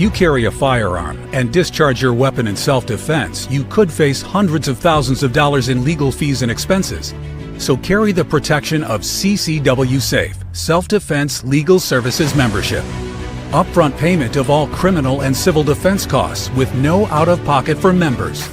If you carry a firearm and discharge your weapon in self-defense, you could face hundreds of thousands of dollars in legal fees and expenses. So carry the protection of CCW Safe, Self-Defense Legal Services membership. Upfront payment of all criminal and civil defense costs with no out-of-pocket for members.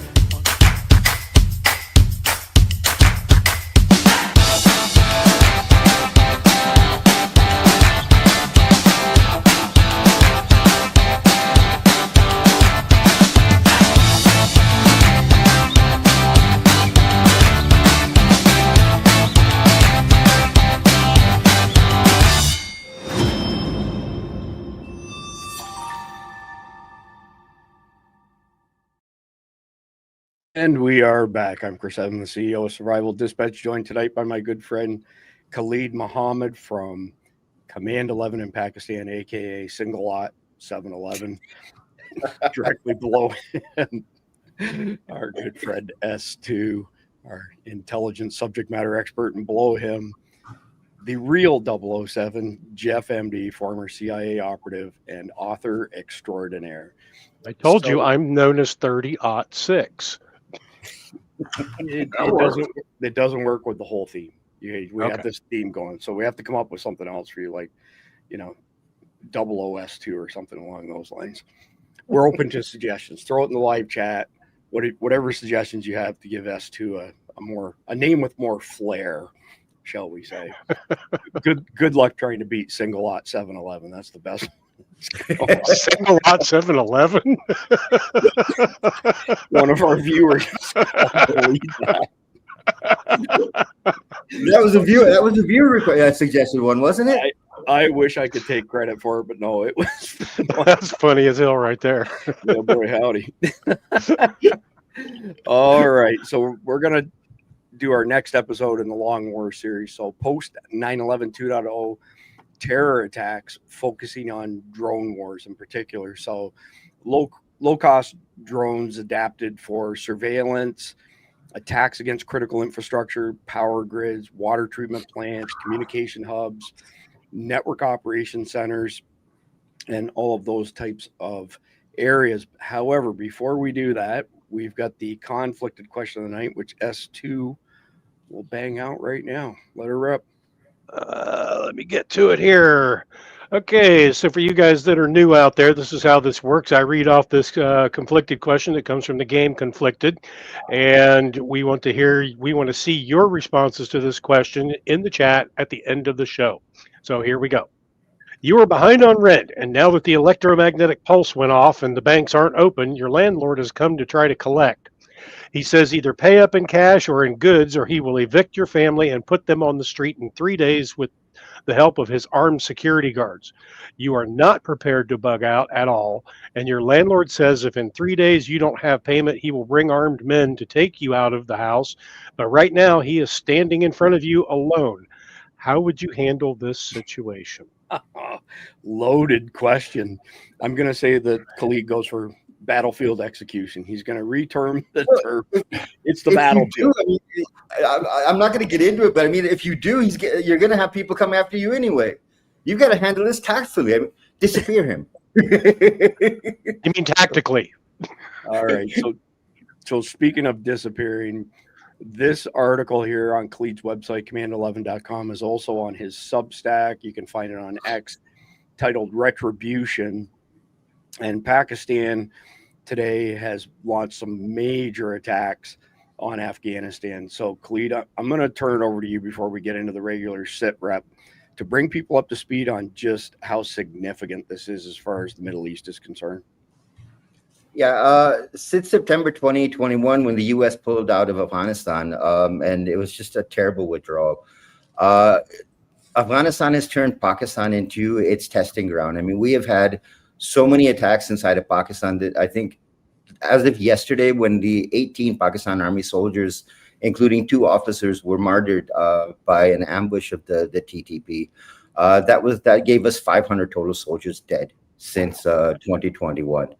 And we are back. I'm Chris Evans, the CEO of Survival Dispatch, joined tonight by my good friend Khalid Muhammad from Command 11 in Pakistan, aka Single Lot 711. Directly below him, our good friend S2, our intelligence subject matter expert, and below him, the real 007, Jeff MD, former CIA operative and author extraordinaire. I told you I'm known as 30-06. It doesn't work with the whole theme. We have this theme going, so we have to come up with something else for you, like, 00S2 or something along those lines. We're open to suggestions. Throw it in the live chat. Whatever suggestions you have to give S2 a name with more flair, shall we say. Good luck trying to beat Single Lot 711. That's the best. Single Lot 711. One of our viewers. That was a viewer suggested one, wasn't it? I wish I could take credit for it, but no, it was. That's funny as hell right there. Yeah, boy, howdy. All right, so we're gonna do our next episode in the Long War series. So post 9/11 2.0 terror attacks, focusing on drone wars in particular. So low cost drones adapted for surveillance, attacks against critical infrastructure, power grids, water treatment plants, communication hubs, network operation centers, and all of those types of areas. However, before we do that, we've got the conflicted question of the night, which S2 will bang out right now. Let her rip. Let me get to it here. Okay, so for you guys that are new out there, this is how this works. I read off this conflicted question that comes from the game Conflicted, and we want to see your responses to this question in the chat at the end of the show. So here we go. You are behind on rent, and now that the electromagnetic pulse went off and the banks aren't open, your landlord has come to try to collect. He says either pay up in cash or in goods, or he will evict your family and put them on the street in 3 days with the help of his armed security guards. You are not prepared to bug out at all, and your landlord says if in 3 days you don't have payment, he will bring armed men to take you out of the house. But right now, he is standing in front of you alone. How would you handle this situation? Loaded question. I'm going to say that Khalid goes for battlefield execution. He's going to reterm the term. It's the battlefield. I'm not going to get into it, but I mean, if you do, you're going to have people come after you anyway. You've got to handle this tactfully. I mean, disappear him. You mean tactically? All right. So speaking of disappearing, this article here on Khalid's website, command11.com, is also on his Substack. You can find it on X, titled Retribution. And Pakistan today has launched some major attacks on Afghanistan. So, Khalid, I'm going to turn it over to you before we get into the regular sit rep to bring people up to speed on just how significant this is as far as the Middle East is concerned. Yeah, since September 2021, when the U.S. pulled out of Afghanistan, and it was just a terrible withdrawal, Afghanistan has turned Pakistan into its testing ground. I mean, we have had so many attacks inside of Pakistan that I think, as of yesterday, when the 18 Pakistan Army soldiers, including 2 officers, were martyred by an ambush of the TTP, that gave us 500 total soldiers dead since 2021.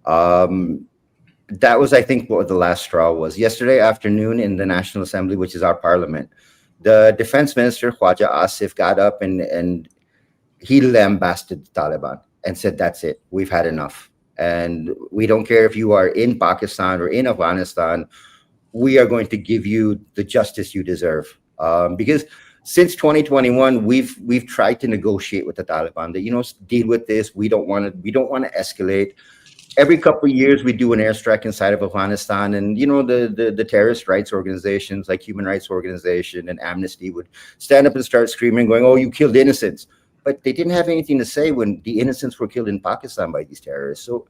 That was, I think, what the last straw was. Yesterday afternoon in the National Assembly, which is our parliament, the defense minister, Khwaja Asif, got up and he lambasted the Taliban and said, that's it. We've had enough. And we don't care if you are in Pakistan or in Afghanistan, we are going to give you the justice you deserve. Because since 2021, we've tried to negotiate with the Taliban that, deal with this. We don't want to escalate. Every couple of years, we do an airstrike inside of Afghanistan, and the terrorist rights organizations like Human Rights Organization and Amnesty would stand up and start screaming, going, "Oh, you killed innocents!" But they didn't have anything to say when the innocents were killed in Pakistan by these terrorists. So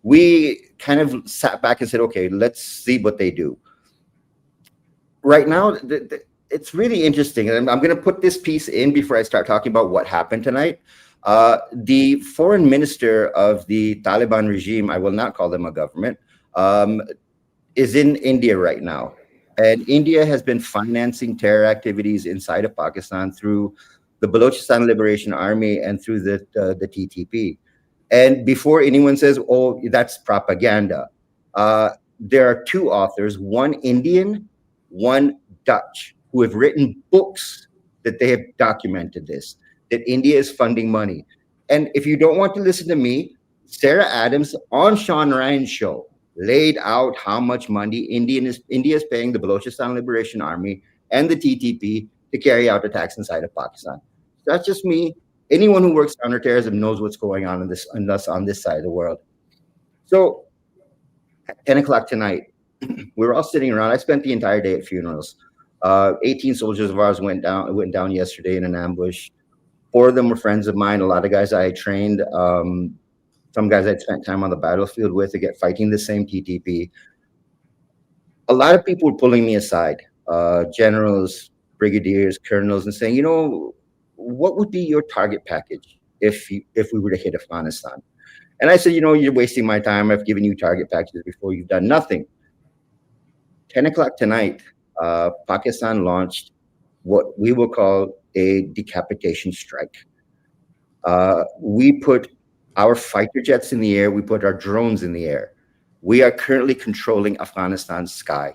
we kind of sat back and said, "Okay, let's see what they do." Right now, it's really interesting, and I'm going to put this piece in before I start talking about what happened tonight. The foreign minister of the Taliban regime, I will not call them a government, is in India right now. And India has been financing terror activities inside of Pakistan through the Balochistan Liberation Army and through the TTP. And before anyone says, "Oh, that's propaganda," there are two authors, one Indian, one Dutch, who have written books that they have documented this, that India is funding money. And if you don't want to listen to me, Sarah Adams on Sean Ryan's show laid out how much money India is paying the Balochistan Liberation Army and the TTP to carry out attacks inside of Pakistan. That's just me. Anyone who works counterterrorism knows what's going on on this side of the world. So at 10 o'clock tonight, we were all sitting around. I spent the entire day at funerals. 18 soldiers of ours went down yesterday in an ambush. 4 of them were friends of mine. A lot of guys I had trained. Some guys I'd spent time on the battlefield with, again, fighting the same TTP. A lot of people were pulling me aside, generals, brigadiers, colonels, and saying, what would be your target package if we were to hit Afghanistan? And I said, you're wasting my time. I've given you target packages before. You've done nothing. 10 o'clock tonight, Pakistan launched what we will call a decapitation strike. We put our fighter jets in the air. We put our drones in the air. We are currently controlling Afghanistan's sky.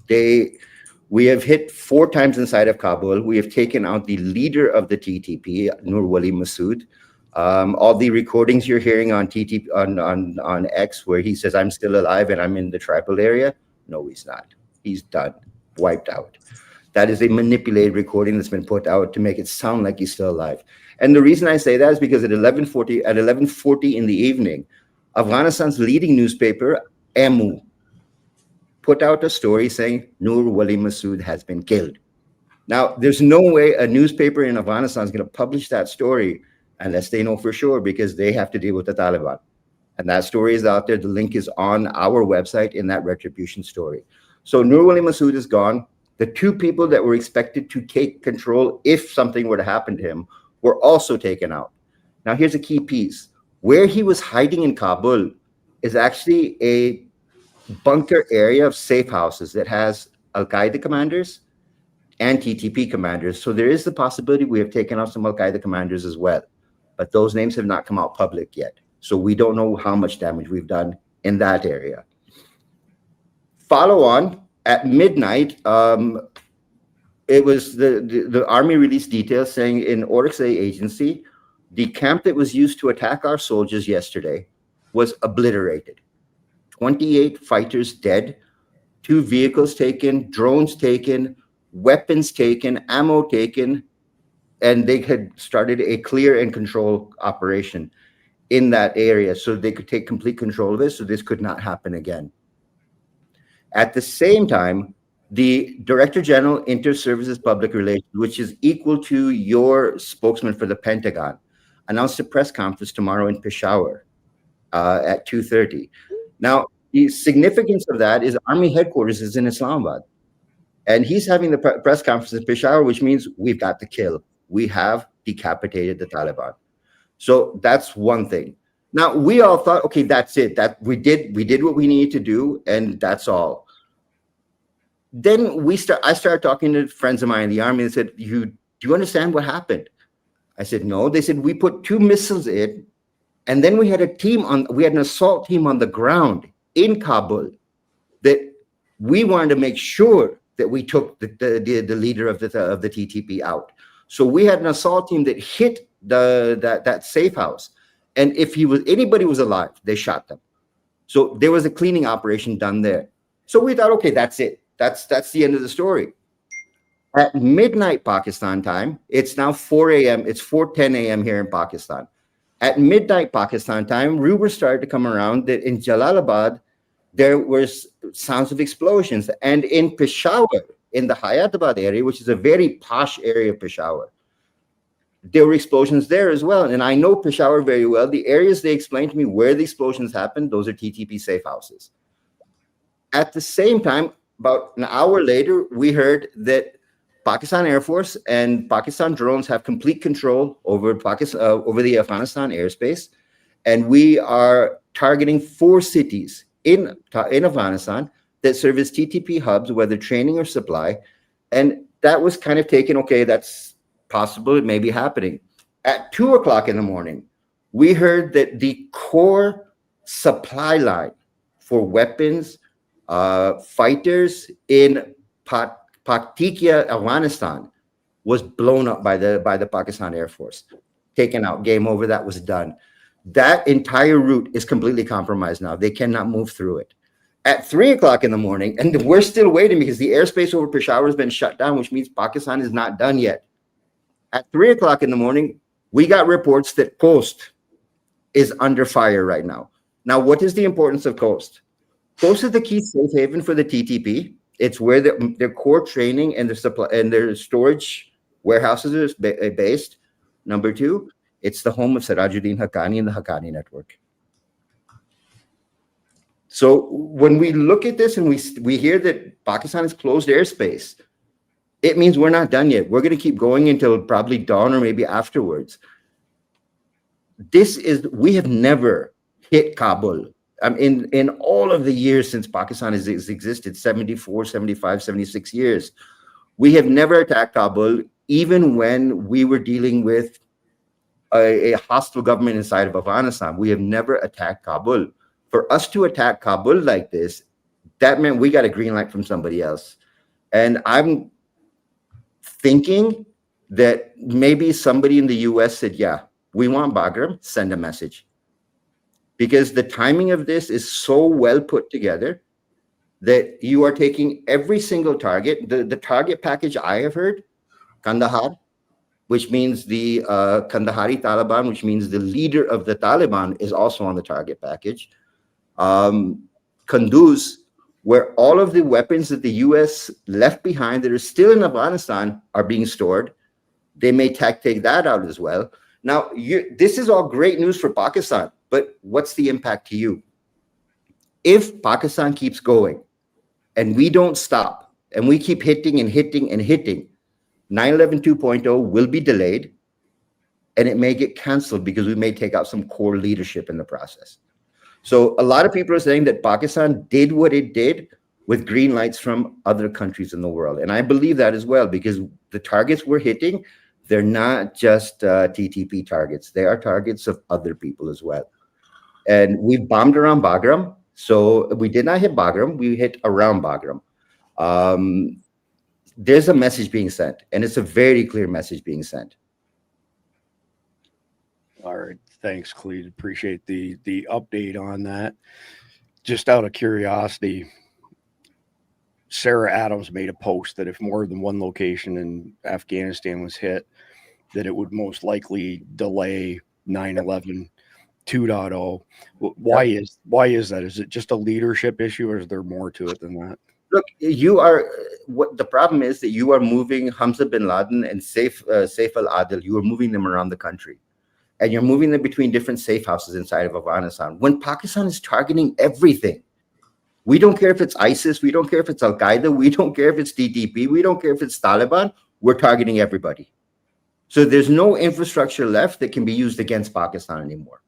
We have hit 4 times inside of Kabul. We have taken out the leader of the TTP, Nur Wali Masood. All the recordings you're hearing on TTP on X, where he says, "I'm still alive and I'm in the tribal area." No, he's not. He's done, wiped out. That is a manipulated recording that's been put out to make it sound like he's still alive. And the reason I say that is because at 11:40 in the evening, Afghanistan's leading newspaper, Amu, put out a story saying Nur Wali Masood has been killed. Now, there's no way a newspaper in Afghanistan is going to publish that story unless they know for sure, because they have to deal with the Taliban. And that story is out there. The link is on our website in that retribution story. So Nur Wali Masood is gone. The 2 people that were expected to take control if something were to happen to him were also taken out. Now, here's a key piece. Where he was hiding in Kabul is actually a bunker area of safe houses that has Al-Qaeda commanders and TTP commanders. So there is the possibility we have taken out some Al-Qaeda commanders as well. But those names have not come out public yet. So we don't know how much damage we've done in that area. Follow on, at midnight, it was the Army released details saying in Oryxay Agency, the camp that was used to attack our soldiers yesterday was obliterated. 28 fighters dead, 2 vehicles taken, drones taken, weapons taken, ammo taken, and they had started a clear and control operation in that area so they could take complete control of it, so this could not happen again. At the same time, the Director General, Inter-Services Public Relations, which is equal to your spokesman for the Pentagon, announced a press conference tomorrow in Peshawar at 2:30. Now, the significance of that is Army headquarters is in Islamabad. And he's having the press conference in Peshawar, which means we've got to kill. We have decapitated the Taliban. So that's one thing. Now, we all thought, okay, that's it. That we did what we needed to do, and that's all. Then I started talking to friends of mine in the Army and said, do you understand what happened? I said, no. They said, we put 2 missiles in, and then we had an assault team on the ground in Kabul that we wanted to make sure that we took the leader of the TTP out. So we had an assault team that hit that safe house, And if anybody was alive, they shot them. So there was a cleaning operation done there. So we thought, okay, that's it. That's the end of the story. At midnight Pakistan time, it's now 4 a.m. It's 4:10 a.m. here in Pakistan. At midnight Pakistan time, rumors started to come around that in Jalalabad, there was sounds of explosions. And in Peshawar, in the Hayatabad area, which is a very posh area of Peshawar, there were explosions there as well. And I know Peshawar very well. The areas they explained to me where the explosions happened, those are TTP safe houses. At the same time, about an hour later, we heard that Pakistan Air Force and Pakistan drones have complete control over over the Afghanistan airspace. And we are targeting 4 cities in Afghanistan that serve as TTP hubs, whether training or supply. And that was kind of taken, okay, that's possible, it may be happening. At 2 o'clock in the morning, we heard that the core supply line for weapons, fighters in Paktika, Afghanistan, was blown up by the Pakistan Air Force. Taken out, game over, that was done. That entire route is completely compromised now. They cannot move through it. At 3 o'clock in the morning, and we're still waiting because the airspace over Peshawar has been shut down, which means Pakistan is not done yet. At 3 o'clock in the morning, we got reports that Coast is under fire right now. Now, what is the importance of Coast? Coast is the key safe haven for the TTP. It's where their core training and their supply and their storage warehouses are based. Number 2, it's the home of Sirajuddin Haqqani and the Haqqani network. So when we look at this and we hear that Pakistan has closed airspace, it means we're not done yet. We're going to keep going until probably dawn or maybe afterwards. We have never hit Kabul. In all of the years since Pakistan has existed, 74, 75, 76 years, we have never attacked Kabul, even when we were dealing with a hostile government inside of Afghanistan. We have never attacked Kabul. For us to attack Kabul like this, that meant we got a green light from somebody else. And I'm thinking that maybe somebody in the US said, yeah, we want Bagram, send a message. Because the timing of this is so well put together that you are taking every single target. The target package I have heard, Kandahar, which means the Kandahari Taliban, which means the leader of the Taliban is also on the target package. Kunduz, where all of the weapons that the US left behind that are still in Afghanistan are being stored. They may take that out as well. Now, this is all great news for Pakistan, but what's the impact to you? If Pakistan keeps going and we don't stop and we keep hitting and hitting and hitting, 9/11 2.0 will be delayed and it may get canceled because we may take out some core leadership in the process. So a lot of people are saying that Pakistan did what it did with green lights from other countries in the world. And I believe that as well, because the targets we're hitting, they're not just TTP targets. They are targets of other people as well. And we've bombed around Bagram. So we did not hit Bagram. We hit around Bagram. There's a message being sent, and it's a very clear message being sent. All right. Thanks, Khalid. Appreciate the update on that. Just out of curiosity, Sarah Adams made a post that if more than one location in Afghanistan was hit, that it would most likely delay 9/11 2.0. Why is that? Is it just a leadership issue, or is there more to it than that? Look, what the problem is that you are moving Hamza bin Laden and Saif al-Adil. You are moving them around the country, and you're moving them between different safe houses inside of Afghanistan. When Pakistan is targeting everything, we don't care if it's ISIS, we don't care if it's Al-Qaeda, we don't care if it's TTP, we don't care if it's Taliban. We're targeting everybody. So there's no infrastructure left that can be used against Pakistan anymore.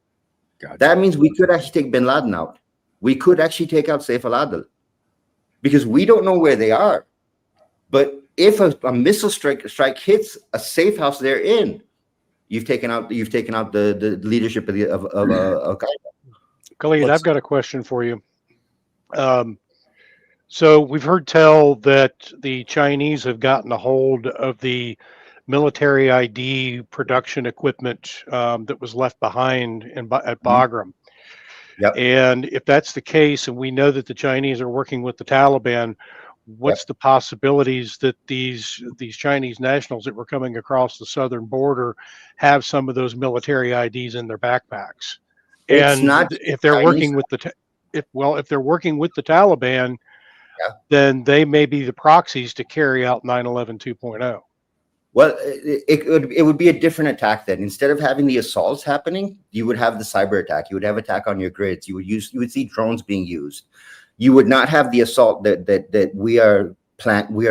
Gotcha. That means we could actually take bin Laden out. We could actually take out Saif al-Adil, because we don't know where they are. But if a missile strike hits a safe house they're in, you've taken out the leadership of Al-Qaeda. Khalid, I've got a question for you. So we've heard tell that the Chinese have gotten a hold of the military ID production equipment that was left behind at Mhm. Bagram. Yep. And if that's the case, and we know that the Chinese are working with the Taliban, what's Yep. the possibilities that these Chinese nationals that were coming across the southern border have some of those military IDs in their backpacks? It's And not if they're Chinese. working with if they're working with the Taliban, Yeah. then they may be the proxies to carry out 9/11 2.0. Well, it would be a different attack then. Instead of having the assaults happening, you would have the cyber attack. You would have attack on your grids. You would see drones being used. You would not have the assault that we are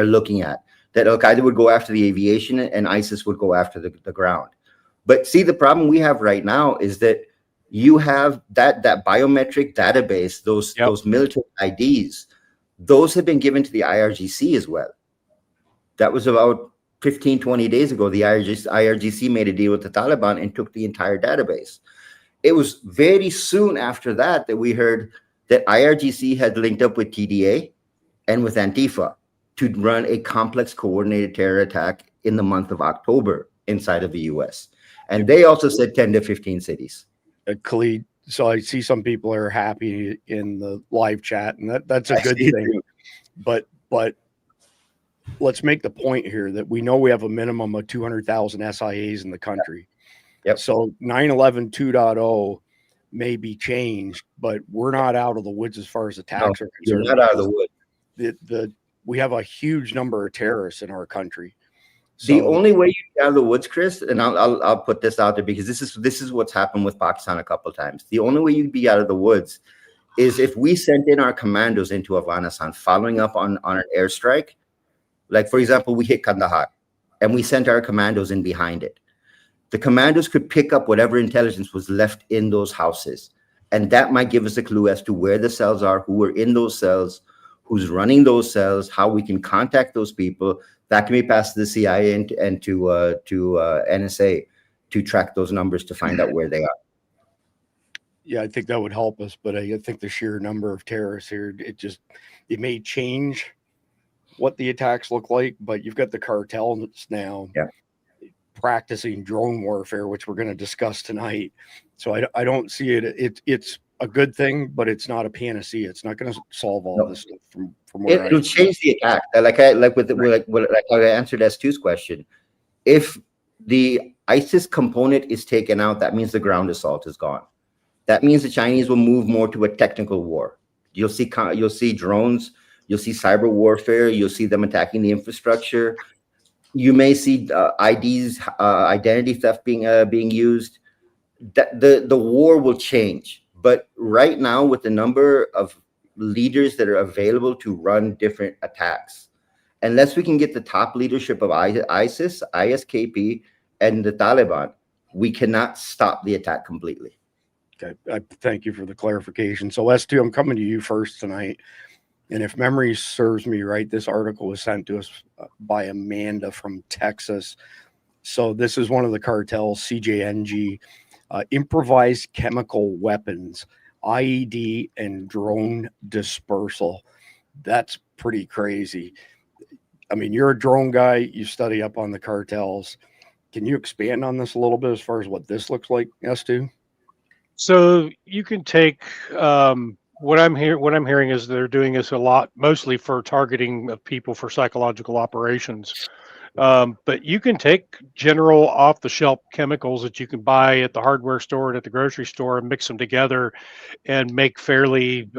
looking at. That Al Qaeda would go after the aviation and ISIS would go after the ground. But see, the problem we have right now is that you have that biometric database, those military IDs, those have been given to the IRGC as well. That was about 15, 20 days ago. The IRGC made a deal with the Taliban and took the entire database. It was very soon after that that we heard that IRGC had linked up with TDA and with Antifa to run a complex coordinated terror attack in the month of October inside of the US. And they also said 10 to 15 cities. Khalid, so I see some people are happy in the live chat, and that's a good thing. But let's make the point here that we know we have a minimum of 200,000 SIAs in the country. Yep. So 9/11 2.0 may be changed, but we're not out of the woods as far as attacks are concerned. You're not out of the woods. We have a huge number of terrorists in our country. The only way you get out of the woods, Chris, and I'll put this out there because this is what's happened with Pakistan a couple of times. The only way you'd be out of the woods is if we sent in our commandos into Afghanistan, following up on an airstrike. Like, for example, we hit Kandahar and we sent our commandos in behind it. The commandos could pick up whatever intelligence was left in those houses. And that might give us a clue as to where the cells are, who are in those cells, who's running those cells, how we can contact those people. That can be passed to the CIA and to NSA to track those numbers to find out where they are. Yeah, I think that would help us. But I think the sheer number of terrorists here, it may change what the attacks look like, but you've got the cartels now practicing drone warfare, which we're going to discuss tonight. So I don't see it. It's a good thing, but it's not a panacea. It's not going to solve all this stuff from where it'll change the attack. Like I answered S2's question. If the ISIS component is taken out, that means the ground assault is gone. That means the Chinese will move more to a technical war. You'll see drones. You'll see cyber warfare. You'll see them attacking the infrastructure. You may see IDs, identity theft being used. The war will change. But right now, with the number of leaders that are available to run different attacks, unless we can get the top leadership of ISIS, ISKP, and the Taliban, we cannot stop the attack completely. Okay, I thank you for the clarification. So S2, I'm coming to you first tonight. And if memory serves me right, this article was sent to us by Amanda from Texas. So this is one of the cartels, CJNG, improvised chemical weapons, IED, and drone dispersal. That's pretty crazy. I mean, you're a drone guy. You study up on the cartels. Can you expand on this a little bit as far as what this looks like, S2? So you can take what I'm hearing is they're doing this a lot, mostly for targeting of people for psychological operations. But you can take general off-the-shelf chemicals that you can buy at the hardware store and at the grocery store and mix them together and make fairly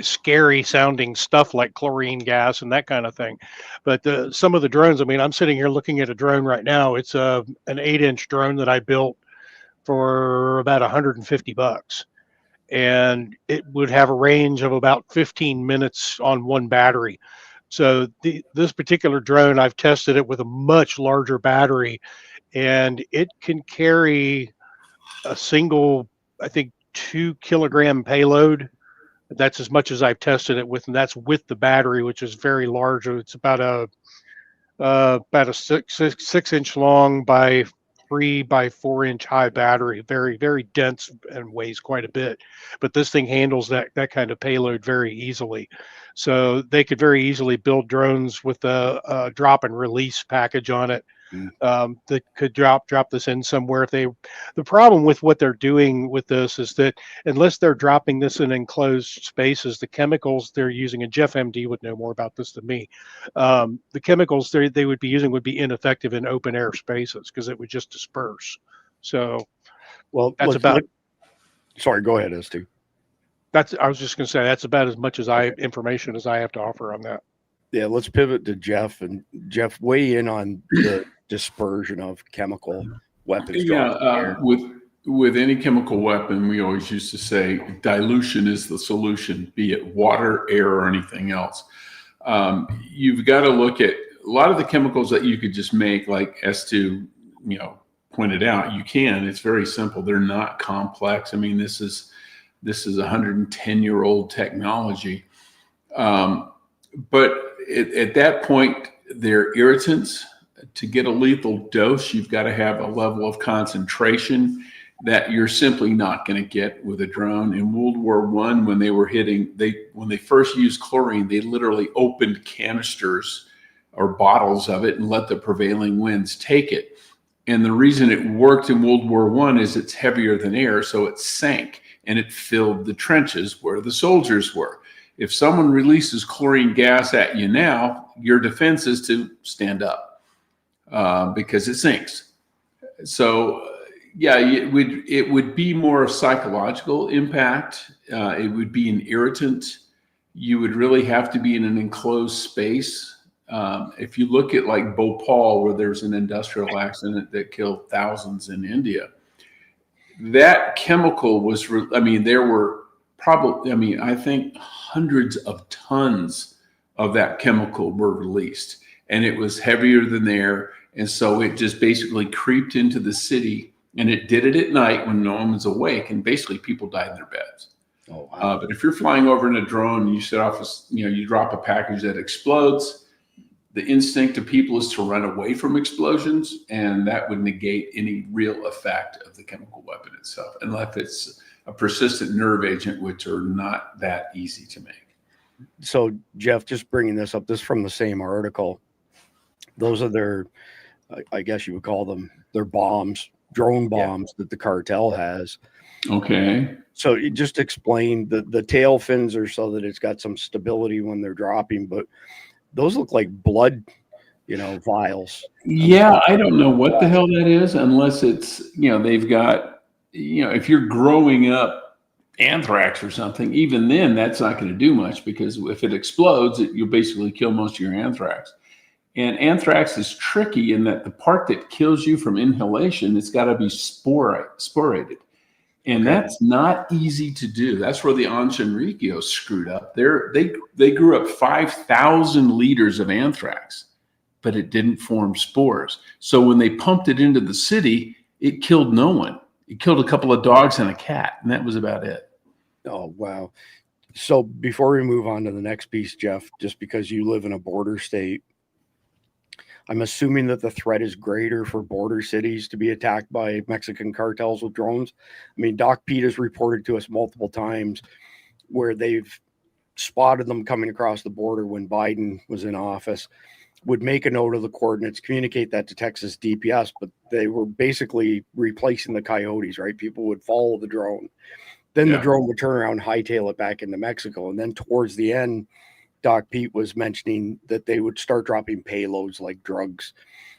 scary sounding stuff like chlorine gas and that kind of thing. But some of the drones, I mean, I'm sitting here looking at a drone right now. It's an 8-inch drone that I built for about $150. And it would have a range of about 15 minutes on one battery. So this particular drone, I've tested it with a much larger battery, and it can carry a single, I think, 2-kilogram payload. That's as much as I've tested it with, and that's with the battery, which is very large. It's about a 6-inch long by 3 by 4-inch high battery, very, very dense and weighs quite a bit. But this thing handles that kind of payload very easily. So they could very easily build drones with a drop and release package on it that could drop this in somewhere. If they, the problem with what they're doing with this is that unless they're dropping this in enclosed spaces, the chemicals they're using, and Jeff MD would know more about this than me, the chemicals they would be using would be ineffective in open air spaces because it would just disperse. So, well, that's about. Sorry, go ahead, Stu. I was just going to say that's about as much as information as I have to offer on that. Yeah, let's pivot to Jeff, and Jeff, weigh in on the dispersion of chemical weapons. Yeah, with any chemical weapon, we always used to say dilution is the solution, be it water, air, or anything else. You've got to look at a lot of the chemicals that you could just make, like S2, pointed out. You can. It's very simple. They're not complex. I mean, this is 110-year-old technology. But at that point, they're irritants. To get a lethal dose, you've got to have a level of concentration that you're simply not going to get with a drone. In World War I, when they first used chlorine, they literally opened canisters or bottles of it and let the prevailing winds take it. And the reason it worked in World War I is it's heavier than air, so it sank and it filled the trenches where the soldiers were. If someone releases chlorine gas at you now, your defense is to stand up because it sinks. So, yeah, it would be more psychological impact. It would be an irritant. You would really have to be in an enclosed space. If you look at like Bhopal, where there's an industrial accident that killed thousands in India, that chemical was, there were probably, I think hundreds of tons of that chemical were released, and it was heavier than air. And so it just basically creeped into the city, and it did it at night when no one was awake, and basically people died in their beds. Oh, wow. But if you're flying over in a drone and you set off, you drop a package that explodes, the instinct of people is to run away from explosions, and that would negate any real effect of the chemical weapon itself, unless it's a persistent nerve agent, which are not that easy to make. So, Jeff, just bringing this up, this is from the same article. Those are their, I guess you would call them, their bombs, drone bombs that the cartel has. Okay. So you just explained the tail fins are so that it's got some stability when they're dropping, but those look like blood, vials. Yeah, I don't know what the hell that is, unless it's, they've got, if you're growing up anthrax or something, even then that's not going to do much, because if it explodes, you'll basically kill most of your anthrax. And anthrax is tricky in that the part that kills you from inhalation, it's got to be sporated. And that's not easy to do. That's where the Anchenricchio screwed up. They grew up 5,000 liters of anthrax, but it didn't form spores. So when they pumped it into the city, it killed no one. It killed a couple of dogs and a cat, and that was about it. Oh, wow. So before we move on to the next piece, Jeff, just because you live in a border state, I'm assuming that the threat is greater for border cities to be attacked by Mexican cartels with drones. I mean, Doc Pete has reported to us multiple times where they've spotted them coming across the border when Biden was in office, would make a note of the coordinates, communicate that to Texas DPS, but they were basically replacing the coyotes, right? People would follow the drone. Then the drone would turn around, hightail it back into Mexico. And then towards the end, Doc Pete was mentioning that they would start dropping payloads like drugs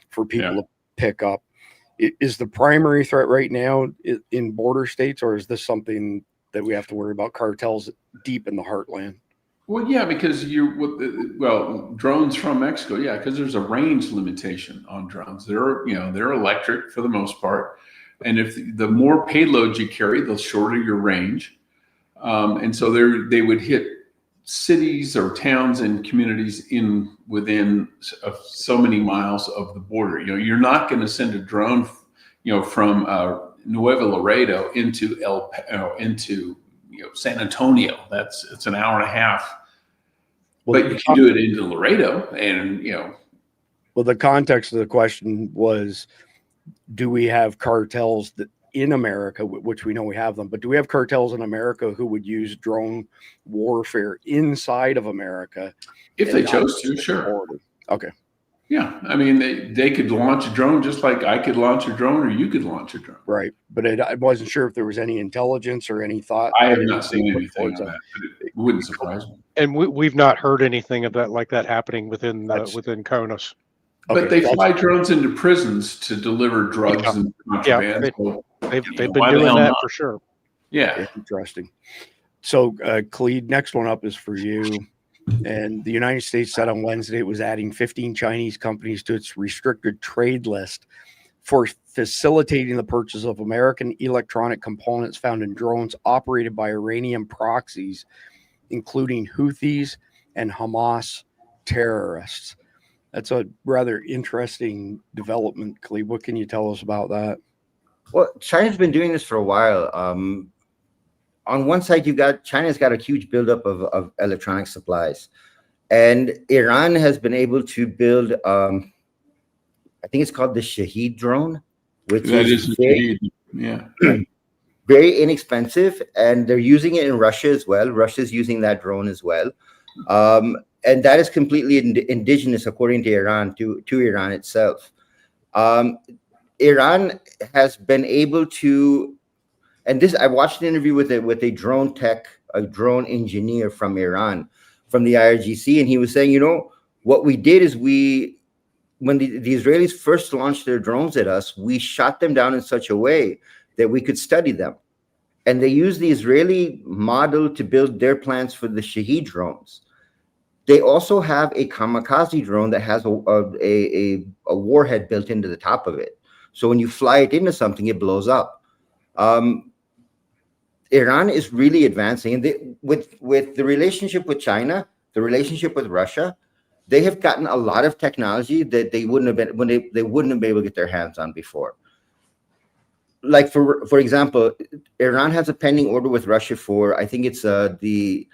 for people to pick up. Is the primary threat right now in border states, or is this something that we have to worry about cartels deep in the heartland? Well, yeah, because drones from Mexico, because there's a range limitation on drones. They're electric for the most part, and if the more payloads you carry, the shorter your range, and so they would hit cities or towns and communities within so many miles of the border. You're not going to send a drone, from Nuevo Laredo into San Antonio. It's an hour and a half. Well, but you can do it into Laredo, and Well, the context of the question was, do we have cartels that in America, which we know we have them, but do we have cartels in America who would use drone warfare inside of America if they chose to? Sure. Okay. Yeah, I mean, they could launch a drone just like I could launch a drone or you could launch a drone. Right. But I wasn't sure if there was any intelligence or any thought. I have that not they seen put anything towards on that, but it wouldn't surprise me. And we've not heard anything of that like that happening within That's- within CONUS. But Okay, they fly drones into prisons to deliver drugs and contraband. Yeah, So, They've you know, been why the doing hell that not? for sure. Yeah. Interesting. So, Khalid, next one up is for you. And the United States said on Wednesday it was adding 15 Chinese companies to its restricted trade list for facilitating the purchase of American electronic components found in drones operated by Iranian proxies, including Houthis and Hamas terrorists. That's a rather interesting development, Khalid. What can you tell us about that? Well, China's been doing this for a while. On one side, China's got a huge buildup of electronic supplies, and Iran has been able to build. I think it's called the Shaheed drone, which That is is very, yeah. very inexpensive, and they're using it in Russia as well. Russia's using that drone as well, and that is completely indigenous, according to Iran, to Iran itself. Iran has been able to. And this, I watched an interview with a drone tech, a drone engineer from Iran, from the IRGC, and he was saying, what we did is when the Israelis first launched their drones at us, we shot them down in such a way that we could study them. And they used the Israeli model to build their plans for the Shaheed drones. They also have a kamikaze drone that has a warhead built into the top of it. So when you fly it into something, it blows up. Iran is really advancing, and with the relationship with China, the relationship with Russia, they have gotten a lot of technology that they wouldn't have been able to get their hands on before. Like for example, Iran has a pending order with Russia for, I think it's the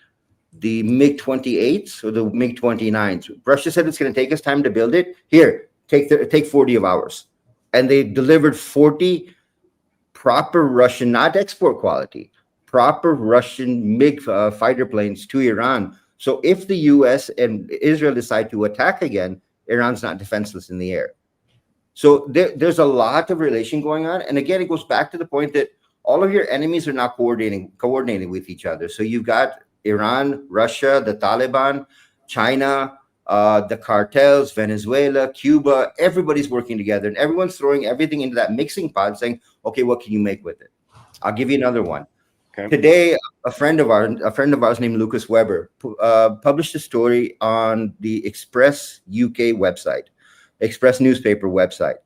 MiG-28s or the MiG-29s. Russia said it's going to take us time to build it. Here, take 40 of ours, and they delivered 40 proper Russian, not export quality, proper Russian MiG fighter planes to Iran. So if the US and Israel decide to attack again, Iran's not defenseless in the air. So there's a lot of relation going on. And again, it goes back to the point that all of your enemies are not coordinating with each other. So you've got Iran, Russia, the Taliban, China, the cartels, Venezuela, Cuba, everybody's working together, and everyone's throwing everything into that mixing pot saying, okay, what can you make with it? I'll give you another one. Okay. Today, a friend of ours named Lucas Weber published a story on the Express UK website, Express newspaper website,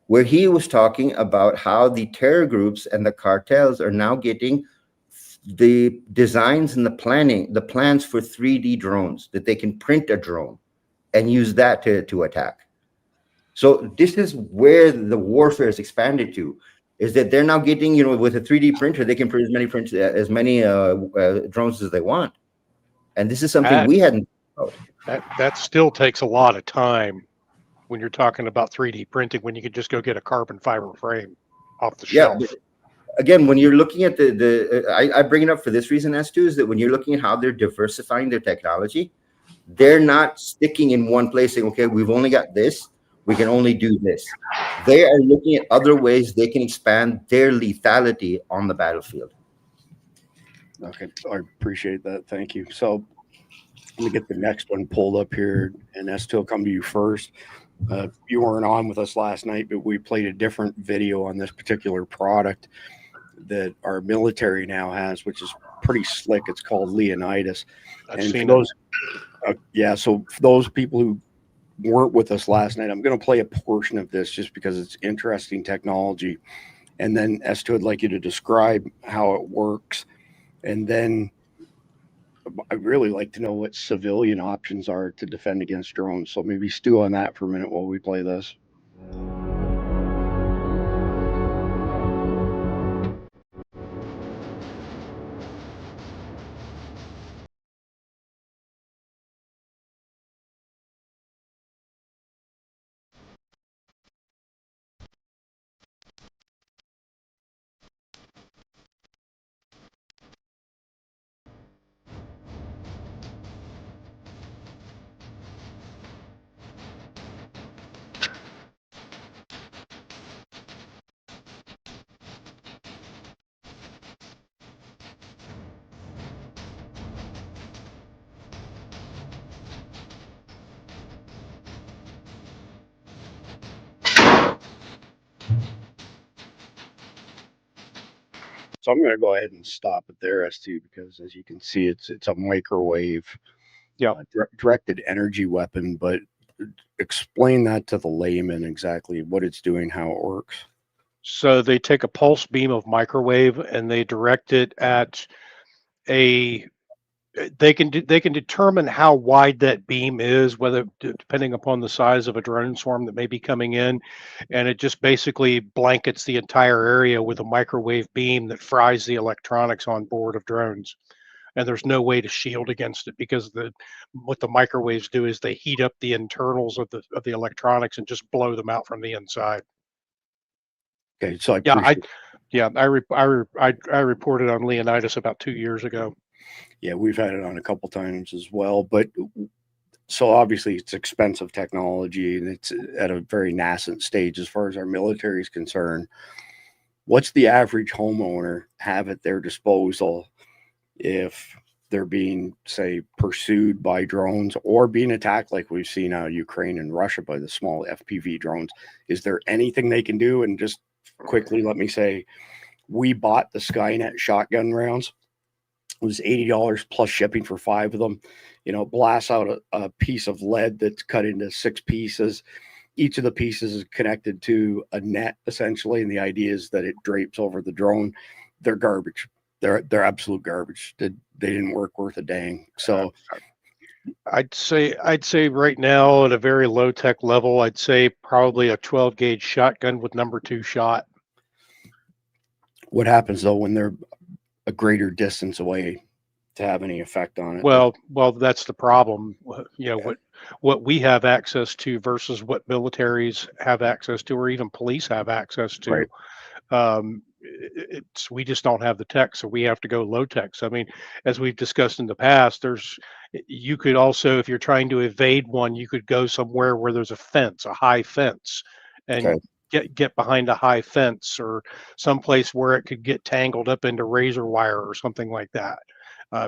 where he was talking about how the terror groups and the cartels are now getting the designs and the plans for 3D drones, that they can print a drone and use that to attack. So this is where the warfare is expanded to, is that they're now getting, with a 3D printer, they can print as many drones as they want. And this is something we hadn't thought about. That still takes a lot of time when you're talking about 3D printing, when you could just go get a carbon fiber frame off the shelf. Yeah, again, when you're looking at I bring it up for this reason, S2, is that when you're looking at how they're diversifying their technology, they're not sticking in one place saying, okay, we've only got this, we can only do this. They are looking at other ways they can expand their lethality on the battlefield. Okay, I appreciate that. Thank you. So let me get the next one pulled up here, and S2 will come to you first. You weren't on with us last night, but we played a different video on this particular product that our military now has, which is pretty slick. It's called Leonidas. And for those, so for those people who weren't with us last night, I'm going to play a portion of this just because it's interesting technology. And then S2, I'd like you to describe how it works. And then I'd really like to know what civilian options are to defend against drones. So maybe stew on that for a minute while we play this. So I'm going to go ahead and stop it there, S2, because as you can see, it's a microwave Yeah. directed energy weapon. But explain that to the layman exactly what it's doing, how it works. So they take a pulse beam of microwave and they direct it at a they can determine how wide that beam is, whether depending upon the size of a drone swarm that may be coming in, and it just basically blankets the entire area with a microwave beam that fries the electronics on board of drones. And there's no way to shield against it because what the microwaves do is they heat up the internals of the electronics and just blow them out from the inside. Okay, so I Yeah, appreciate. I reported on Leonidas about 2 years ago. Yeah, we've had it on a couple times as well. But so obviously it's expensive technology and it's at a very nascent stage as far as our military is concerned. What's the average homeowner have at their disposal if they're being, say, pursued by drones or being attacked like we've seen out of Ukraine and Russia by the small FPV drones? Is there anything they can do? And just quickly, let me say, we bought the Skynet shotgun rounds. It was $80 plus shipping for 5 of them. You know, blasts out a piece of lead that's cut into 6 pieces. Each of the pieces is connected to a net, essentially, and the idea is that it drapes over the drone. They're garbage. They're absolute garbage. They didn't work worth a dang. So I'd say right now at a very low tech level, I'd say probably a 12 gauge shotgun with #2 shot. what happens though when they're a greater distance away to have any effect on it? Well, that's the problem. You know, Okay. what we have access to versus what militaries have access to, or even police have access to. Right. It's we just don't have the tech, so we have to go low tech. So I mean, as we've discussed in the past, you could also, if you're trying to evade one, you could go somewhere where there's a fence, a high fence, Okay. and get behind a high fence or someplace where it could get tangled up into razor wire or something like that.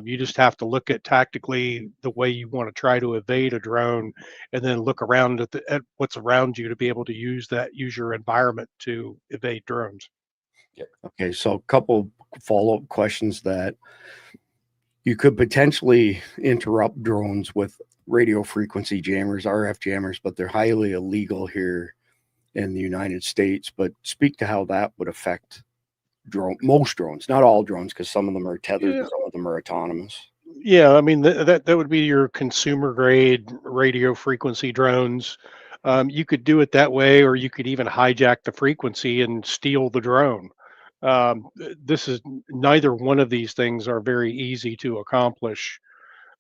You just have to look at tactically the way you want to try to evade a drone, and then look around at what's around you to be able to use your environment to evade drones. Okay. So a couple follow-up questions that you could potentially interrupt drones with radio frequency jammers, RF jammers, but they're highly illegal here in the United States. But speak to how that would affect most drones, not all drones, because some of them are tethered Yeah, and some of them are autonomous. yeah. I mean that would be your consumer grade radio frequency drones. You could do it that way, or you could even hijack the frequency and steal the drone. This is neither one of these things are very easy to accomplish.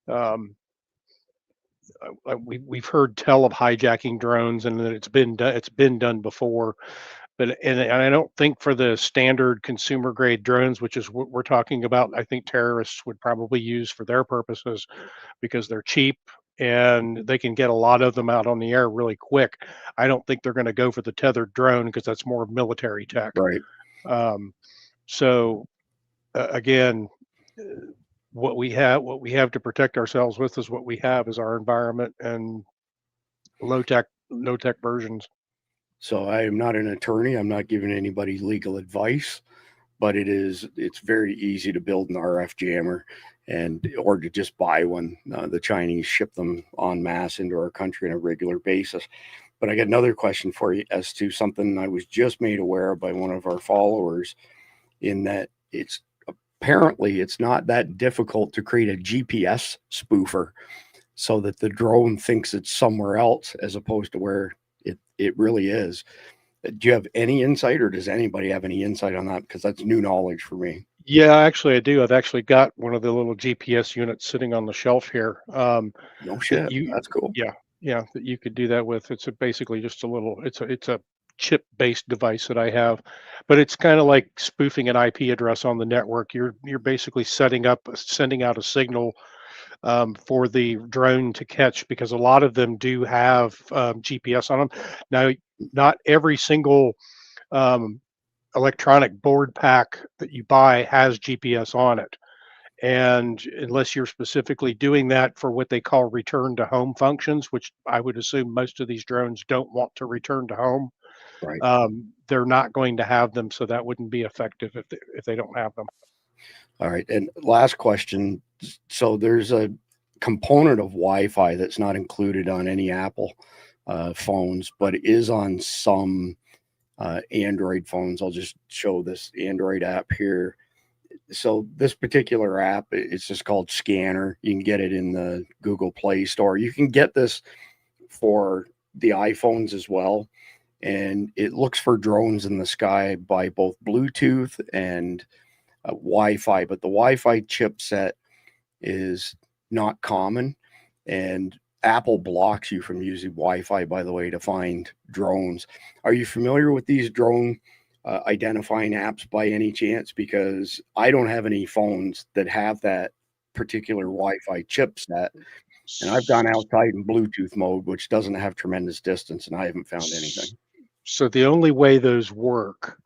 Um, we've heard tell of hijacking drones, and that it's been done before, but and I don't think for the standard consumer grade drones, which is what we're talking about, I think terrorists would probably use for their purposes because they're cheap and they can get a lot of them out on the air really quick. I don't think they're going to go for the tethered drone because that's more military tech. Right. Um, so again, uh, what we have to protect ourselves with is what we have is our environment and low tech, no tech versions. So I am not an attorney. I'm not giving anybody legal advice, but it's very easy to build an RF jammer and or to just buy one. The Chinese ship them en masse into our country on a regular basis. But I got another question for you as to something I was just made aware of by one of our followers, in that apparently it's not that difficult to create a GPS spoofer so that the drone thinks it's somewhere else as opposed to where it really is. Do you have any insight, or does anybody have any insight on that? Because that's new knowledge for me. Yeah, actually, I do. I've actually got one of the little GPS units sitting on the shelf here. No That shit. you, That's cool. yeah, that you could do that with. Basically just a little. It's a chip-based device that I have, but it's kind of like spoofing an IP address on the network. You're basically sending out a signal for the drone to catch, because a lot of them do have GPS on them. Now, not every single um, electronic board pack that you buy has GPS on it. And unless you're specifically doing that for what they call return to home functions, which I would assume most of these drones don't want to return to home, Right. they're not going to have them, so that wouldn't be effective if they don't have them. All right. And last question. So there's a component of Wi-Fi that's not included on any Apple phones, but it is on some Android phones. I'll just show this Android app here. So this particular app, it's just called Scanner. You can get it in the Google Play Store. You can get this for the iPhones as well. And it looks for drones in the sky by both Bluetooth and Wi-Fi. But the Wi-Fi chipset is not common. And Apple blocks you from using Wi-Fi, by the way, to find drones. Are you familiar with these drone identifying apps by any chance? Because I don't have any phones that have that particular Wi-Fi chipset, and I've gone outside in Bluetooth mode, which doesn't have tremendous distance, and I haven't found anything. So the only way those work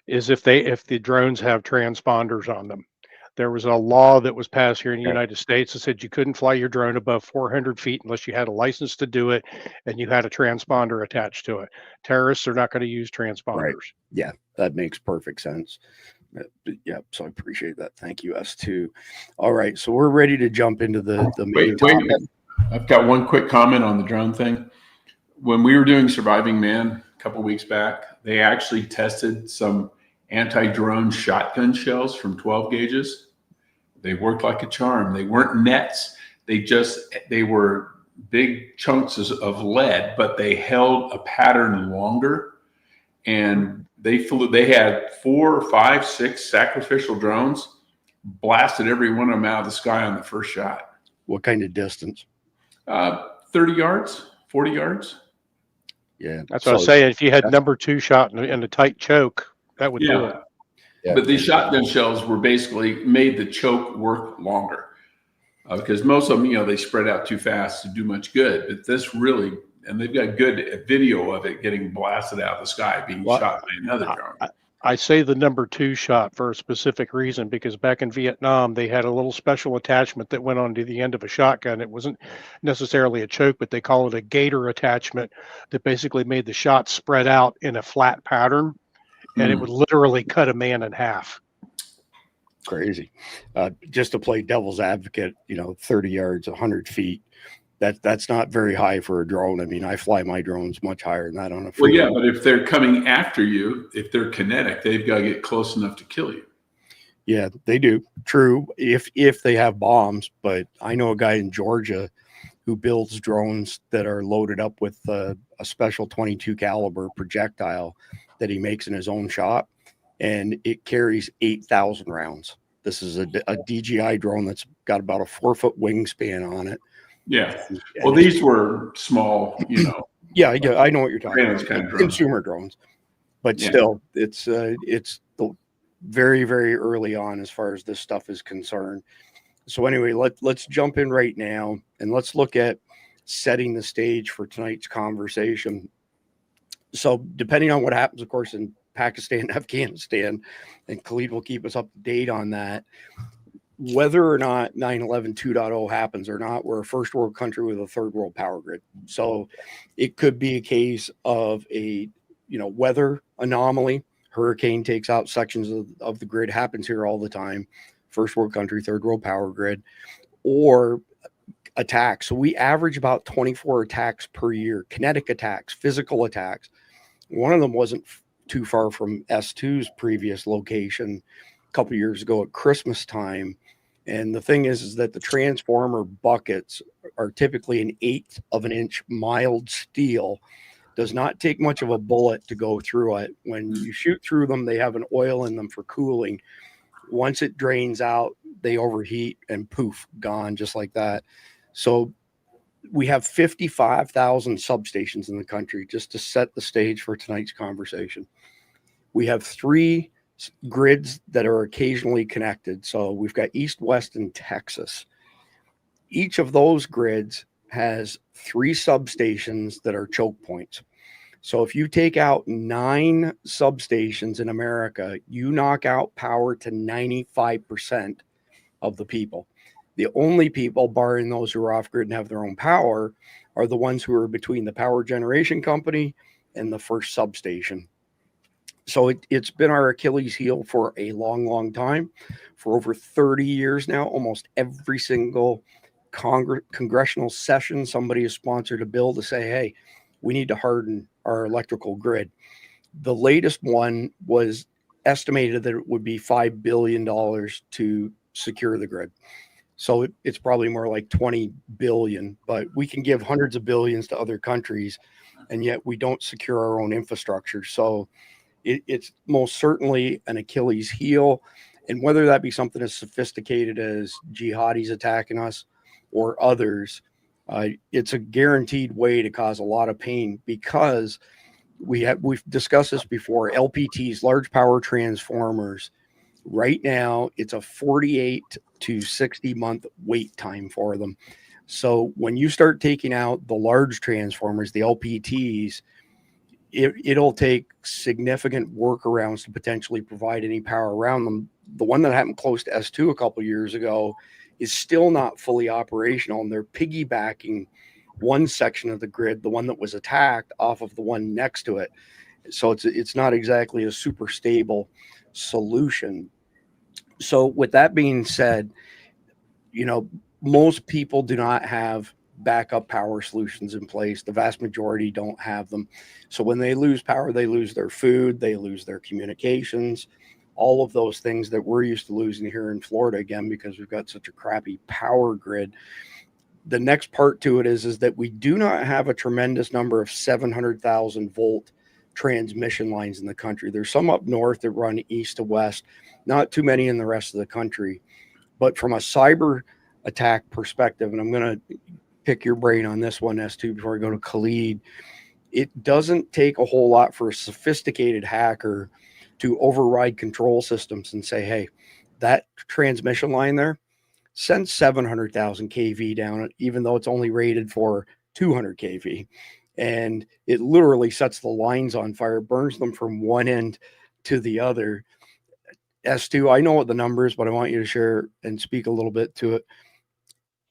is if the drones have transponders on them. There was a law that was passed here in the United States that said you couldn't fly your drone above 400 feet unless you had a license to do it and you had a transponder attached to it. Terrorists are not going to use transponders. Right. Yeah, that makes perfect sense. Yeah, so I appreciate that. Thank you, S2. All right, so we're ready to jump into the main topic. I've got one quick comment on the drone thing. When we were doing Surviving Man a couple weeks back, they actually tested some anti-drone shotgun shells from 12 gauges. They worked like a charm. They weren't nets. They were big chunks of lead, but they held a pattern longer. And they had 4, 5, 6 sacrificial drones, blasted every one of them out of the sky on the first shot. What kind of distance? 30 yards, 40 yards. Yeah. That's what I was saying. If you had number 2 shot and a tight choke, that would do it. Yeah. But these shotgun shells were basically made the choke work longer because most of them, they spread out too fast to do much good. But this really, and they've got good video of it getting blasted out of the sky, being shot by another drone. I say the number 2 shot for a specific reason, because back in Vietnam, they had a little special attachment that went onto the end of a shotgun. It wasn't necessarily a choke, but they call it a gator attachment that basically made the shot spread out in a flat pattern. And it would literally cut a man in half. Crazy. Just to play devil's advocate, 30 yards, 100 feet. That's not very high for a drone. I mean, I fly my drones much higher than that on a freeway. Well, yeah, but if they're coming after you, if they're kinetic, they've got to get close enough to kill you. Yeah, they do. True. If they have bombs, but I know a guy in Georgia who builds drones that are loaded up with a special 22 caliber projectile that he makes in his own shop, and it carries 8,000 rounds. This is a DJI drone that's got about a 4-foot wingspan on it. Yeah. Well, these were small, Yeah, I know what you're talking about. Kind of consumer drones, but still, it's very, very early on as far as this stuff is concerned. So anyway, let's jump in right now and let's look at setting the stage for tonight's conversation. So depending on what happens, of course, in Pakistan, Afghanistan, and Khalid will keep us up to date on that, whether or not 9/11 2.0 happens or not, we're a first world country with a third world power grid. So it could be a case of a weather anomaly. Hurricane takes out sections of the grid, happens here all the time. First world country, third world power grid, or attacks. So we average about 24 attacks per year, kinetic attacks, physical attacks. One of them wasn't too far from S2's previous location a couple of years ago at Christmas time. And the thing is that the transformer buckets are typically 1/8 of an inch mild steel. Does not take much of a bullet to go through it. When you shoot through them, they have an oil in them for cooling. Once it drains out, they overheat and poof, gone just like that. So we have 55,000 substations in the country, just to set the stage for tonight's conversation. We have 3 grids that are occasionally connected. So we've got East, West, and Texas. Each of those grids has 3 substations that are choke points. So if you take out 9 substations in America, you knock out power to 95% of the people. The only people, barring those who are off grid and have their own power, are the ones who are between the power generation company and the first substation. So it's been our Achilles heel for a long, long time, for over 30 years now. Almost every single congressional session, somebody has sponsored a bill to say, hey, we need to harden our electrical grid. The latest one was estimated that it would be $5 billion to secure the grid. So it's probably more like 20 billion, but we can give hundreds of billions to other countries, and yet we don't secure our own infrastructure. So it's most certainly an Achilles heel. And whether that be something as sophisticated as jihadis attacking us or others, it's a guaranteed way to cause a lot of pain, because we've discussed this before. LPTs, large power transformers, right now it's a 48 to 60 month wait time for them. So when you start taking out the large transformers, the LPTs, it'll take significant workarounds to potentially provide any power around them. The one that happened close to S2 a couple of years ago is still not fully operational, and they're piggybacking one section of the grid, the one that was attacked, off of the one next to it. So it's not exactly a super stable solution. So with that being said, most people do not have backup power solutions in place. The vast majority don't have them. So when they lose power, they lose their food, they lose their communications, all of those things that we're used to losing here in Florida, again, because we've got such a crappy power grid. The next part to it is that we do not have a tremendous number of 700,000 volt transmission lines in the country. There's some up north that run east to west, not too many in the rest of the country. But from a cyber attack perspective, and I'm going to pick your brain on this one, S2, before I go to Khalid, it doesn't take a whole lot for a sophisticated hacker to override control systems and say, hey, that transmission line there, send 700,000 kV down, even though it's only rated for 200 kV. And it literally sets the lines on fire, burns them from one end to the other. S2, I know what the number is, but I want you to share and speak a little bit to it.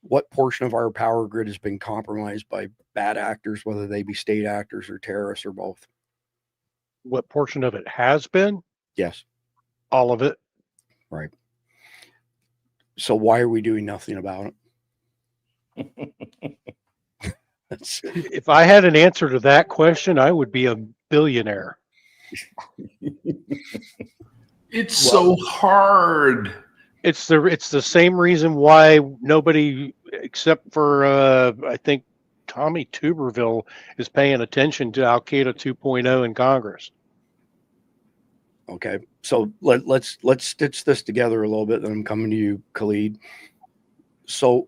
What portion of our power grid has been compromised by bad actors, whether they be state actors or terrorists or both? What portion of it has been? Yes. All of it. Right. So why are we doing nothing about it? If I had an answer to that question, I would be a billionaire. It's so hard. It's the same reason why nobody, except for I think Tommy Tuberville, is paying attention to Al Qaeda 2.0 in Congress. Okay, so let's stitch this together a little bit. Then I'm coming to you, Khalid. So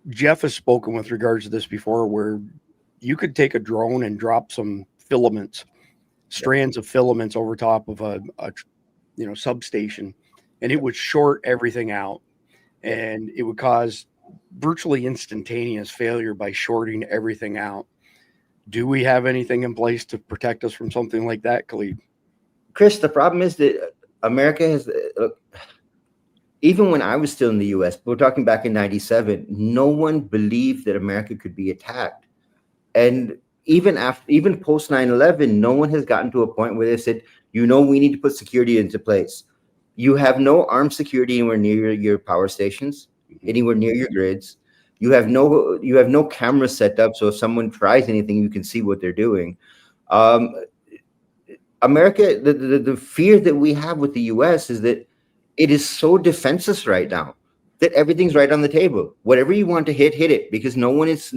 Jeff has spoken with regards to this before, where you could take a drone and drop some filaments, strands of filaments over top of a substation, and it would short everything out, and it would cause virtually instantaneous failure by shorting everything out. Do we have anything in place to protect us from something like that, Khalid? Chris, the problem is that America has, even when I was still in the US, but we're talking back in 97, no one believed that America could be attacked. And even post 9/11, no one has gotten to a point where they said, we need to put security into place. You have no armed security anywhere near your power stations, anywhere near your grids. You have no cameras set up, so if someone tries anything, you can see what they're doing. America, the fear that we have with the US is that it is so defenseless right now that everything's right on the table. Whatever you want to hit it, because no one has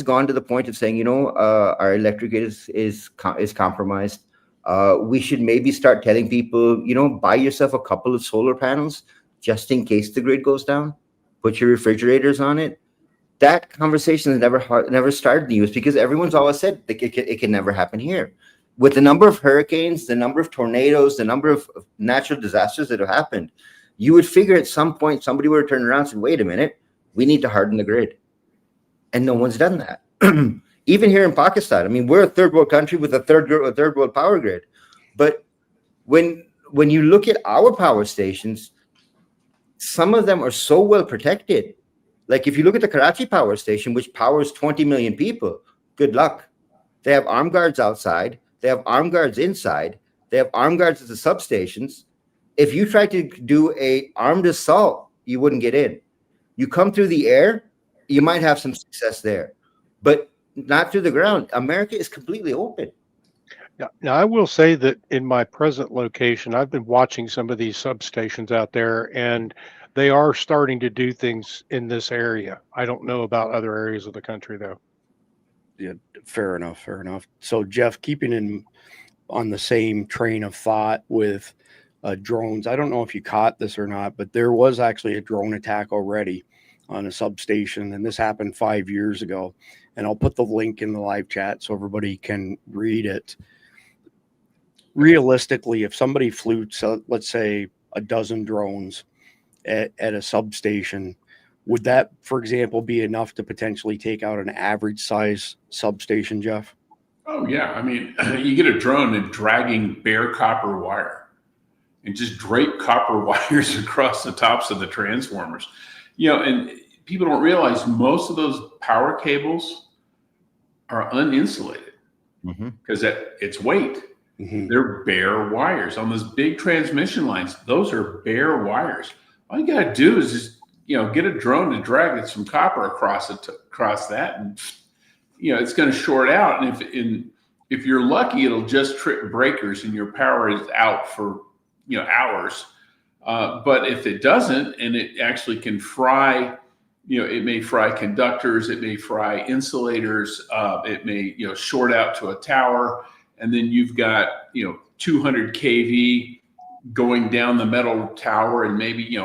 gone to the point of saying, our electric grid is compromised. We should maybe start telling people, buy yourself a couple of solar panels just in case the grid goes down. Put your refrigerators on it. That conversation has never started in the US, because everyone's always said that it can never happen here. With the number of hurricanes, the number of tornadoes, the number of natural disasters that have happened, you would figure at some point somebody would turn around and say, wait a minute, we need to harden the grid. And no one's done that. Even here in Pakistan, I mean, we're a third world country with a third world power grid. But when you look at our power stations, some of them are so well protected. Like if you look at the Karachi power station, which powers 20 million people, good luck. They have armed guards outside. They have armed guards inside. They have armed guards at the substations. If you try to do a armed assault, you wouldn't get in. You come through the air, you might have some success there, but not through the ground. America is completely open. Now, I will say that in my present location, I've been watching some of these substations out there, and they are starting to do things in this area. I don't know about other areas of the country, though. Yeah, fair enough. Fair enough. So, Jeff, keeping in on the same train of thought with drones, I don't know if you caught this or not, but there was actually a drone attack already on a substation, and this happened 5 years ago. And I'll put the link in the live chat so everybody can read it. Realistically, if somebody flew, let's say, a dozen drones at a substation, would that, for example, be enough to potentially take out an average size substation, Jeff? Oh, yeah. I mean, you get a drone and dragging bare copper wire and just drape copper wires across the tops of the transformers. And people don't realize most of those power cables are uninsulated because it's weight. They're bare wires on those big transmission lines. Those are bare wires. All you got to do is just, get a drone to drag some copper across that, and it's going to short out. And if you're lucky, it'll just trip breakers and your power is out for hours. But if it doesn't, and it actually can fry, it may fry conductors, it may fry insulators, it may short out to a tower. And then you've got, 200 kV going down the metal tower and maybe,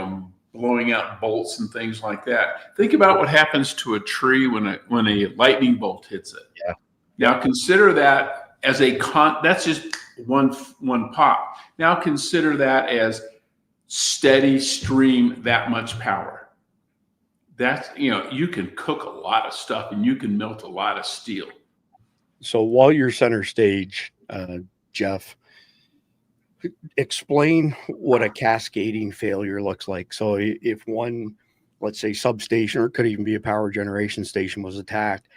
blowing out bolts and things like that. Think about what happens to a tree when a lightning bolt hits it. Yeah. Now consider that as that's just one pop. Now consider that as steady stream, that much power. That's, you can cook a lot of stuff and you can melt a lot of steel. So while you're center stage, Jeff, explain what a cascading failure looks like. So if one, let's say, substation, or it could even be a power generation station, was attacked,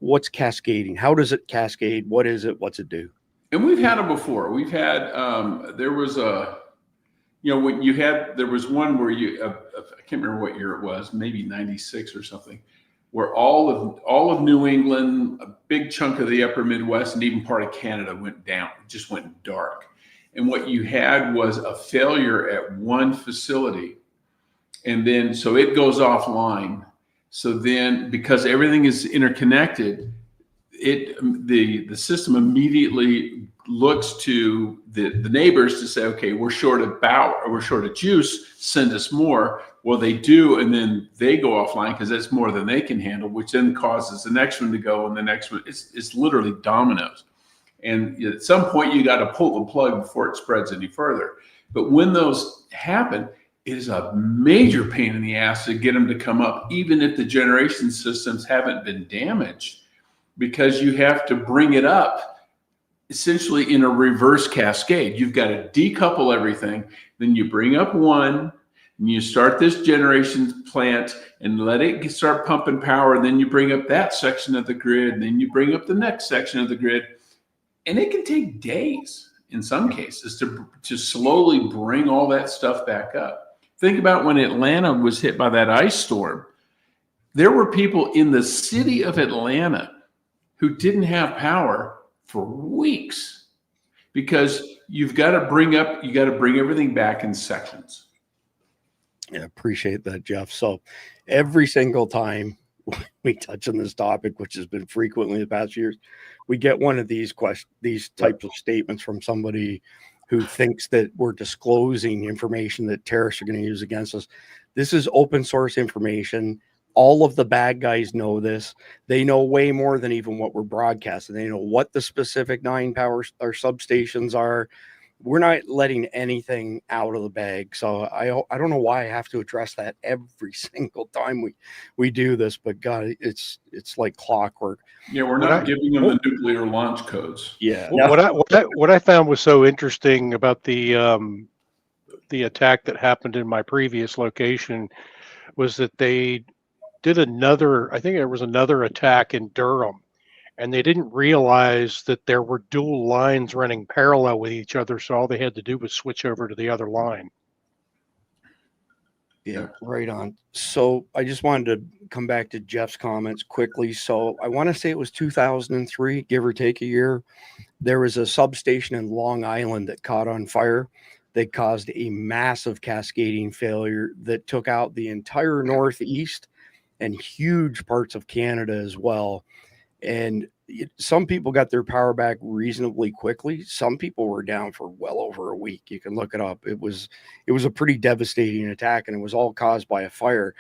what's cascading? How does it cascade? What is it? What's it do? And we've had them before. We've had, there was there was one where I can't remember what year it was, maybe 96 or something, where all of New England, a big chunk of the upper Midwest, and even part of Canada went down. It just went dark. And what you had was a failure at one facility. And then, so it goes offline. So then, because everything is interconnected, the system immediately looks to the neighbors to say, okay, we're short of power, or we're short of juice, send us more. Well, they do, and then they go offline because that's more than they can handle, which then causes the next one to go, and the next one. It's literally dominoes. And at some point, you got to pull the plug before it spreads any further. But when those happen, it is a major pain in the ass to get them to come up, even if the generation systems haven't been damaged, because you have to bring it up essentially in a reverse cascade. You've got to decouple everything. Then you bring up one, and you start this generation plant and let it start pumping power. Then you bring up that section of the grid, and then you bring up the next section of the grid. And it can take days in some cases to slowly bring all that stuff back up. Think about when Atlanta was hit by that ice storm. There were people in the city of Atlanta who didn't have power for weeks because you got to bring everything back in sections. Yeah, appreciate that, Jeff. So every single time we touch on this topic, which has been frequently in the past years, we get one of these types of statements from somebody who thinks that we're disclosing information that terrorists are going to use against us. This is open source information. All of the bad guys know this. They know way more than even what we're broadcasting. They know what the specific 9 power or substations are. We're not letting anything out of the bag. So I don't know why I have to address that every single time we do this, but God, it's like clockwork. Yeah, we're not giving them the nuclear launch codes. Yeah. What I found was so interesting about the attack that happened in my previous location was that they did I think there was another attack in Durham, and they didn't realize that there were dual lines running parallel with each other, so all they had to do was switch over to the other line. Yeah, right on. So I just wanted to come back to Jeff's comments quickly. So I want to say it was 2003, give or take a year. There was a substation in Long Island that caught on fire. That caused a massive cascading failure that took out the entire Northeast and huge parts of Canada as well. And some people got their power back reasonably quickly. Some people were down for well over a week. You can look it up. It was a pretty devastating attack, and it was all caused by a fire.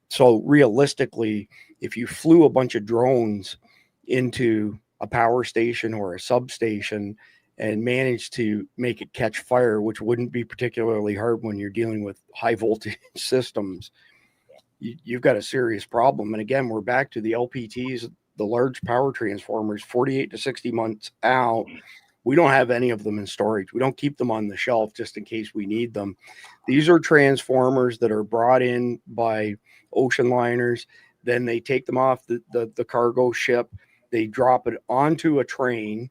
So realistically, if you flew a bunch of drones into a power station or a substation and managed to make it catch fire, which wouldn't be particularly hard when you're dealing with high voltage systems, you've got a serious problem. And again, we're back to the LPTs, the large power transformers, 48 to 60 months out. We don't have any of them in storage. We don't keep them on the shelf just in case we need them. These are transformers that are brought in by ocean liners. Then they take them off the cargo ship. They drop it onto a train,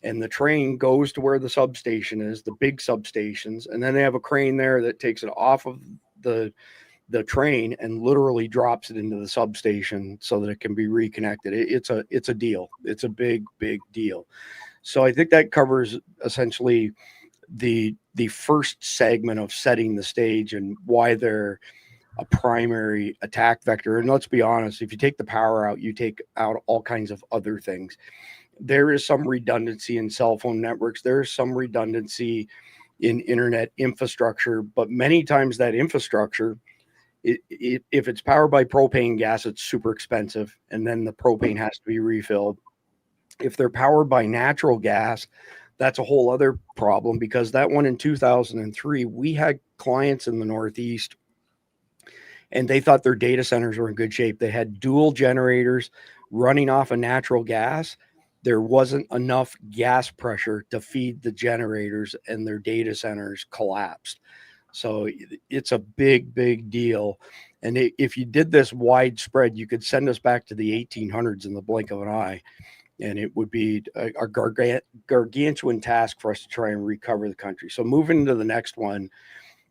and the train goes to where the substation is, the big substations. And then they have a crane there that takes it off of the train and literally drops it into the substation so that it can be reconnected. It's a deal. It's a big deal. So I think that covers essentially the first segment of setting the stage and why they're a primary attack vector. And let's be honest, if you take the power out, you take out all kinds of other things. There is some redundancy in cell phone networks. There's some redundancy in internet infrastructure, but many times that infrastructure, if it's powered by propane gas, it's super expensive, and then the propane has to be refilled. If they're powered by natural gas, that's a whole other problem, because that one in 2003, we had clients in the Northeast, and they thought their data centers were in good shape. They had dual generators running off of natural gas. There wasn't enough gas pressure to feed the generators, and their data centers collapsed. So it's a big deal. And if you did this widespread, you could send us back to the 1800s in the blink of an eye. And it would be a gargantuan task for us to try and recover the country. So moving to the next one,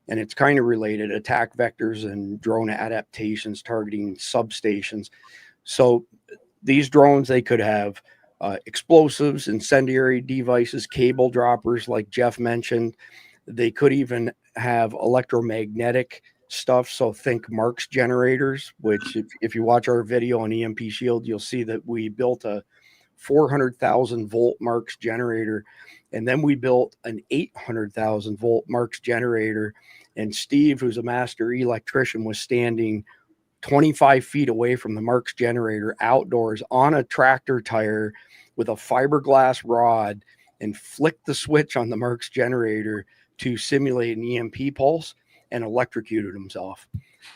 and it's kind of related, attack vectors and drone adaptations targeting substations. So these drones, they could have explosives, incendiary devices, cable droppers, like Jeff mentioned. They could even have electromagnetic stuff. So think Marks generators, which if you watch our video on EMP Shield, you'll see that we built a 400,000 volt Marks generator. And then we built an 800,000 volt Marks generator. And Steve, who's a master electrician, was standing 25 feet away from the Marks generator outdoors on a tractor tire with a fiberglass rod, and flicked the switch on the Marks generator to simulate an EMP pulse, and electrocuted himself.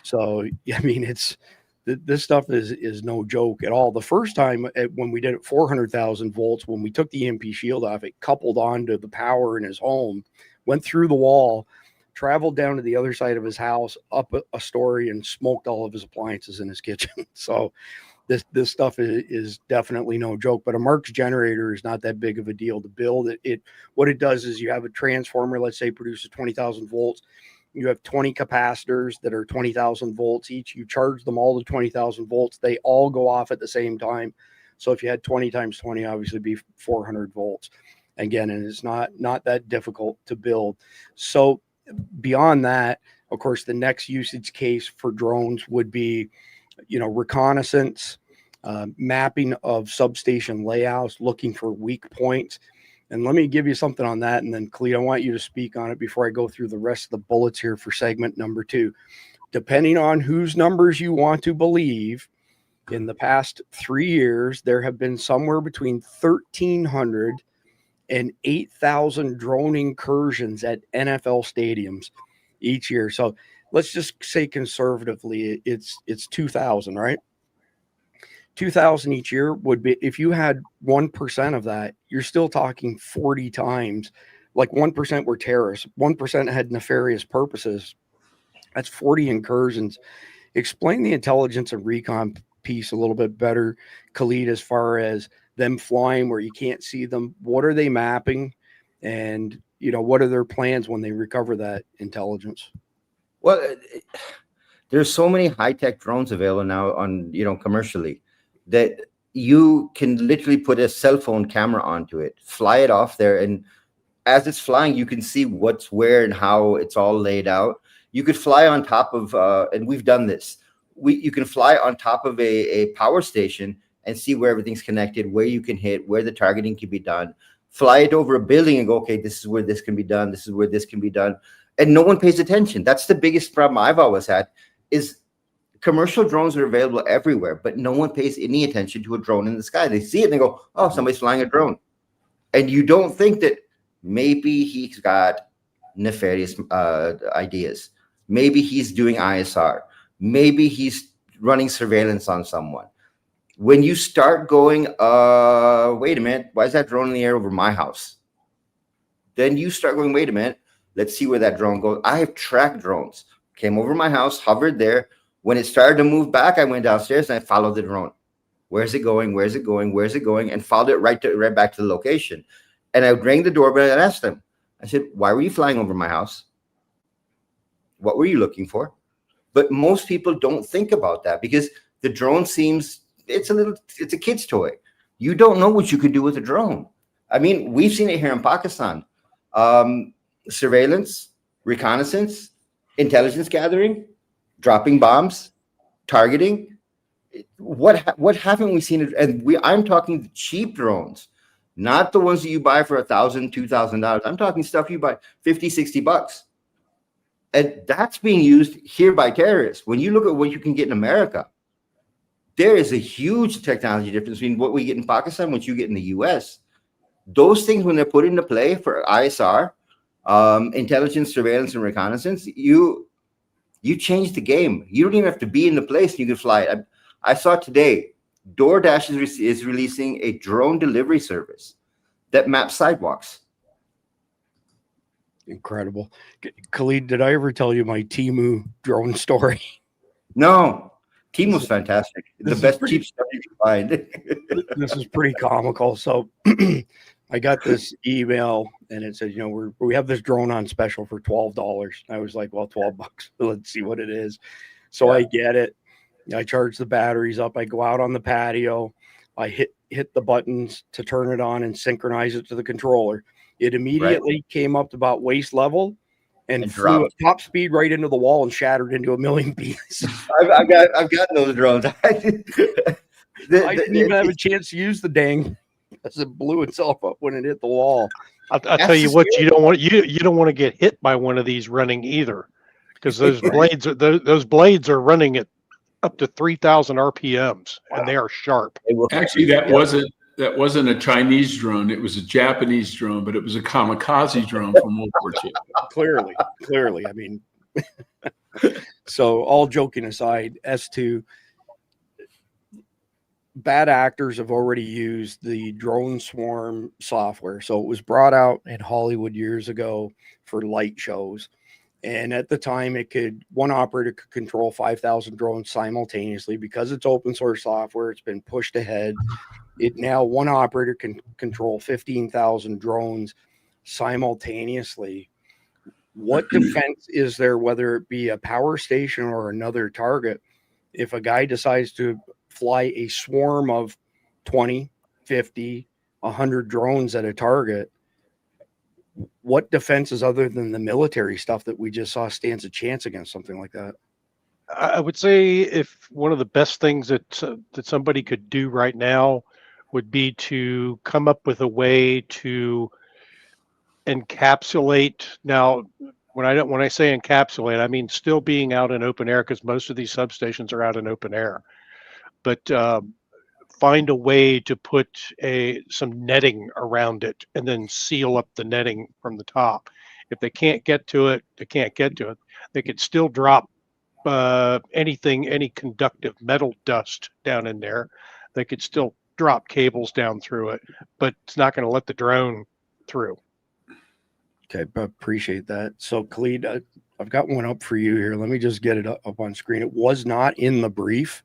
So, I mean, this stuff is no joke at all. The first time when we did it 400,000 volts, when we took the EMP shield off, it coupled onto the power in his home, went through the wall, traveled down to the other side of his house, up a story, and smoked all of his appliances in his kitchen. So this stuff is definitely no joke. But a Marks generator is not that big of a deal to build. What it does is you have a transformer, let's say, produces 20,000 volts. You have 20 capacitors that are 20,000 volts each. You charge them all to 20,000 volts. They all go off at the same time. So if you had 20 times 20, obviously it'd be 400 volts. Again, and it's not that difficult to build. So beyond that, of course, the next usage case for drones would be, reconnaissance, mapping of substation layouts, looking for weak points. And let me give you something on that. And then, Clete, I want you to speak on it before I go through the rest of the bullets here for segment number 2. Depending on whose numbers you want to believe, in the past 3 years, there have been somewhere between 1,300 and 8,000 drone incursions at NFL stadiums each year. So let's just say conservatively, it's 2,000, right? 2,000 each year would be, if you had 1% of that, you're still talking 40 times. Like 1% were terrorists, 1% had nefarious purposes. That's 40 incursions. Explain the intelligence and recon piece a little bit better, Khalid, as far as them flying where you can't see them? What are they mapping? And, what are their plans when they recover that intelligence? Well, there's so many high-tech drones available now on, commercially, that you can literally put a cell phone camera onto it, fly it off there, and as it's flying, you can see what's where and how it's all laid out. You could fly on top of, and we've done this. You can fly on top of a power station and see where everything's connected, where you can hit, where the targeting can be done. Fly it over a building and go, okay, this is where this can be done. This is where this can be done. And no one pays attention. That's the biggest problem I've always had, is commercial drones are available everywhere, but no one pays any attention to a drone in the sky. They see it and they go, oh, somebody's flying a drone. And you don't think that maybe he's got nefarious ideas. Maybe he's doing ISR. Maybe he's running surveillance on someone. When you start going, wait a minute, why is that drone in the air over my house? Then you start going, wait a minute, let's see where that drone goes. I have tracked drones. Came over my house, hovered there. When it started to move back, I went downstairs and I followed the drone. Where's it going? Where's it going? Where's it going? And followed it right back to the location. And I rang the doorbell and asked them. I said, why were you flying over my house? What were you looking for? But most people don't think about that, because the drone seems, it's a kid's toy. You don't know what you could do with a drone. I mean, we've seen it here in Pakistan. Surveillance, reconnaissance, intelligence gathering, dropping bombs, targeting. What haven't we seen? And I'm talking cheap drones, not the ones that you buy for $1,000, $2,000. I'm talking stuff you buy $50, $60. And that's being used here by terrorists. When you look at what you can get in America, there is a huge technology difference between what we get in Pakistan, what you get in the US. Those things, when they're put into play for ISR, intelligence, surveillance, and reconnaissance, you change the game. You don't even have to be in the place. You can fly it. I saw today, DoorDash is releasing a drone delivery service that maps sidewalks. Incredible. Khalid, did I ever tell you my Temu drone story? No. Temu's fantastic. The best cheap stuff you can find. This is pretty comical. So I got this email and it says, we have this drone on special for $12. I was like, well, $12. Let's see what it is. So yeah. I get it. I charge the batteries up. I go out on the patio. I hit the buttons to turn it on and synchronize it to the controller. It immediately came up to about waist level and flew at top speed right into the wall and shattered into a million pieces. I've got those drones. I didn't even have a chance to use the dang as it blew itself up when it hit the wall. I'll tell you what, you don't want to get hit by one of these running either, because those blades are running at up to 3,000 RPMs, and they are sharp. Actually, that wasn't a Chinese drone. It was a Japanese drone, but it was a kamikaze drone from World War II. Clearly. I mean, so all joking aside, as to bad actors have already used the drone swarm software. So it was brought out in Hollywood years ago for light shows. And at the time, one operator could control 5,000 drones simultaneously. Because it's open source software, it's been pushed ahead. Now one operator can control 15,000 drones simultaneously. What defense is there, whether it be a power station or another target, if a guy decides to fly a swarm of 20, 50, 100 drones at a target? What defenses other than the military stuff that we just saw stands a chance against something like that? I would say if one of the best things that somebody could do right now would be to come up with a way to encapsulate. Now, when I say encapsulate, I mean still being out in open air, because most of these substations are out in open air. But find a way to put some netting around it and then seal up the netting from the top. If they can't get to it, they can't get to it. They could still drop any conductive metal dust down in there. They could still drop cables down through it, but it's not going to let the drone through. Okay, appreciate that. So Khalid, I've got one up for you here. Let me just get it up on screen. It was not in the brief.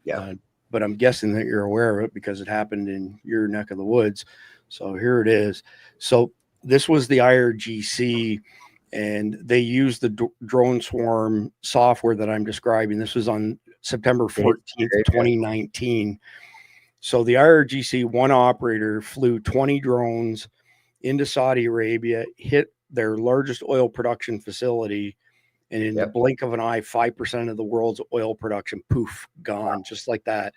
Yeah. but I'm guessing that you're aware of it because it happened in your neck of the woods. So here it is. So this was the IRGC, and they used the drone swarm software that I'm describing. This was on September 14th, 2019. So the IRGC, one operator flew 20 drones into Saudi Arabia, hit their largest oil production facility, and in the blink of an eye, 5% of the world's oil production, poof, gone, just like that.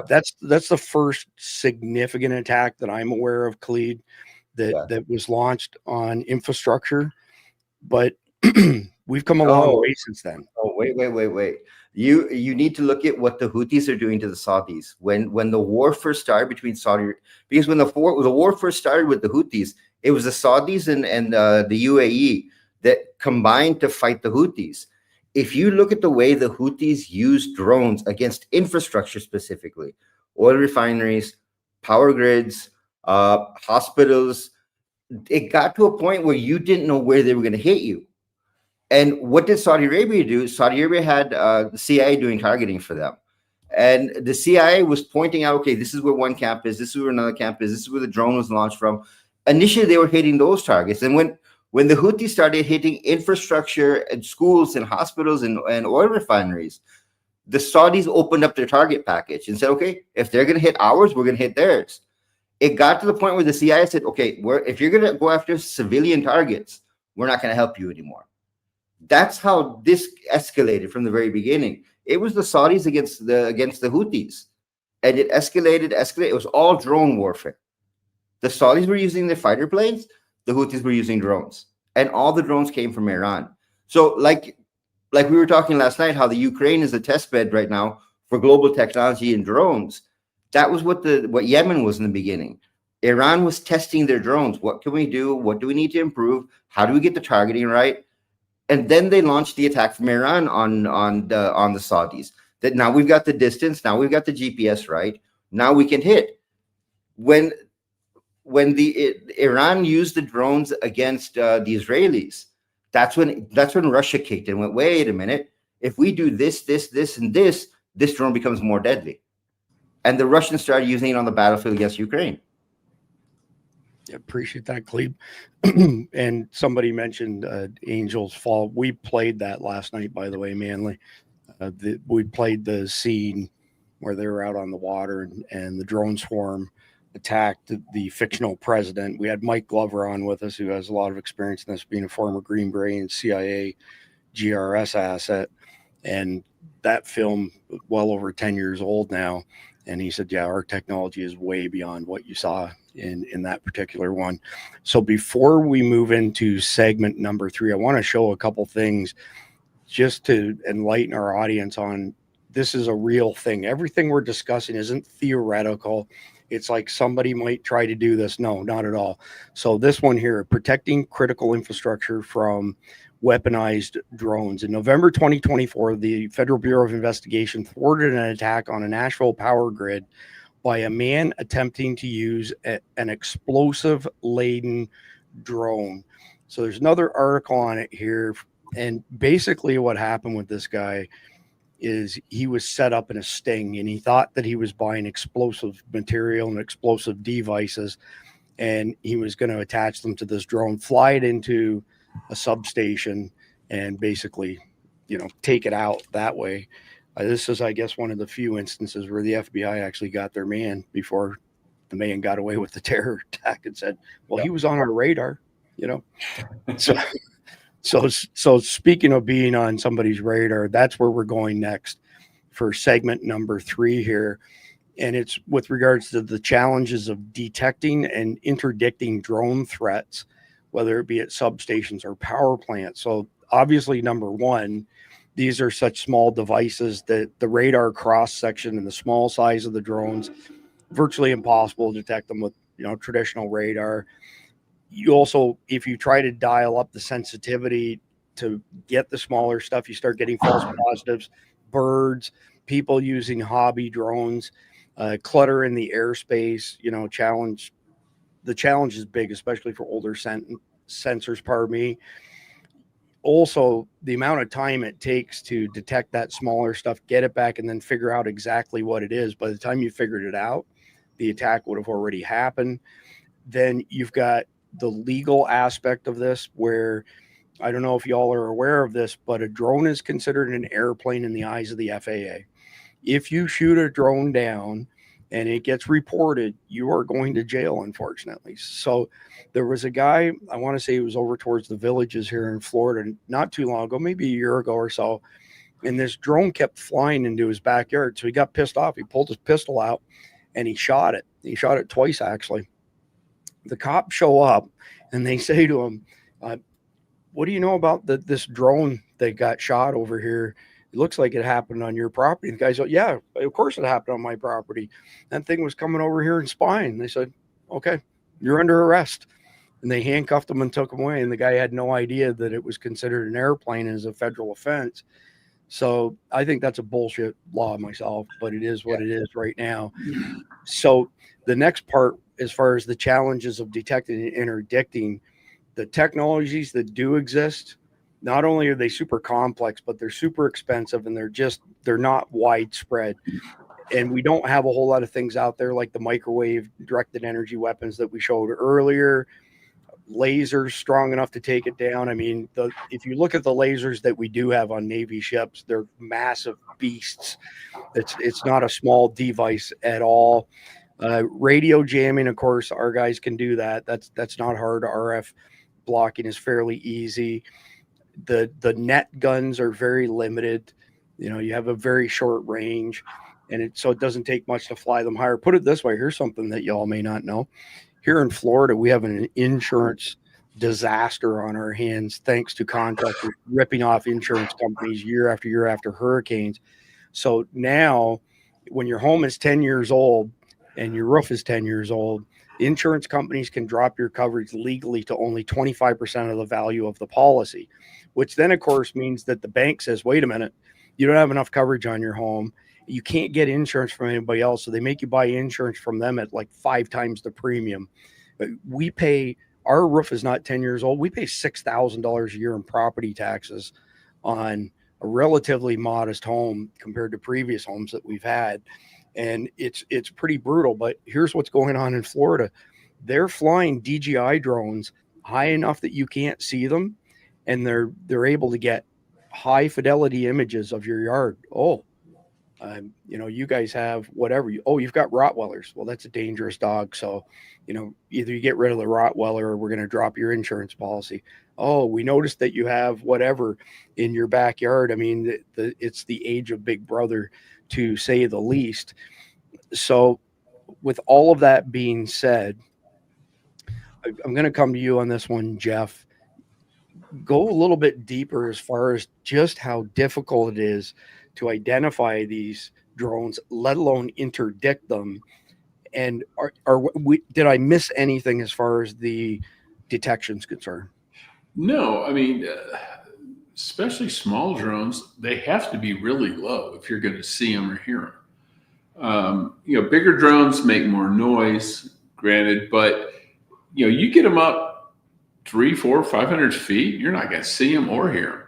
That's the first significant attack that I'm aware of, Clede, that was launched on infrastructure. But we've come a long way since then. Oh, wait. You need to look at what the Houthis are doing to the Saudis. When the war first started between Saudi, because when the war first started with the Houthis, it was the Saudis and the UAE that combined to fight the Houthis. If you look at the way the Houthis use drones against infrastructure, specifically oil refineries, power grids, hospitals, it got to a point where you didn't know where they were going to hit you. And what did Saudi Arabia do? Saudi Arabia had the CIA doing targeting for them. And the CIA was pointing out, okay, this is where one camp is, this is where another camp is, this is where the drone was launched from. Initially, they were hitting those targets. And when the Houthis started hitting infrastructure and schools and hospitals and oil refineries, the Saudis opened up their target package and said, okay, if they're going to hit ours, we're going to hit theirs. It got to the point where the CIA said, okay, if you're going to go after civilian targets, we're not going to help you anymore. That's how this escalated from the very beginning. It was the Saudis against the Houthis, and it escalated. It was all drone warfare. The Saudis were using their fighter planes. The Houthis were using drones, and all the drones came from Iran. So, like we were talking last night, how the Ukraine is a test bed right now for global technology and drones. That was what Yemen was in the beginning. Iran was testing their drones. What can we do? What do we need to improve? How do we get the targeting right? And then they launched the attack from Iran on the Saudis. That now we've got the distance, now we've got the GPS right. Now we can hit. When Iran used the drones against the Israelis, that's when Russia kicked in and went, wait a minute, if we do this, and this drone becomes more deadly. And the Russians started using it on the battlefield against Ukraine. Appreciate that, Cleve. And somebody mentioned Angel's Fall. We played that last night, by the way, Manly. We played the scene where they were out on the water and the drone swarm attacked the fictional president. We had Mike Glover on with us, who has a lot of experience in this, being a former Green Beret and CIA GRS asset. And that film, well over 10 years old now. And he said, yeah, our technology is way beyond what you saw in that particular one. So before we move into segment number 3, I want to show a couple things just to enlighten our audience on this is a real thing. Everything we're discussing isn't theoretical. It's like somebody might try to do this. No, not at all. So this one here, protecting critical infrastructure from weaponized drones. In November 2024, the Federal Bureau of Investigation thwarted an attack on a Nashville power grid by a man attempting to use an explosive-laden drone. So there's another article on it here. And basically what happened with this guy is he was set up in a sting, and he thought that he was buying explosive material and explosive devices, and he was going to attach them to this drone, fly it into a substation, and basically, take it out that way. This is, I guess, one of the few instances where the FBI actually got their man before the man got away with the terror attack and said, well, he was on our radar, So speaking of being on somebody's radar, that's where we're going next for segment number 3 here. And it's with regards to the challenges of detecting and interdicting drone threats, whether it be at substations or power plants. So obviously, number one, these are such small devices that the radar cross section and the small size of the drones, virtually impossible to detect them with traditional radar. You also, if you try to dial up the sensitivity to get the smaller stuff, you start getting false positives, birds, people using hobby drones, clutter in the airspace, challenge. The challenge is big, especially for older sensors, pardon me. also the amount of time it takes to detect that smaller stuff, get it back, and then figure out exactly what it is. By the time you figured it out, the attack would have already happened. Then you've got the legal aspect of this, where I don't know if y'all are aware of this, but a drone is considered an airplane in the eyes of the FAA. If you shoot a drone down and it gets reported, you are going to jail, unfortunately. So there was a guy, I want to say he was over towards the Villages here in Florida not too long ago, maybe a year ago or so, and this drone kept flying into his backyard. So he got pissed off. He pulled his pistol out and he shot it. He shot it twice, actually. The cops show up and they say to him, what do you know about this drone that got shot over here? It looks like it happened on your property. The guy said, yeah, of course it happened on my property. That thing was coming over here and spying. They said, okay, you're under arrest. And they handcuffed him and took him away. And the guy had no idea that it was considered an airplane as a federal offense. So I think that's a bullshit law myself, but it is what it is right now. So the next part, as far as the challenges of detecting and interdicting, the technologies that do exist, not only are they super complex, but they're super expensive, and they're not widespread. And we don't have a whole lot of things out there like the microwave directed energy weapons that we showed earlier, lasers strong enough to take it down. I mean, if you look at the lasers that we do have on Navy ships, they're massive beasts. It's not a small device at all. Radio jamming, of course, our guys can do that. That's not hard. RF blocking is fairly easy. The net guns are very limited. You have a very short range, and so it doesn't take much to fly them higher. Put it this way, here's something that y'all may not know. Here in Florida, we have an insurance disaster on our hands thanks to contractors ripping off insurance companies year after year after hurricanes. So now when your home is 10 years old and your roof is 10 years old, insurance companies can drop your coverage legally to only 25% of the value of the policy, which then, of course, means that the bank says, wait a minute, you don't have enough coverage on your home. You can't get insurance from anybody else. So they make you buy insurance from them at like 5 times the premium. Our roof is not 10 years old. We pay $6,000 a year in property taxes on a relatively modest home compared to previous homes that we've had. And it's pretty brutal. But here's what's going on in Florida. They're flying DJI drones high enough that you can't see them, and they're able to get high fidelity images of your yard. You guys have whatever. You've got Rottweilers. Well, that's a dangerous dog. So, either you get rid of the Rottweiler or we're going to drop your insurance policy. Oh, we noticed that you have whatever in your backyard. I mean, it's the age of Big Brother, to say the least. So with all of that being said, I'm going to come to you on this one, Jeff. Go a little bit deeper as far as just how difficult it is to identify these drones, let alone interdict them. And did I miss anything as far as the detection's concerned? No, I mean, especially small drones, they have to be really low if you're going to see them or hear them. Bigger drones make more noise, granted, but you get them up 300, 400, 500 feet, you're not going to see them or hear them.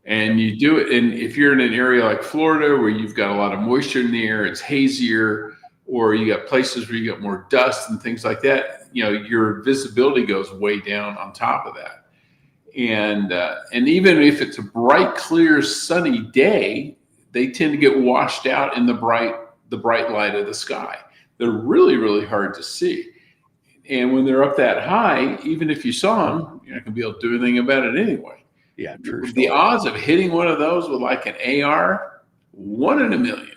And you do it, and if you're in an area like Florida where you've got a lot of moisture in the air, it's hazier, or you got places where you got more dust and things like that, your visibility goes way down on top of that. And even if it's a bright, clear, sunny day, they tend to get washed out in the bright light of the sky. They're really, really hard to see. And when they're up that high, even if you saw them, you're not going to be able to do anything about it anyway. Yeah, true. The odds of hitting one of those with like an AR, 1 in a million.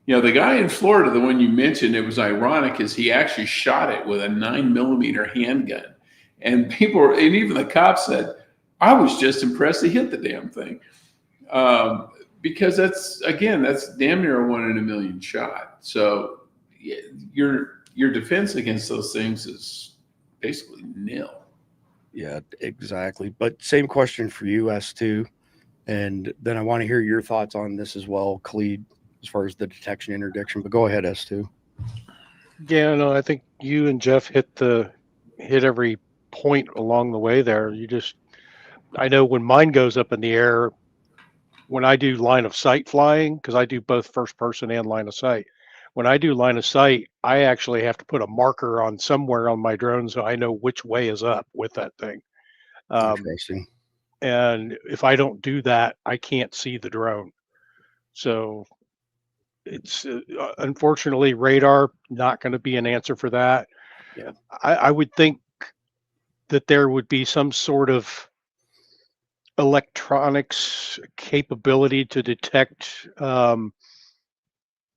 The guy in Florida, the one you mentioned, it was ironic, is he actually shot it with a 9mm handgun. And even the cops said, I was just impressed he hit the damn thing. Because that's damn near a 1 in a million shot. So your defense against those things is basically nil. Yeah, exactly. But same question for you, S2. And then I want to hear your thoughts on this as well, Khalid, as far as the detection interdiction. But go ahead, S2. Yeah, no, I think you and Jeff hit every point along the way there. I know when mine goes up in the air, when I do line of sight flying, because I do both first person and line of sight. When I do line of sight, I actually have to put a marker on somewhere on my drone so I know which way is up with that thing. Interesting. And if I don't do that, I can't see the drone. So it's unfortunately radar not going to be an answer for that. Yeah. I would think that there would be some sort of electronics capability to detect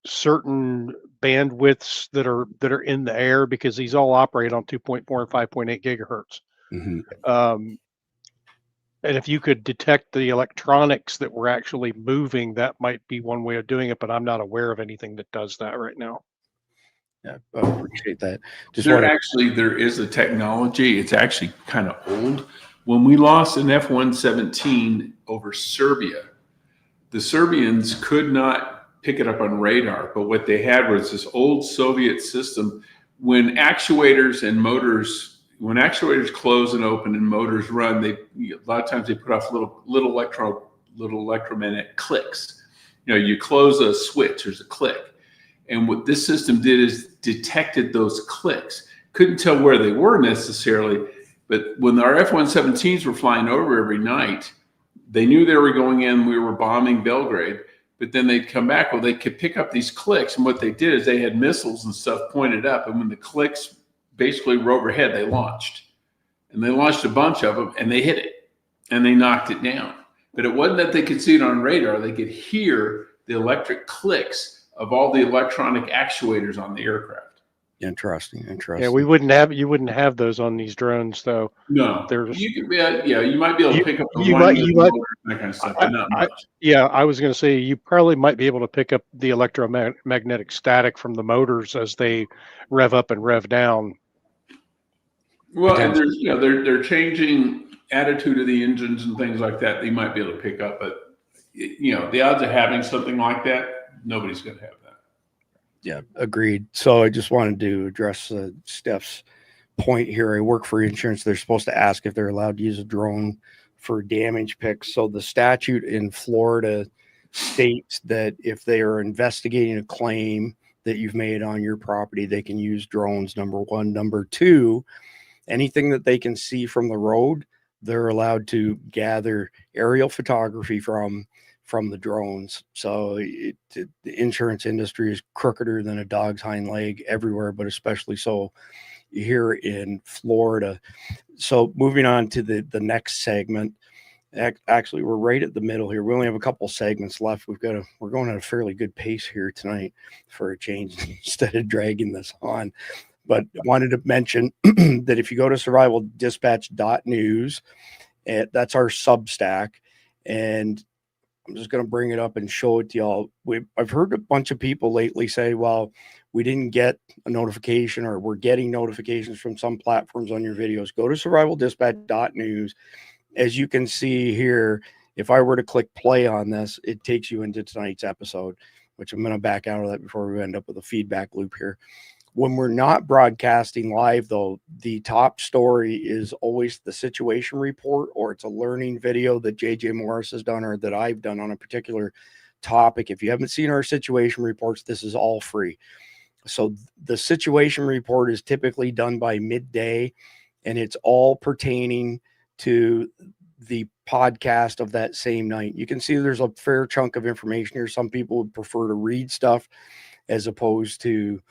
certain bandwidths that are in the air, because these all operate on 2.4 and 5.8 gigahertz. Mm-hmm. And if you could detect the electronics that were actually moving, that might be one way of doing it, but I'm not aware of anything that does that right now. Yeah, I appreciate that. There is a technology. It's actually kind of old. When we lost an F-117 over Serbia, the Serbians could not pick it up on radar, but what they had was this old Soviet system. When actuators close and open and motors run, a lot of times they put off little electromagnetic clicks. You close a switch, there's a click. And what this system did is detected those clicks. Couldn't tell where they were necessarily, but when our F-117s were flying over every night, they knew they were going in, we were bombing Belgrade, but then they'd come back. Well, they could pick up these clicks, and what they did is they had missiles and stuff pointed up, and when the clicks basically were overhead, they launched. And they launched a bunch of them, and they hit it, and they knocked it down. But it wasn't that they could see it on radar. They could hear the electric clicks of all the electronic actuators on the aircraft. Interesting. Yeah, you wouldn't have those on these drones, though. No, you might be able to pick up the that kind of stuff, but not much. I was going to say you probably might be able to pick up the electromagnetic static from the motors as they rev up and rev down. Well, and they're changing attitude of the engines and things like that. They might be able to pick up, but the odds of having something like that, nobody's going to have that. Yeah, agreed. So I just wanted to address Steph's point here. I work for insurance. They're supposed to ask if they're allowed to use a drone for damage picks. So the statute in Florida states that if they are investigating a claim that you've made on your property, they can use drones, number one. Number two, anything that they can see from the road, they're allowed to gather aerial photography from the drones. So the insurance industry is crookeder than a dog's hind leg everywhere, but especially so here in Florida. So moving on to the next segment. Actually, we're right at the middle here. We only have a couple segments left. We're going at a fairly good pace here tonight for a change instead of dragging this on. But wanted to mention that if you go to survivaldispatch.news, that's our Substack, and I'm just going to bring it up and show it to y'all. I've heard a bunch of people lately say, well, we didn't get a notification, or we're getting notifications from some platforms on your videos. Go to survivaldispatch.news. As you can see here, if I were to click play on this, it takes you into tonight's episode, which I'm going to back out of that before we end up with a feedback loop here. When we're not broadcasting live, though, the top story is always the situation report, or it's a learning video that JJ Morris has done or that I've done on a particular topic. If you haven't seen our situation reports, this is all free. So the situation report is typically done by midday, and it's all pertaining to the podcast of that same night. You can see there's a fair chunk of information here. Some people would prefer to read stuff as opposed to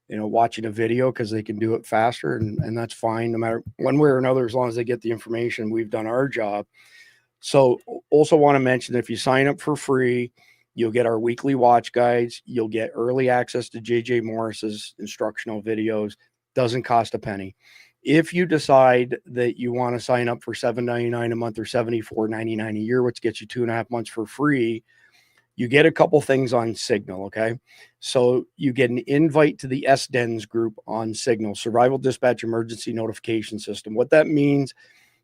watching a video, because they can do it faster, and that's fine, no matter one way or another, as long as they get the information. We've done our job. So also want to mention that if you sign up for free, you'll get our weekly watch guides. You'll get early access to JJ Morris's instructional videos. Doesn't cost a penny. If you decide that you want to sign up for $7.99 a month or $74.99 a year, which gets you 2.5 months for free, you get a couple things on Signal, okay? So you get an invite to the SDENS group on Signal, Survival Dispatch Emergency Notification System. What that means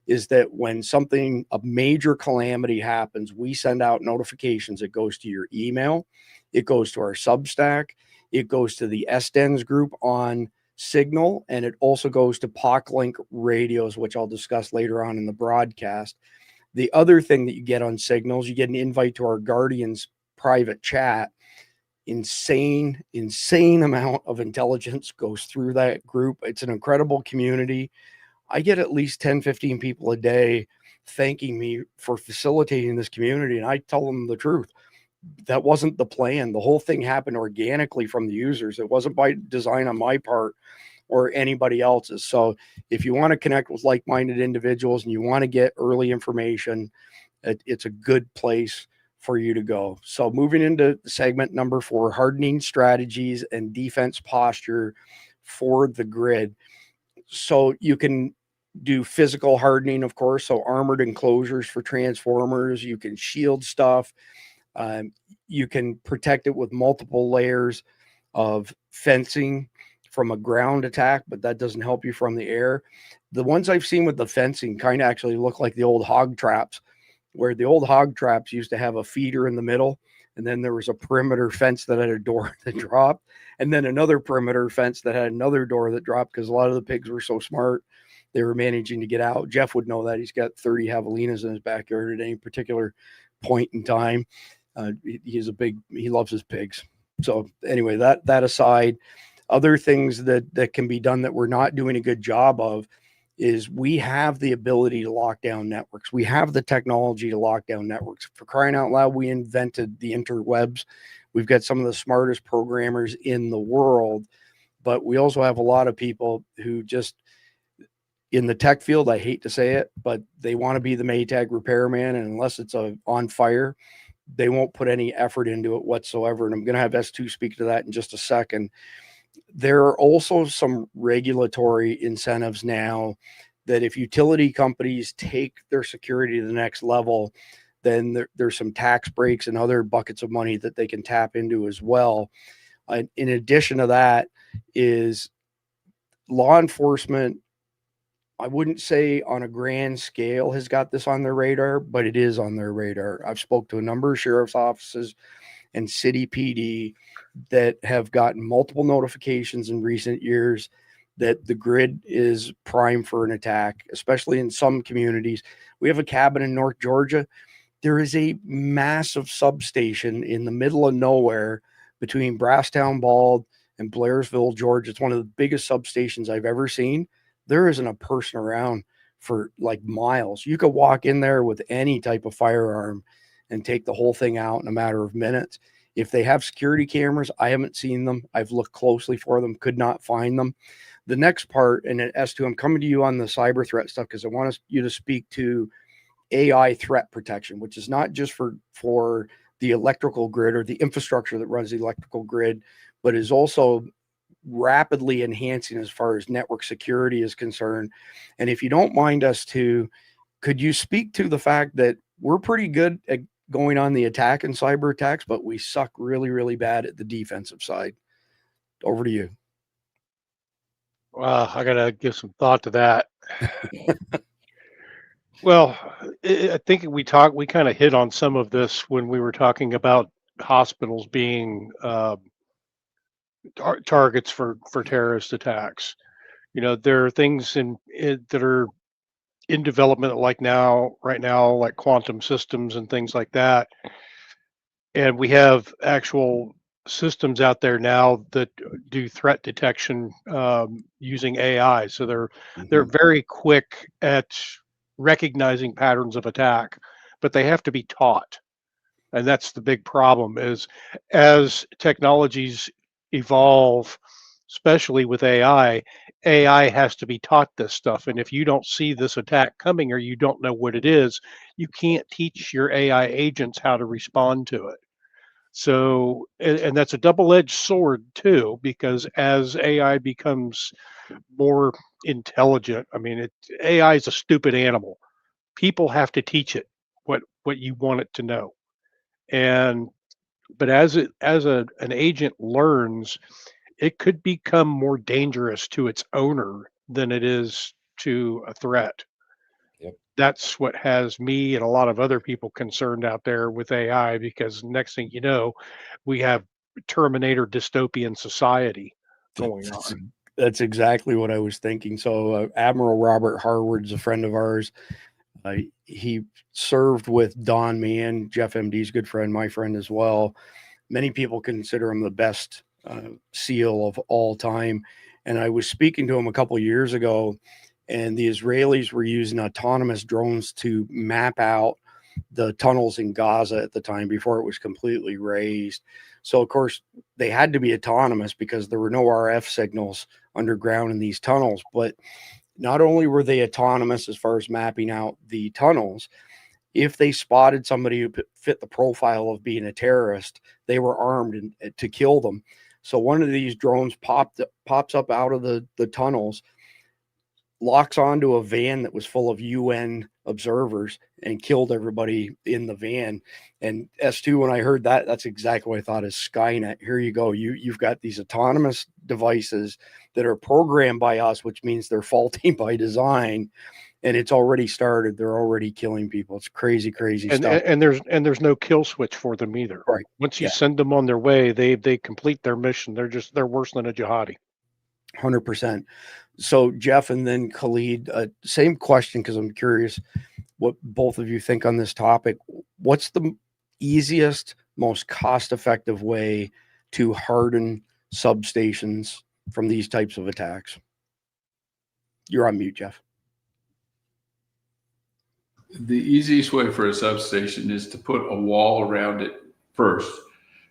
is that when a major calamity happens, we send out notifications. It goes to your email, it goes to our Substack, it goes to the SDENS group on Signal, and it also goes to POClink radios, which I'll discuss later on in the broadcast. The other thing that you get on Signals, you get an invite to our Guardian's private chat. Insane amount of intelligence goes through that group. It's an incredible community. I get at least 10, 15 people a day thanking me for facilitating this community. And I tell them the truth. That wasn't the plan. The whole thing happened organically from the users. It wasn't by design on my part or anybody else's. So if you want to connect with like-minded individuals and you want to get early information, it's a good place for you to go. So moving into segment number 4, hardening strategies and defense posture for the grid. So you can do physical hardening, of course, so armored enclosures for transformers. You can shield stuff. You can protect it with multiple layers of fencing from a ground attack, but that doesn't help you from the air. The ones I've seen with the fencing kind of actually look like the old hog traps, where the old hog traps used to have a feeder in the middle, and then there was a perimeter fence that had a door that dropped, and then another perimeter fence that had another door that dropped, because a lot of the pigs were so smart, they were managing to get out. Jeff would know that. He's got 30 javelinas in his backyard at any particular point in time. He loves his pigs. So anyway, that aside, other things that can be done that we're not doing a good job of is we have the ability to lock down networks. We have the technology to lock down networks. For crying out loud, we invented the interwebs. We've got some of the smartest programmers in the world, but we also have a lot of people who just, in the tech field, I hate to say it, but they want to be the Maytag repairman, and unless it's on fire, they won't put any effort into it whatsoever. And I'm going to have S2 speak to that in just a second. There are also some regulatory incentives now that if utility companies take their security to the next level, then there's some tax breaks and other buckets of money that they can tap into as well. In addition to that is law enforcement. I wouldn't say on a grand scale has got this on their radar, but it is on their radar. I've spoke to a number of sheriff's offices and city PD that have gotten multiple notifications in recent years that the grid is prime for an attack, especially in some communities. We have a cabin in North Georgia. There is a massive substation in the middle of nowhere between Brasstown Bald and Blairsville, Georgia. It's one of the biggest substations I've ever seen. There isn't a person around for like miles. You could walk in there with any type of firearm and take the whole thing out in a matter of minutes. If they have security cameras, I haven't seen them. I've looked closely for them, could not find them. The next part, and as to, I'm coming to you on the cyber threat stuff because I want you to speak to AI threat protection, which is not just for the electrical grid or the infrastructure that runs the electrical grid, but is also rapidly enhancing as far as network security is concerned. And if you don't mind us to, could you speak to the fact that we're pretty good at going on the attack and cyber attacks, but we suck really, really bad at the defensive side? Over to you. Well, I got to give some thought to that. Well, I think we kind of hit on some of this when we were talking about hospitals being targets for terrorist attacks. You know, there are things that are in development right now, like quantum systems and things like that. And we have actual systems out there now that do threat detection using AI. So they're very quick at recognizing patterns of attack, but they have to be taught. And that's the big problem is as technologies evolve, especially with AI has to be taught this stuff. And if you don't see this attack coming or you don't know what it is, you can't teach your AI agents how to respond to it. So, and that's a double-edged sword too, because as AI becomes more intelligent, I mean, AI is a stupid animal. People have to teach it what you want it to know. But as an agent learns, it could become more dangerous to its owner than it is to a threat. Yep. That's what has me and a lot of other people concerned out there with AI, because next thing you know, we have Terminator dystopian society going on. That's exactly what I was thinking. So Admiral Robert Harwood's a friend of ours. He served with Don Mann, Jeff MD's good friend, my friend as well. Many people consider him the best SEAL of all time. And I was speaking to him a couple of years ago, and the Israelis were using autonomous drones to map out the tunnels in Gaza at the time before it was completely razed. So, of course, they had to be autonomous because there were no RF signals underground in these tunnels. But not only were they autonomous as far as mapping out the tunnels, if they spotted somebody who fit the profile of being a terrorist, they were armed to kill them. So one of these drones pops up out of the tunnels, locks onto a van that was full of UN observers, and killed everybody in the van. And S2, when I heard that, that's exactly what I thought is Skynet. Here you go. You've got these autonomous devices that are programmed by us, which means they're faulty by design. And it's already started. They're already killing people. It's crazy stuff. And there's no kill switch for them either. Right. Once you send them on their way, they complete their mission. They're worse than a jihadi. 100%. So Jeff and then Khalid, same question, because I'm curious what both of you think on this topic. What's the easiest, most cost-effective way to harden substations from these types of attacks? You're on mute, Jeff. The easiest way for a substation is to put a wall around it first,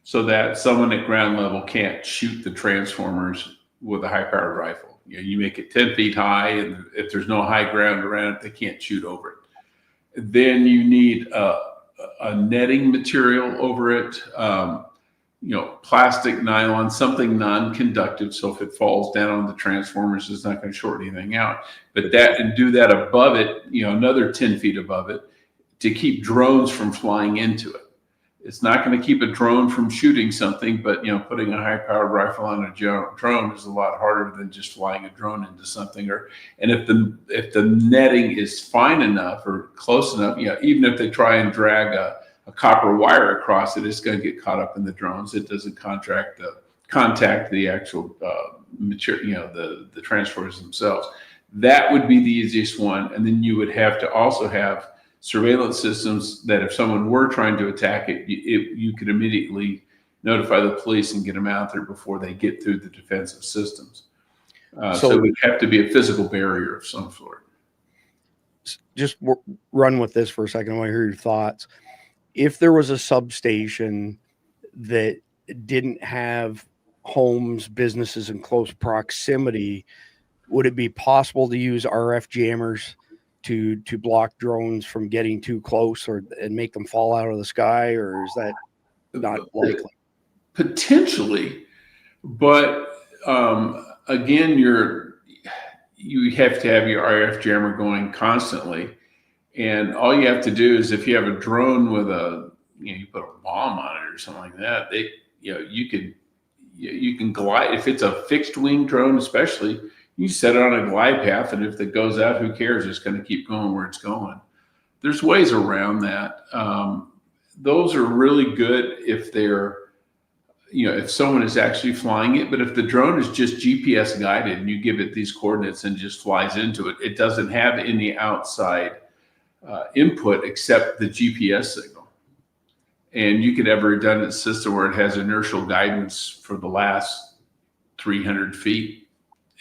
so that someone at ground level can't shoot the transformers with a high-powered rifle. You make it 10 feet high, and if there's no high ground around it, they can't shoot over it. Then you need a netting material over it, plastic, nylon, something non-conductive. So if it falls down on the transformers, it's not going to short anything out. But do that above it, another 10 feet above it, to keep drones from flying into it. It's not going to keep a drone from shooting something, but putting a high-powered rifle on a drone is a lot harder than just flying a drone into something. And if the netting is fine enough or close enough, even if they try and drag a copper wire across it, it's going to get caught up in the drones. It doesn't contact the actual material, the transformers themselves. That would be the easiest one, and then you would have to also have surveillance systems that if someone were trying to attack it, you could immediately notify the police and get them out there before they get through the defensive systems. So it would have to be a physical barrier of some sort. Just run with this for a second. I want to hear your thoughts. If there was a substation that didn't have homes, businesses in close proximity, would it be possible to use RF jammers to block drones from getting too close and make them fall out of the sky, or is that not likely? Potentially, but again, you have to have your RF jammer going constantly, and all you have to do is, if you have a drone with you put a bomb on it or something like that, you can glide. If it's a fixed wing drone, especially, you set it on a glide path, and if it goes out, who cares? It's going to keep going where it's going. There's ways around that. Those are really good if they're, if someone is actually flying it. But if the drone is just GPS guided and you give it these coordinates and just flies into it, it doesn't have any outside input except the GPS signal. And you could have a redundant system where it has inertial guidance for the last 300 feet.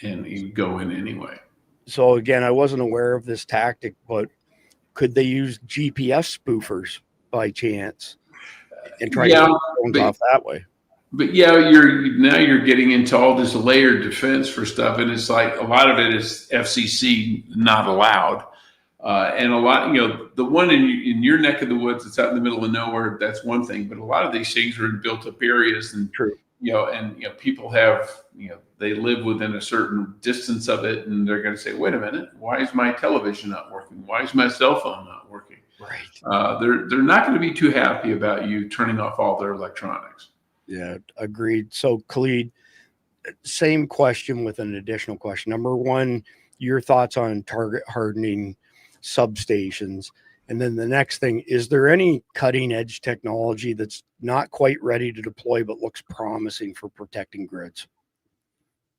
And you go in anyway. So again, I wasn't aware of this tactic, but could they use GPS spoofers by chance and try to get drones off that way? But you're getting into all this layered defense for stuff, and it's like a lot of it is FCC not allowed, and a lot, the one in your neck of the woods that's out in the middle of nowhere, that's one thing. But a lot of these things are in built-up areas, and true. People have, they live within a certain distance of it, and they're going to say, wait a minute, why is my television not working? Why is my cell phone not working? Right. They're not going to be too happy about you turning off all their electronics. Yeah, agreed. So Khalid, same question with an additional question. Number one, your thoughts on target hardening substations. And then the next thing, is there any cutting edge technology that's not quite ready to deploy but looks promising for protecting grids?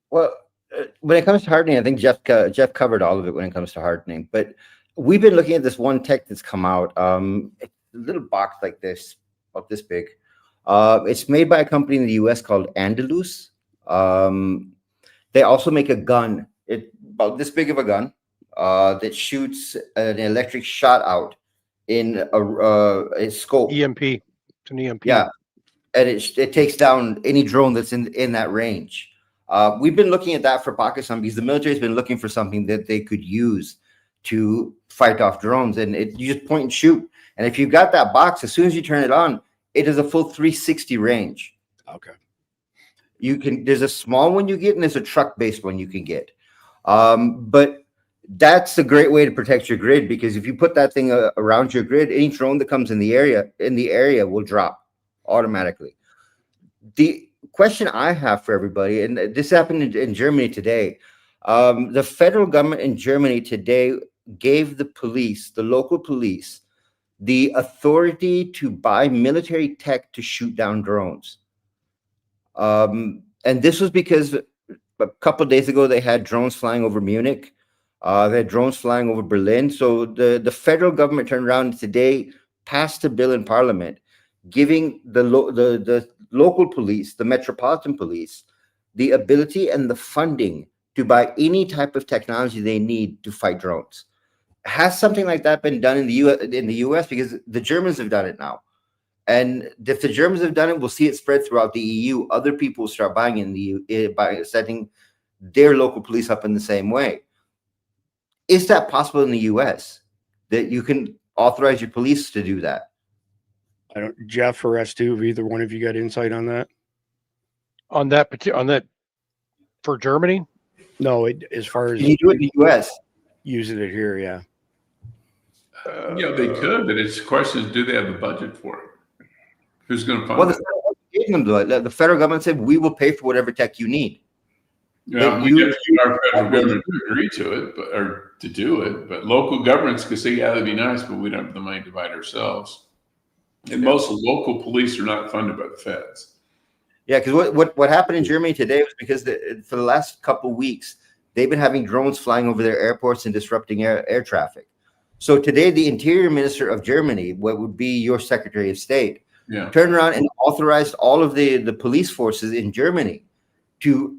Well, when it comes to hardening, I think Jeff covered all of it when it comes to hardening. But we've been looking at this one tech that's come out. It's a little box like this, about this big. It's made by a company in the US called Andalus. They also make a gun. It's about this big of a gun that shoots an electric shot out in a scope. EMP. It's an EMP. Yeah, and it takes down any drone that's in that range. We've been looking at that for Pakistan because the military's been looking for something that they could use to fight off drones, and you just point and shoot. And if you've got that box, as soon as you turn it on, it is a full 360 range. Okay. There's a small one you get, and there's a truck-based one you can get. But that's a great way to protect your grid, because if you put that thing around your grid, any drone that comes in the area will drop automatically. The question I have for everybody, and this happened in Germany today, the federal government in Germany today gave the local police, the authority to buy military tech to shoot down drones. And this was because a couple of days ago, they had drones flying over Munich. They had drones flying over Berlin. So the federal government turned around and today passed a bill in Parliament giving the local police, the metropolitan police, the ability and the funding to buy any type of technology they need to fight drones. Has something like that been done in the US? Because the Germans have done it now. And if the Germans have done it, we'll see it spread throughout the EU. Other people will start buying by setting their local police up in the same way. Is that possible in the US, that you can authorize your police to do that? Jeff or S2, have either one of you got insight on that? On that for Germany? No, as far as can you do it in the US? Using it here, yeah. Yeah, they could, but it's question is, do they have the budget for it? Who's going to fund it? The federal government said, we will pay for whatever tech you need. Yeah, we have to get our federal government to agree to it, or to do it. But local governments could say, yeah, that'd be nice, but we don't have the money to buy it ourselves. And most local police are not funded by the feds. Yeah, because what happened in Germany today was because for the last couple of weeks, they've been having drones flying over their airports and disrupting air traffic. So today, the Interior Minister of Germany, what would be your Secretary of State, turned around and authorized all of the police forces in Germany to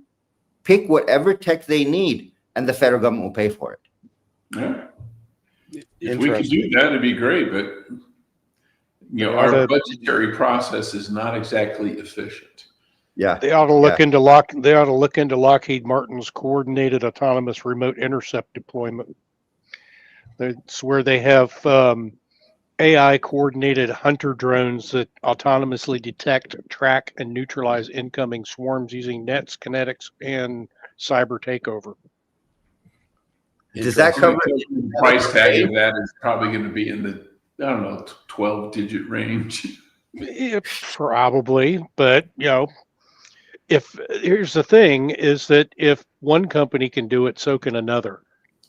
pick whatever tech they need, and the federal government will pay for it. Yeah. If we could do that, it'd be great. But our budgetary process is not exactly efficient. Yeah, they ought to look into Lockheed Martin's coordinated autonomous remote intercept deployment. That's where they have AI coordinated hunter drones that autonomously detect, track, and neutralize incoming swarms using nets, kinetics, and cyber takeover. Does that cover the price tag of that is probably going to be in the 12-digit range? Yeah, probably, but here's the thing: is that if one company can do it, so can another.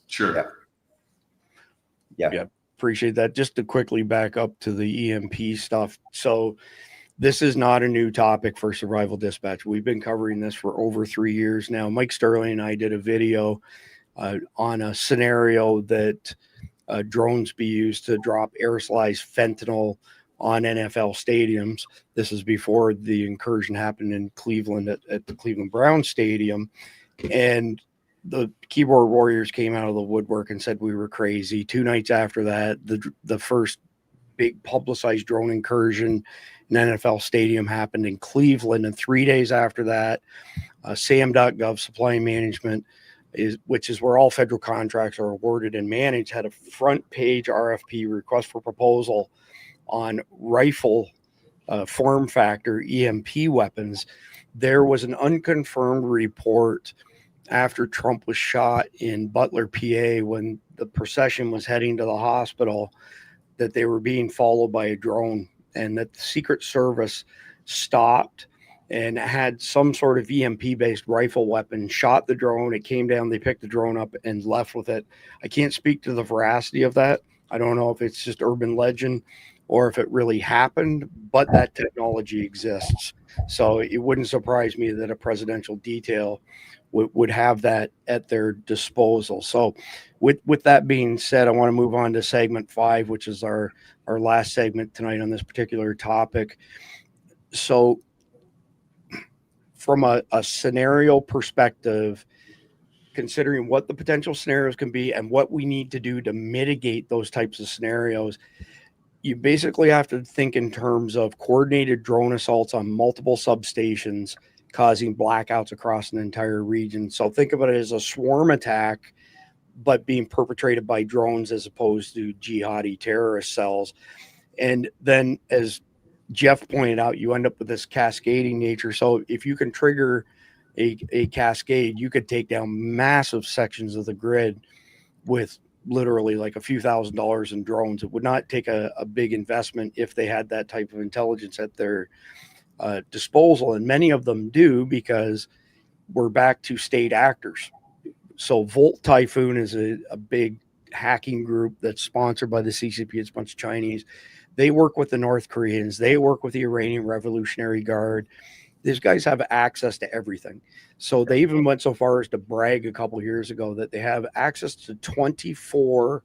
Sure. Yeah. Appreciate that. Just to quickly back up to the EMP stuff. So this is not a new topic for Survival Dispatch. We've been covering this for over 3 years now. Mike Sterling and I did a video on a scenario that drones be used to drop aerosolized fentanyl on NFL stadiums. This is before the incursion happened in Cleveland at the Cleveland Browns Stadium. And the keyboard warriors came out of the woodwork and said we were crazy. 2 nights after that, the first big publicized drone incursion in NFL Stadium happened in Cleveland. And 3 days after that, SAM.gov Supply Management, which is where all federal contracts are awarded and managed, had a front page RFP, request for proposal, on rifle form factor EMP weapons. There was an unconfirmed report after Trump was shot in Butler, PA, when the procession was heading to the hospital, that they were being followed by a drone, and that the Secret Service stopped and had some sort of EMP-based rifle weapon, shot the drone. It came down, they picked the drone up and left with it. I can't speak to the veracity of that. I don't know if it's just urban legend or if it really happened, but that technology exists. So it wouldn't surprise me that a presidential detail would have that at their disposal. So with that being said, I want to move on to segment 5, which is our last segment tonight on this particular topic. So from a scenario perspective, considering what the potential scenarios can be and what we need to do to mitigate those types of scenarios, you basically have to think in terms of coordinated drone assaults on multiple substations, causing blackouts across an entire region. So think of it as a swarm attack, but being perpetrated by drones as opposed to jihadi terrorist cells. And then, as Jeff pointed out, you end up with this cascading nature. So if you can trigger a cascade, you could take down massive sections of the grid with literally like a few $1,000s in drones. It would not take a big investment if they had that type of intelligence at their disposal. And many of them do, because we're back to state actors. So Volt Typhoon is a big hacking group that's sponsored by the CCP. It's a bunch of Chinese. They work with the North Koreans. They work with the Iranian Revolutionary Guard. These guys have access to everything. So they even went so far as to brag a couple of years ago that they have access to 24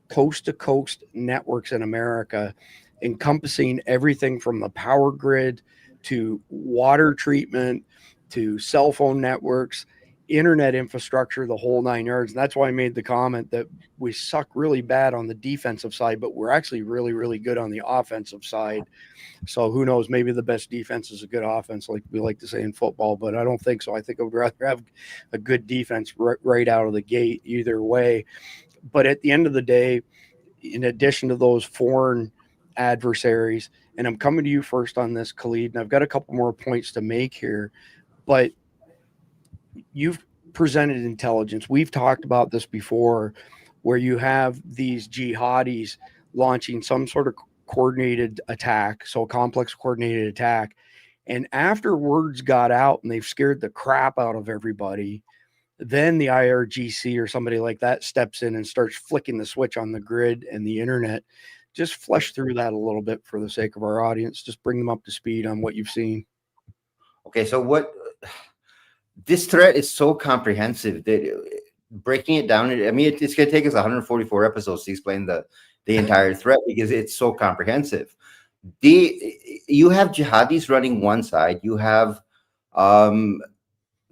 coast-to-coast networks in America, encompassing everything from the power grid to water treatment to cell phone networks, internet infrastructure, the whole 9 yards. And that's why I made the comment that we suck really bad on the defensive side, but we're actually really, really good on the offensive side. So who knows, maybe the best defense is a good offense, like we like to say in football, but I don't think so. I think I would rather have a good defense right out of the gate either way. But at the end of the day, in addition to those foreign adversaries, and I'm coming to you first on this, Khalid, and I've got a couple more points to make here, but you've presented intelligence. We've talked about this before, where you have these jihadis launching some sort of coordinated attack, so a complex coordinated attack. And after words got out and they've scared the crap out of everybody, then the IRGC or somebody like that steps in and starts flicking the switch on the grid and the internet. Just flesh through that a little bit for the sake of our audience. Just bring them up to speed on what you've seen. Okay, so this threat is so comprehensive that breaking it down, I mean, it's going to take us 144 episodes to explain the entire threat, because it's so comprehensive. You have jihadis running one side, you have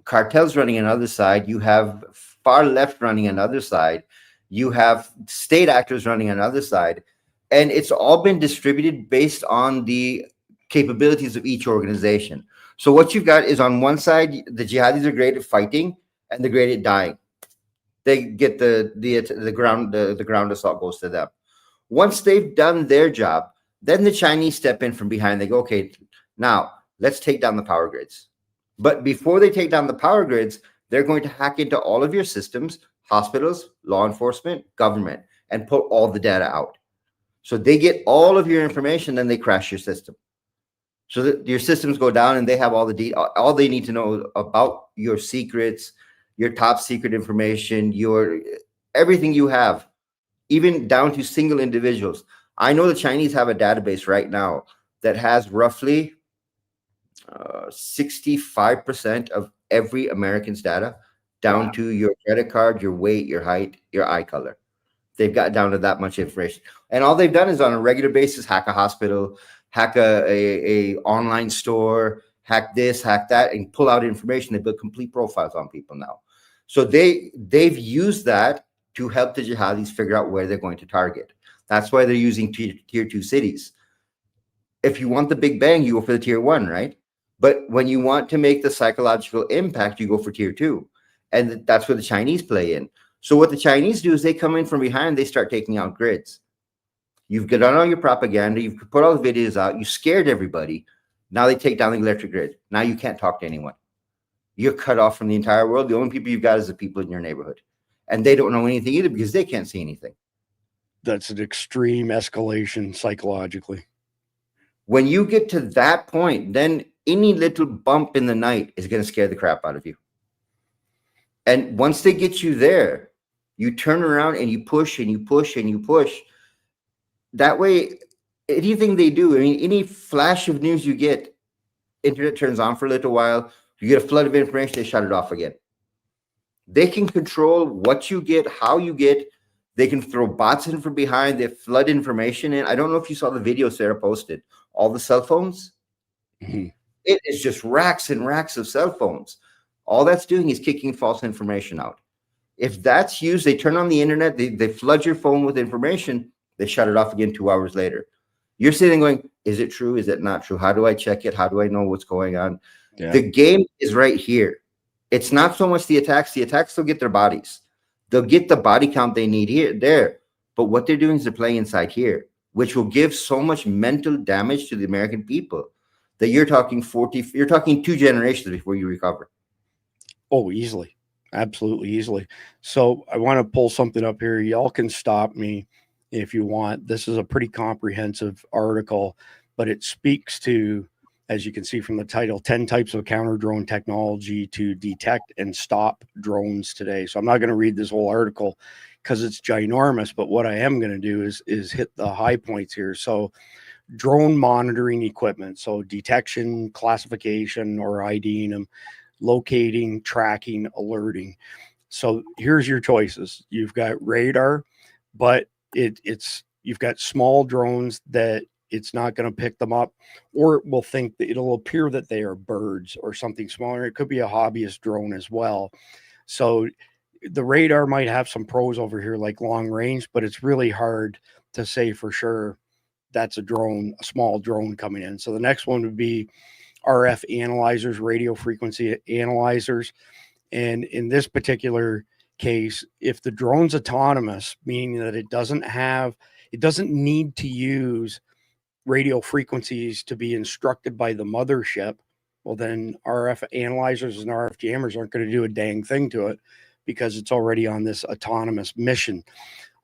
cartels running another side, you have far left running another side, you have state actors running another side, and it's all been distributed based on the capabilities of each organization. So what you've got is, on one side, the jihadis are great at fighting and they're great at dying. They get the ground assault goes to them. Once they've done their job, then the Chinese step in from behind. They go, okay, now let's take down the power grids. But before they take down the power grids, they're going to hack into all of your systems, hospitals, law enforcement, government, and pull all the data out. So they get all of your information, then they crash your system. So that your systems go down and they have all all they need to know about your secrets, your top secret information, your everything you have, even down to single individuals. I know the Chinese have a database right now that has roughly 65% of every American's data, down to your credit card, your weight, your height, your eye color. They've got down to that much information. And all they've done is, on a regular basis, hack a hospital, hack a online store, hack this, hack that, and pull out information. They build complete profiles on people now. So they've used that to help the jihadis figure out where they're going to target. That's why they're using tier 2 cities. If you want the big bang, you go for the tier 1, right? But when you want to make the psychological impact, you go for tier 2. And that's where the Chinese play in. So what the Chinese do is they come in from behind, they start taking out grids. You've got on all your propaganda, you've put all the videos out, you scared everybody. Now they take down the electric grid. Now you can't talk to anyone. You're cut off from the entire world. The only people you've got is the people in your neighborhood. And they don't know anything either, because they can't see anything. That's an extreme escalation psychologically. When you get to that point, then any little bump in the night is going to scare the crap out of you. And once they get you there, you turn around and you push and you push and you push. That way, anything they do, I mean, any flash of news you get, internet turns on for a little while, you get a flood of information, they shut it off again. They can control what you get, how you get. They can throw bots in from behind. They flood information in. I don't know if you saw the video Sarah posted. All the cell phones. Mhm. It is just racks and racks of cell phones. All that's doing is kicking false information out. If that's used, they turn on the internet, they flood your phone with information, they shut it off again 2 hours later. You're sitting going, is it true? Is it not true? How do I check it? How do I know what's going on? Yeah. The game is right here. It's not so much the attacks. The attacks will get their bodies. They'll get the body count they need here, there. But what they're doing is they're playing inside here, which will give so much mental damage to the American people that you're talking 2 generations before you recover. Oh, easily. Absolutely easily. So I want to pull something up here. Y'all can stop me if you want. This is a pretty comprehensive article, but it speaks to, as you can see from the title, 10 types of counter drone technology to detect and stop drones today. So I'm not going to read this whole article because it's ginormous, but what I am going to do is hit the high points here. So drone monitoring equipment, so detection, classification, or IDing them, locating, tracking, alerting. So here's your choices. You've got radar, but you've got small drones that it's not going to pick them up, or it will think that it'll appear that they are birds or something smaller. It could be a hobbyist drone as well. So the radar might have some pros over here like long range, but it's really hard to say for sure that's a small drone coming in. So the next one would be RF analyzers, radio frequency analyzers. And in this particular case, if the drone's autonomous, meaning that it doesn't need to use radio frequencies to be instructed by the mothership, well, then RF analyzers and RF jammers aren't going to do a dang thing to it because it's already on this autonomous mission.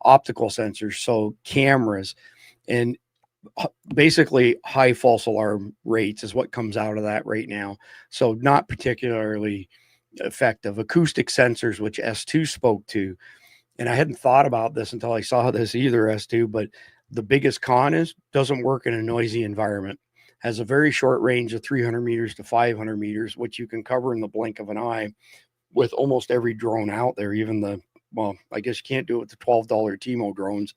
Optical sensors, so cameras, and basically high false alarm rates is what comes out of that right now. So not particularly effective. Acoustic sensors, which S2 spoke to, and I hadn't thought about this until I saw this either, S2, but the biggest con is doesn't work in a noisy environment. Has a very short range of 300 meters to 500 meters, which you can cover in the blink of an eye with almost every drone out there, even well, I guess you can't do it with the $12 Timo drones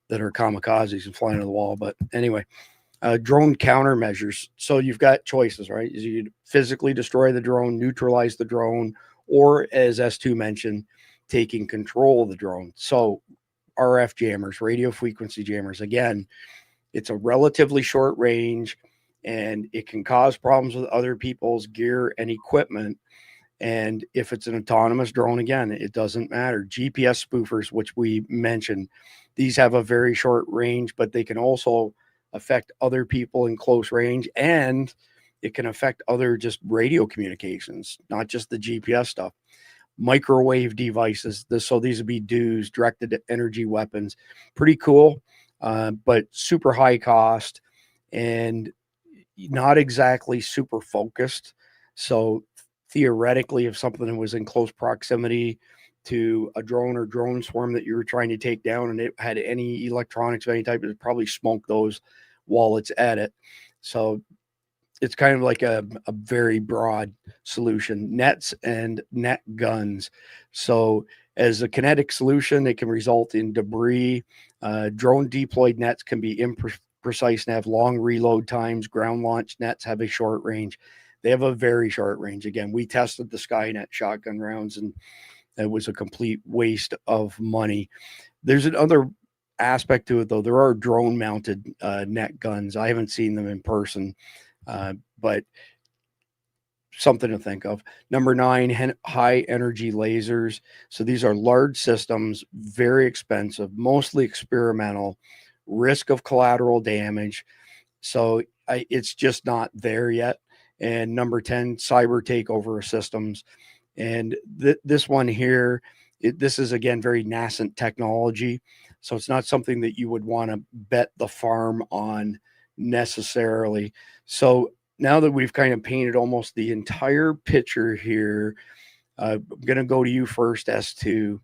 that are kamikazes and flying to the wall. But anyway, drone countermeasures. So you've got choices, right? You physically destroy the drone, neutralize the drone, or as S2 mentioned, taking control of the drone. So RF jammers, radio frequency jammers, again, it's a relatively short range and it can cause problems with other people's gear and equipment. And if it's an autonomous drone, again, it doesn't matter. GPS spoofers, which we mentioned, these have a very short range, but they can also affect other people in close range, and it can affect other just radio communications, not just the GPS stuff. Microwave devices. So these would be DEWs, directed energy weapons. Pretty cool, but super high cost and not exactly super focused. So theoretically, if something was in close proximity to a drone or drone swarm that you were trying to take down and it had any electronics of any type, it would probably smoke those while it's at it. So it's kind of like a very broad solution. Nets and net guns. So as a kinetic solution, it can result in debris. Drone deployed nets can be imprecise and have long reload times. Ground launch nets have a short range. They have a very short range. Again, we tested the Skynet shotgun rounds and it was a complete waste of money. There's another aspect to it, though. There are drone mounted net guns. I haven't seen them in person, but something to think of. Number 9, high energy lasers. So these are large systems, very expensive, mostly experimental, risk of collateral damage. So it's just not there yet. And number 10, cyber takeover systems. And this one here, this is, again, very nascent technology. So it's not something that you would want to bet the farm on necessarily. So now that we've kind of painted almost the entire picture here, I'm going to go to you first, S2.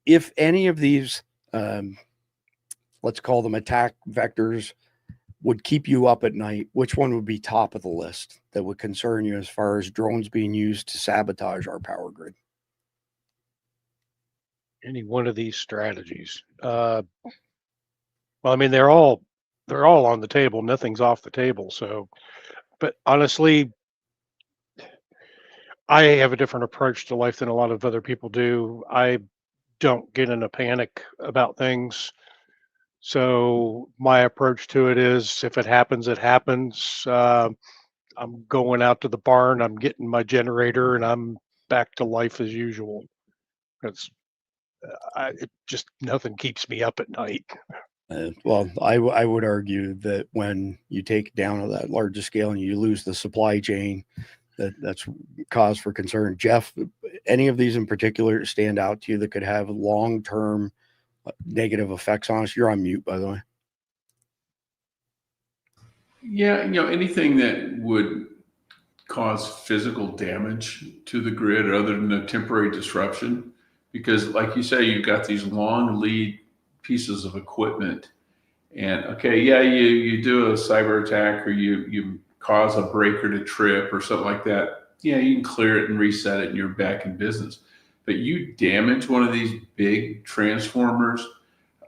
If any of these, let's call them attack vectors, would keep you up at night, which one would be top of the list that would concern you as far as drones being used to sabotage our power grid? Any one of these strategies. Well, I mean, they're all on the table. Nothing's off the table. So, but honestly, I have a different approach to life than a lot of other people do. I don't get in a panic about things. So my approach to it is, if it happens, it happens. I'm going out to the barn, I'm getting my generator, and I'm back to life as usual. It's it just, nothing keeps me up at night. Well, I would argue that when you take it down to that larger scale and you lose the supply chain, that's cause for concern. Jeff, any of these in particular stand out to you that could have long-term negative effects on us? You're on mute, by the way. Yeah, anything that would cause physical damage to the grid other than a temporary disruption, because like you say, you've got these long lead pieces of equipment, and okay, yeah, you do a cyber attack, or you cause a breaker to trip or something like that. Yeah, you can clear it and reset it and you're back in business. But you damage one of these big transformers,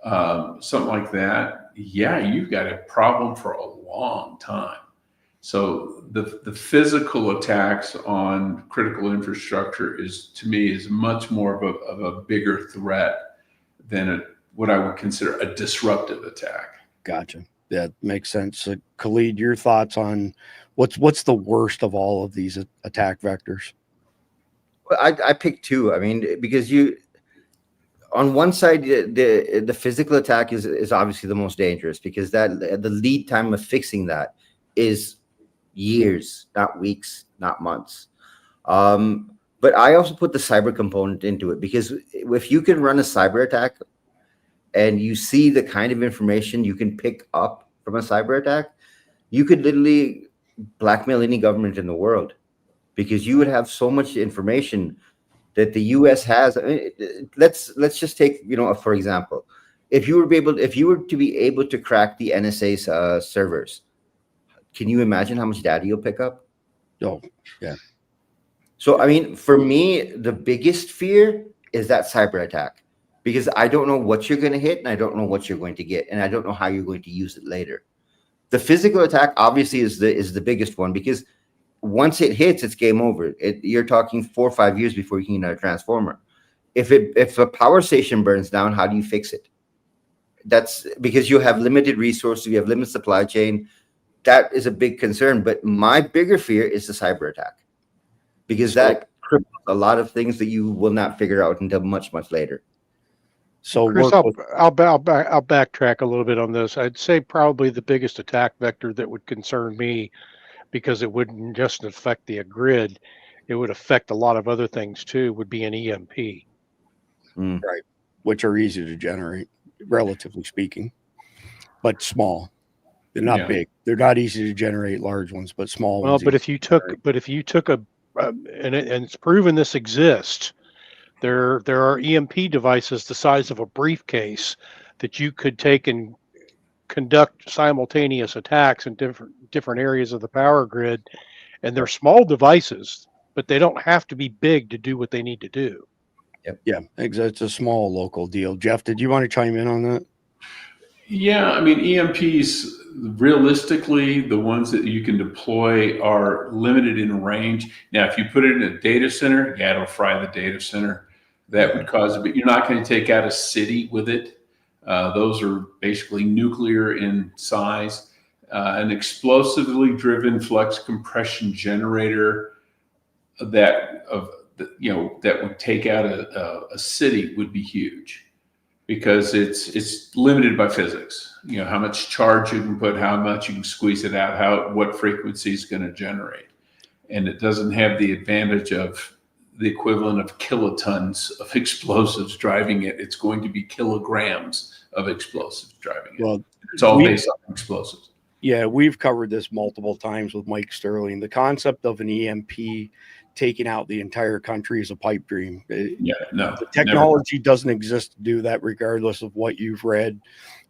something like that, yeah, you've got a problem for a long time. So the physical attacks on critical infrastructure to me is much more of a bigger threat than what I would consider a disruptive attack. Gotcha. That makes sense. Khalid, your thoughts on what's the worst of all of these attack vectors? Well, I picked two. I mean, because on one side, the physical attack is obviously the most dangerous, because the lead time of fixing that is years, not weeks, not months. But I also put the cyber component into it, because if you can run a cyber attack and you see the kind of information you can pick up from a cyber attack, you could literally blackmail any government in the world, because you would have so much information that the U.S. has. I mean, let's just take, for example, if you were to be able to crack the NSA's servers, can you imagine how much data you'll pick up? Oh, yeah. So, I mean, for me, the biggest fear is that cyber attack, because I don't know what you're going to hit, and I don't know what you're going to get, and I don't know how you're going to use it later. The physical attack obviously is the biggest one, because once it hits, it's game over. You're talking 4 or 5 years before you can get a transformer. If a power station burns down, how do you fix it? That's because you have limited resources, you have limited supply chain. That is a big concern. But my bigger fear is the cyber attack, because that cripples a lot of things that you will not figure out until much, much later. So Chris, I'll backtrack a little bit on this. I'd say probably the biggest attack vector that would concern me, because it wouldn't just affect the grid, it would affect a lot of other things too, would be an EMP. Right, which are easy to generate, relatively speaking, but small. They're not big. They're not easy to generate large ones, but small ones. Well, but if you took and it's proven this exists, there are EMP devices the size of a briefcase that you could take and conduct simultaneous attacks in different areas of the power grid, and they're small devices, but they don't have to be big to do what they need to do. Yep. Yeah, it's a small local deal. Jeff, did you want to chime in on that? Yeah, I mean, EMPs, realistically, the ones that you can deploy are limited in range. Now, if you put it in a data center, yeah, it'll fry the data center. That would cause it, but you're not going to take out a city with it. Those are basically nuclear in size. An explosively driven flux compression generator that would take out a city would be huge, because it's limited by physics. How much charge you can put, how much you can squeeze it out, what frequency is going to generate, and it doesn't have the advantage of the equivalent of kilotons of explosives driving it. It's going to be kilograms of explosives driving it. Well, it's all based on explosives. Yeah, we've covered this multiple times with Mike Sterling. The concept of an EMP taking out the entire country is a pipe dream. The technology doesn't exist to do that, regardless of what you've read,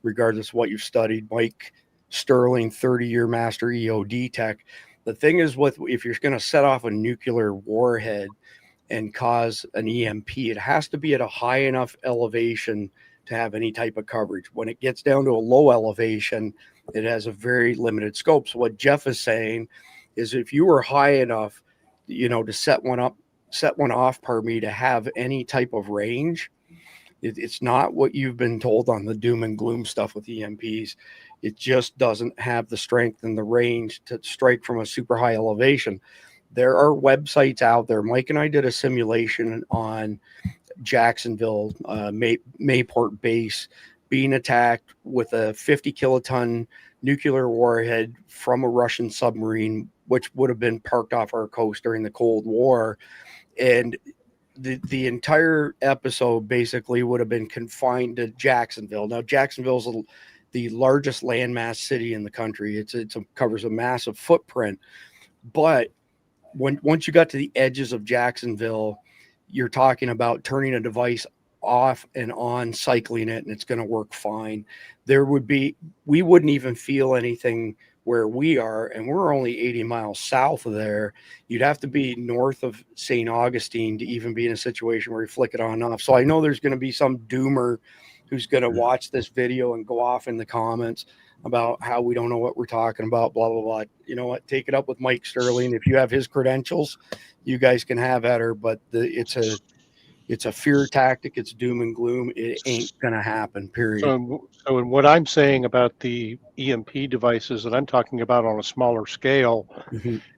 regardless of what you've studied. Mike, Sterling 30-year master EOD tech. The thing is, if you're going to set off a nuclear warhead and cause an EMP, it has to be at a high enough elevation to have any type of coverage. When it gets down to a low elevation, it has a very limited scope. So what Jeff is saying is, if you were high enough, to set one off, to have any type of range, it's not what you've been told on the doom and gloom stuff with EMPs. It just doesn't have the strength and the range to strike from a super high elevation. There are websites out there. Mike and I did a simulation on Jacksonville, Mayport base, being attacked with a 50 kiloton nuclear warhead from a Russian submarine, which would have been parked off our coast during the Cold War. And the entire episode basically would have been confined to Jacksonville. Now, Jacksonville's the largest landmass city in the country. It covers a massive footprint. But once you got to the edges of Jacksonville, you're talking about turning a device off and on, cycling it, and it's going to work fine. We wouldn't even feel anything where we are, and we're only 80 miles south of there. You'd have to be north of St. Augustine to even be in a situation where you flick it on and off. So I know there's going to be some doomer who's going to watch this video and go off in the comments about how we don't know what we're talking about, blah, blah, blah. You know what? Take it up with Mike Sterling. If you have his credentials, you guys can have at her, but it's a fear tactic. It's doom and gloom. It ain't going to happen, period. So in what I'm saying about the EMP devices that I'm talking about on a smaller scale,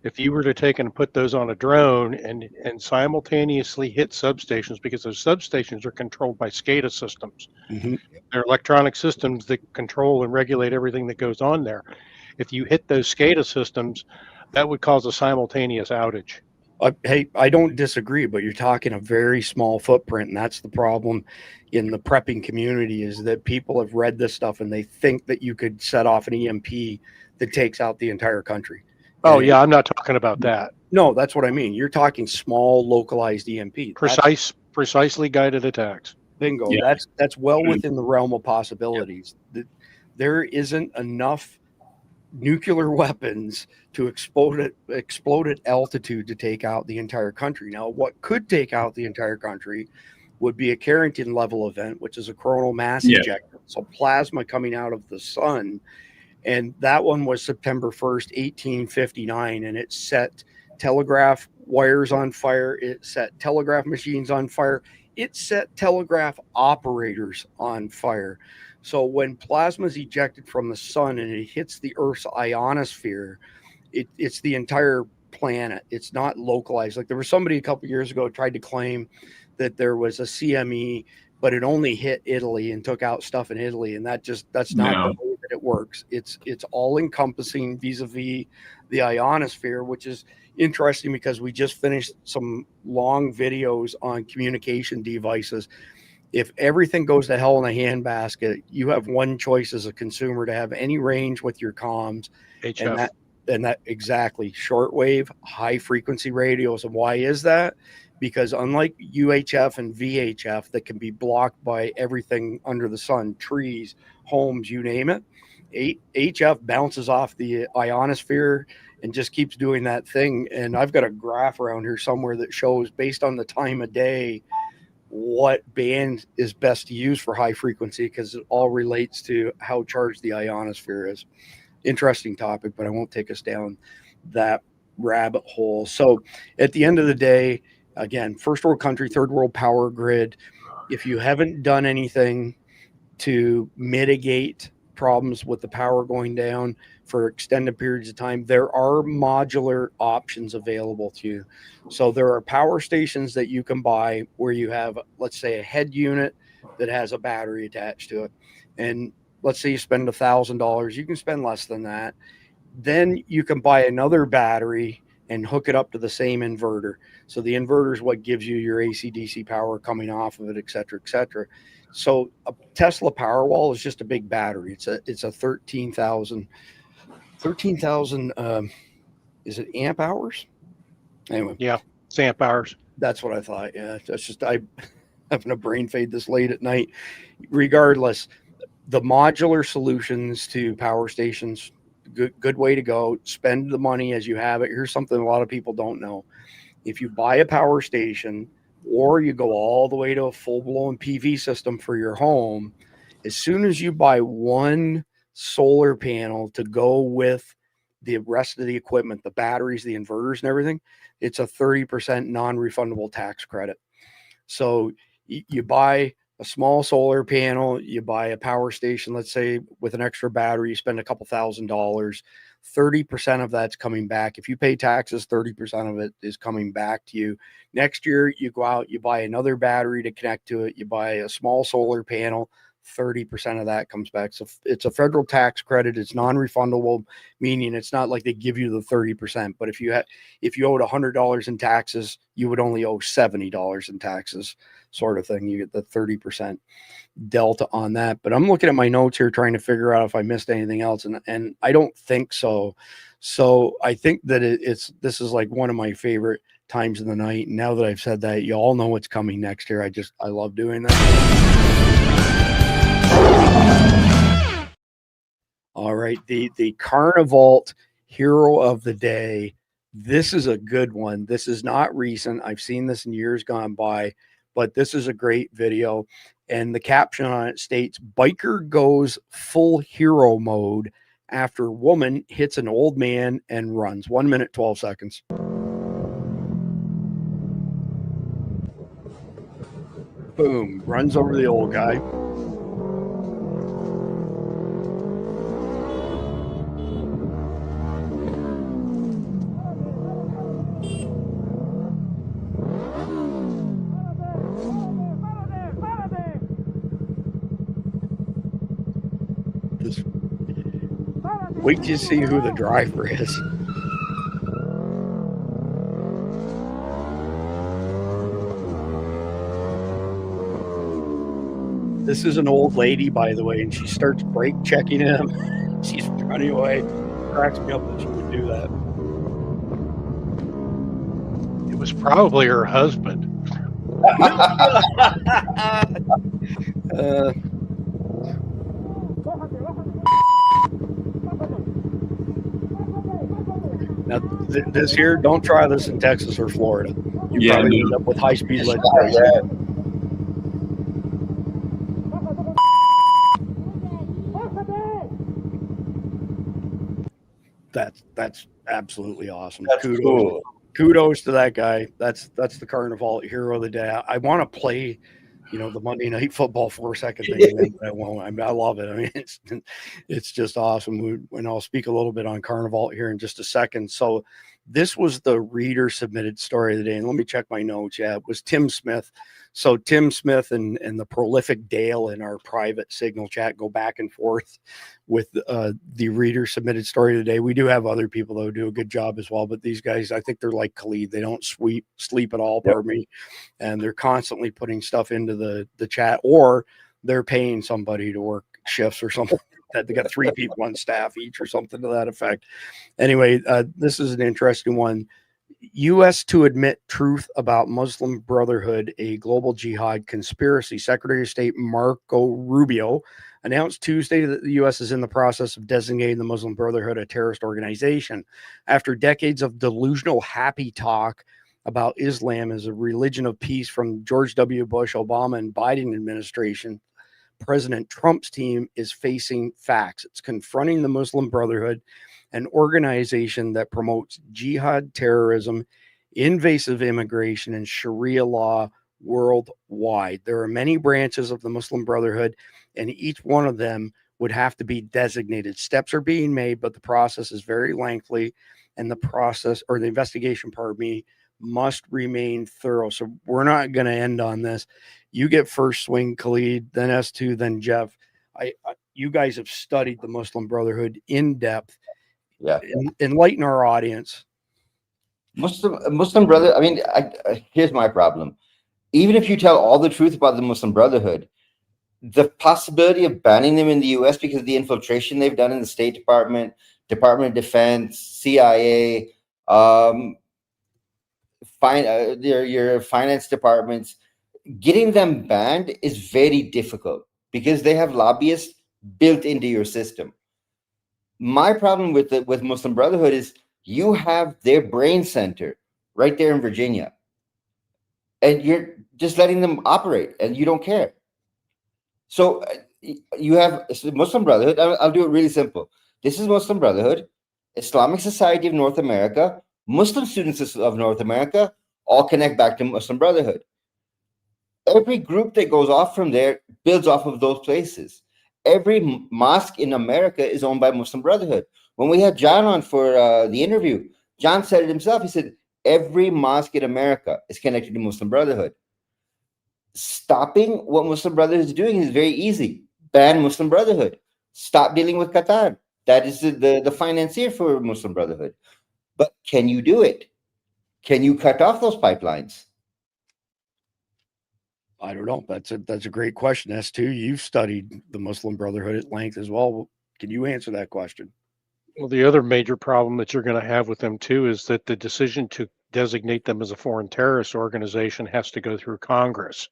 if you were to take and put those on a drone and simultaneously hit substations, because those substations are controlled by SCADA systems. They're electronic systems that control and regulate everything that goes on there. If you hit those SCADA systems, that would cause a simultaneous outage. Hey, I don't disagree, but you're talking a very small footprint, and that's the problem in the prepping community, is that people have read this stuff and they think that you could set off an EMP that takes out the entire country. Oh, yeah, I'm not talking about that. No, that's what I mean. You're talking small, localized EMP. Precisely guided attacks. Bingo. Yeah. That's well within the realm of possibilities. Yeah. There isn't enough nuclear weapons to explode at altitude to take out the entire country. Now, what could take out the entire country would be a Carrington level event, which is a coronal mass ejection. So plasma coming out of the sun. And that one was September 1st, 1859. And it set telegraph wires on fire. It set telegraph machines on fire. It set telegraph operators on fire. So when plasma is ejected from the sun and it hits the Earth's ionosphere, it's the entire planet. It's not localized. Like there was somebody a couple years ago tried to claim that there was a CME, but it only hit Italy and took out stuff in Italy. And that's not the way that it works. It's all encompassing vis-a-vis the ionosphere, which is interesting because we just finished some long videos on communication devices. If everything goes to hell in a handbasket, you have one choice as a consumer to have any range with your comms. HF. And that exactly, shortwave, high frequency radios. And why is that? Because unlike UHF and VHF that can be blocked by everything under the sun, trees, homes, you name it, HF bounces off the ionosphere and just keeps doing that thing. And I've got a graph around here somewhere that shows, based on the time of day, what band is best to use for high frequency, because it all relates to how charged the ionosphere is. Interesting topic, but I won't take us down that rabbit hole. So at the end of the day, again, first world country, third world power grid. If you haven't done anything to mitigate problems with the power going down for extended periods of time, there are modular options available to you. So there are power stations that you can buy where you have, let's say, a head unit that has a battery attached to it. And let's say you spend $1,000, you can spend less than that. Then you can buy another battery and hook it up to the same inverter. So the inverter is what gives you your AC/DC power coming off of it, et cetera, et cetera. So a Tesla Powerwall is just a big battery. It's a 13,000, is it amp hours? Anyway. Yeah, it's amp hours. That's what I thought. Yeah, that's just, I having a brain fade this late at night. Regardless, the modular solutions to power stations, good way to go. Spend the money as you have it. Here's something a lot of people don't know. If you buy a power station or you go all the way to a full-blown PV system for your home, as soon as you buy one solar panel to go with the rest of the equipment, the batteries, the inverters, and everything, it's a 30% non-refundable tax credit. So you buy a small solar panel, you buy a power station, let's say with an extra battery, you spend a couple $1,000s, 30% of that's coming back. If you pay taxes, 30% of it is coming back to you. Next year, you go out, you buy another battery to connect to it, you buy a small solar panel, 30% of that comes back. So it's a federal tax credit. It's non-refundable, meaning it's not like they give you the 30%. But if you owed $100 in taxes, you would only owe $70 in taxes, sort of thing. You get the 30% delta on that. But I'm looking at my notes here trying to figure out if I missed anything else, and I don't think so. So I think that this is like one of my favorite times of the night. And now that I've said that, you all know what's coming next year. I love doing that. All right, the Carnival hero of the day. This is a good one. This is not recent. I've seen this in years gone by, but this is a great video. And the caption on it states, "Biker goes full hero mode after woman hits an old man and runs." 1 minute, 12 seconds. Boom, runs over the old guy. Wait till you see who the driver is. This is an old lady, by the way, and she starts brake checking him. She's running away. Cracks me up that she would do that. It was probably her husband. Now, this here, don't try this in Texas or Florida. You probably end up with high-speed legislation. That's absolutely awesome. That's cool. Kudos to that guy. That's the Carnival hero of the day. I want to play, the Monday Night Football 4-second thing, but I won't. I love it. I mean, it's just awesome. And I'll speak a little bit on Carnival here in just a second. So this was the reader submitted story of the day. And let me check my notes. Yeah, it was Tim Smith. So Tim Smith and the prolific Dale in our private Signal chat go back and forth with the reader submitted story of the day. We do have other people though do a good job as well, but these guys, I think they're like Khalid. They don't sleep at all, pardon me, and they're constantly putting stuff into the chat, or they're paying somebody to work shifts or something. That they got 3 people on staff each or something to that effect. Anyway, this is an interesting one. U.S. to admit truth about Muslim Brotherhood, a global jihad conspiracy. Secretary of State Marco Rubio announced Tuesday that the U.S. is in the process of designating the Muslim Brotherhood a terrorist organization after decades of delusional happy talk about Islam as a religion of peace from George W. Bush, Obama, and Biden administration. President Trump's team is facing facts. It's confronting the Muslim Brotherhood, an organization that promotes jihad terrorism, invasive immigration, and Sharia law worldwide. There are many branches of the Muslim Brotherhood, and each one of them would have to be designated. Steps are being made, but the process is very lengthy, and the investigation, pardon me, must remain thorough. So we're not going to end on this. You get first swing, Khalid, then S2, then Jeff. You guys have studied the Muslim Brotherhood in depth. Yeah. Enlighten our audience. Muslim brother. I mean, here's my problem. Even if you tell all the truth about the Muslim Brotherhood, the possibility of banning them in the U.S. because of the infiltration they've done in the State Department, Department of Defense, CIA, your finance departments, getting them banned is very difficult because they have lobbyists built into your system. My problem with Muslim Brotherhood is you have their brain center right there in Virginia, and you're just letting them operate, and you don't care. So you have Muslim Brotherhood. I'll do it really simple. This is Muslim Brotherhood, Islamic Society of North America, Muslim Students of North America, all connect back to Muslim Brotherhood. Every group that goes off from there builds off of those places. Every mosque in America is owned by Muslim Brotherhood. When we had John on for the interview, John said it himself. He said, every mosque in America is connected to Muslim Brotherhood. Stopping what Muslim Brotherhood is doing is very easy. Ban Muslim Brotherhood. Stop dealing with Qatar. That is the financier for Muslim Brotherhood. But can you do it? Can you cut off those pipelines? I don't know. That's a great question. S2, you've studied the Muslim Brotherhood at length as well. Can you answer that question? Well, the other major problem that you're going to have with them too is that the decision to designate them as a foreign terrorist organization has to go through Congress,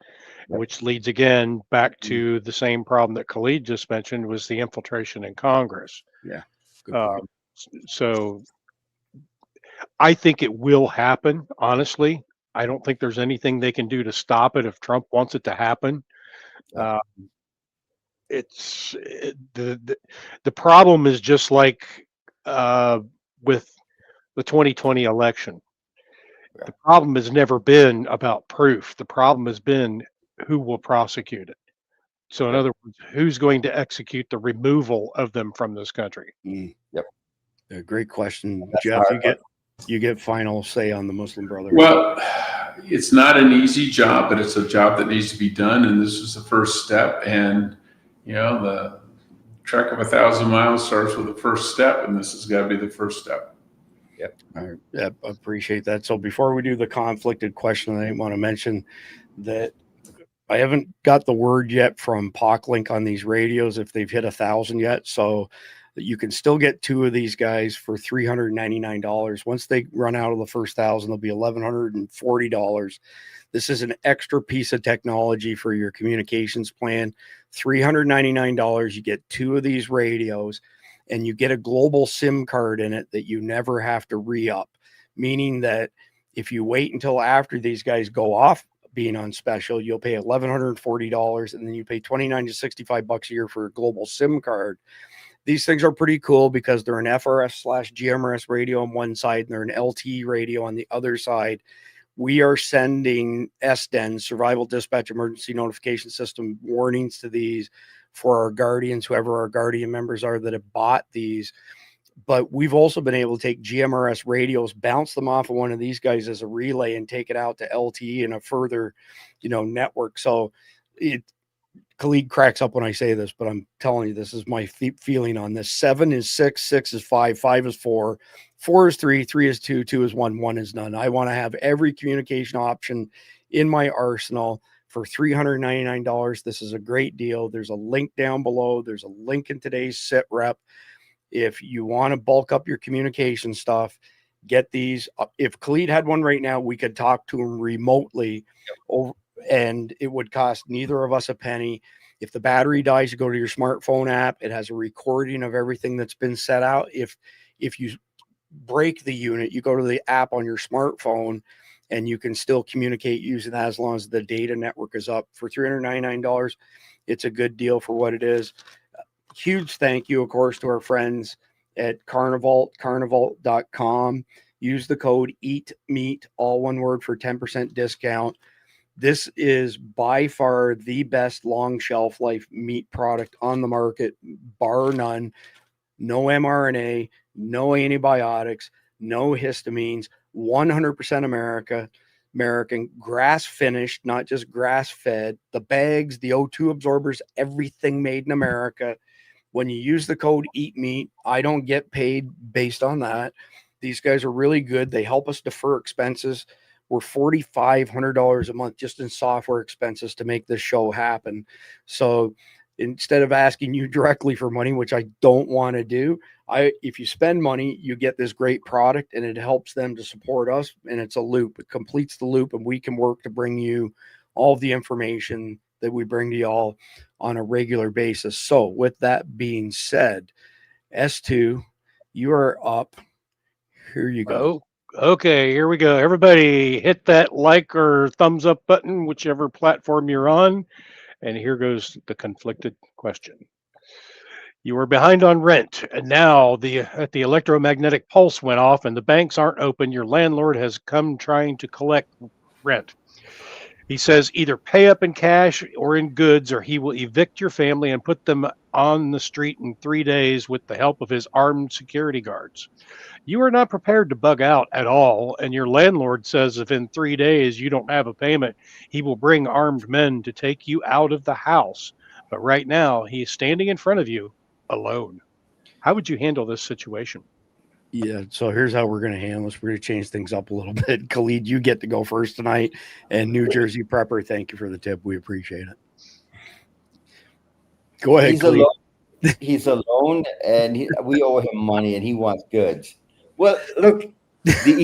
which leads again back to the same problem that Khalid just mentioned, was the infiltration in Congress. Yeah. Good point. So I think it will happen, honestly. I don't think there's anything they can do to stop it if Trump wants it to happen. The problem is just like with the 2020 election. The problem has never been about proof. The problem has been who will prosecute it. So in other words, who's going to execute the removal of them from this country? Yep. A great question, Jeff. You get final say on the Muslim Brotherhood. Well, it's not an easy job, but it's a job that needs to be done, and this is the first step. And the trek of 1,000 miles starts with the first step, and this has got to be the first step. Yep. All right. Yep. I appreciate that. So before we do the conflicted question, I want to mention that I haven't got the word yet from PocLink on these radios if they've hit 1,000 yet. So you can still get 2 of these guys for $399. Once they run out of the first 1,000, they'll be $1,140. This is an extra piece of technology for your communications plan. $399. You get 2 of these radios, and you get a global SIM card in it that you never have to re-up, meaning that if you wait until after these guys go off being on special, you'll pay $1,140, and then you pay $29 to $65 a year for a global SIM card. These things are pretty cool because they're an FRS/GMRS radio on one side, and they're an LTE radio on the other side. We are sending SDEN, Survival Dispatch Emergency Notification System, warnings to these for our guardians, whoever our guardian members are that have bought these. But we've also been able to take GMRS radios, bounce them off of one of these guys as a relay, and take it out to LTE and a further, network. So Khalid cracks up when I say this, but I'm telling you, this is my feeling on this. 7 is 6, 6 is 5, 5 is 4, 4 is 3, 3 is 2, 2 is 1, 1 is none. I want to have every communication option in my arsenal for $399. This is a great deal. There's a link down below. There's a link in today's sit rep. If you want to bulk up your communication stuff, get these. If Khalid had one right now, we could talk to him remotely over, and it would cost neither of us a penny. If the battery dies, you go to your smartphone app. It has a recording of everything that's been set out. If you break the unit, you go to the app on your smartphone, and you can still communicate using that as long as the data network is up. For $399, it's a good deal for what it is. Huge thank you, of course, to our friends at carnivalt.com. Use the code EATMEAT, all one word, for 10% discount. This is by far the best long shelf life meat product on the market, bar none. No mRNA, no antibiotics, no histamines, 100% American, grass finished, not just grass fed. The bags, the O2 absorbers, everything made in America. When you use the code EATMEAT, I don't get paid based on that. These guys are really good. They help us defer expenses. We're $4,500 a month just in software expenses to make this show happen. So instead of asking you directly for money, which I don't want to do, if you spend money, you get this great product, and it helps them to support us. And it's a loop. It completes the loop, and we can work to bring you all of the information that we bring to y'all on a regular basis. So with that being said, S2, you are up. Here you go. Oh, okay, here we go. Everybody hit that like or thumbs up button, whichever platform you're on. And here goes the conflicted question. You were behind on rent, and now the electromagnetic pulse went off and the banks aren't open. Your landlord has come trying to collect rent. He says either pay up in cash or in goods, or he will evict your family and put them on the street in 3 days with the help of his armed security guards. You are not prepared to bug out at all, and your landlord says if in 3 days you don't have a payment, he will bring armed men to take you out of the house. But right now, he is standing in front of you alone. How would you handle this situation? Yeah, so here's how we're going to handle this. We're going to change things up a little bit. Khalid, you get to go first tonight. And New Jersey Prepper, thank you for the tip. We appreciate it. Go ahead, Khalid. He's alone, and we owe him money, and he wants goods. Well, look, the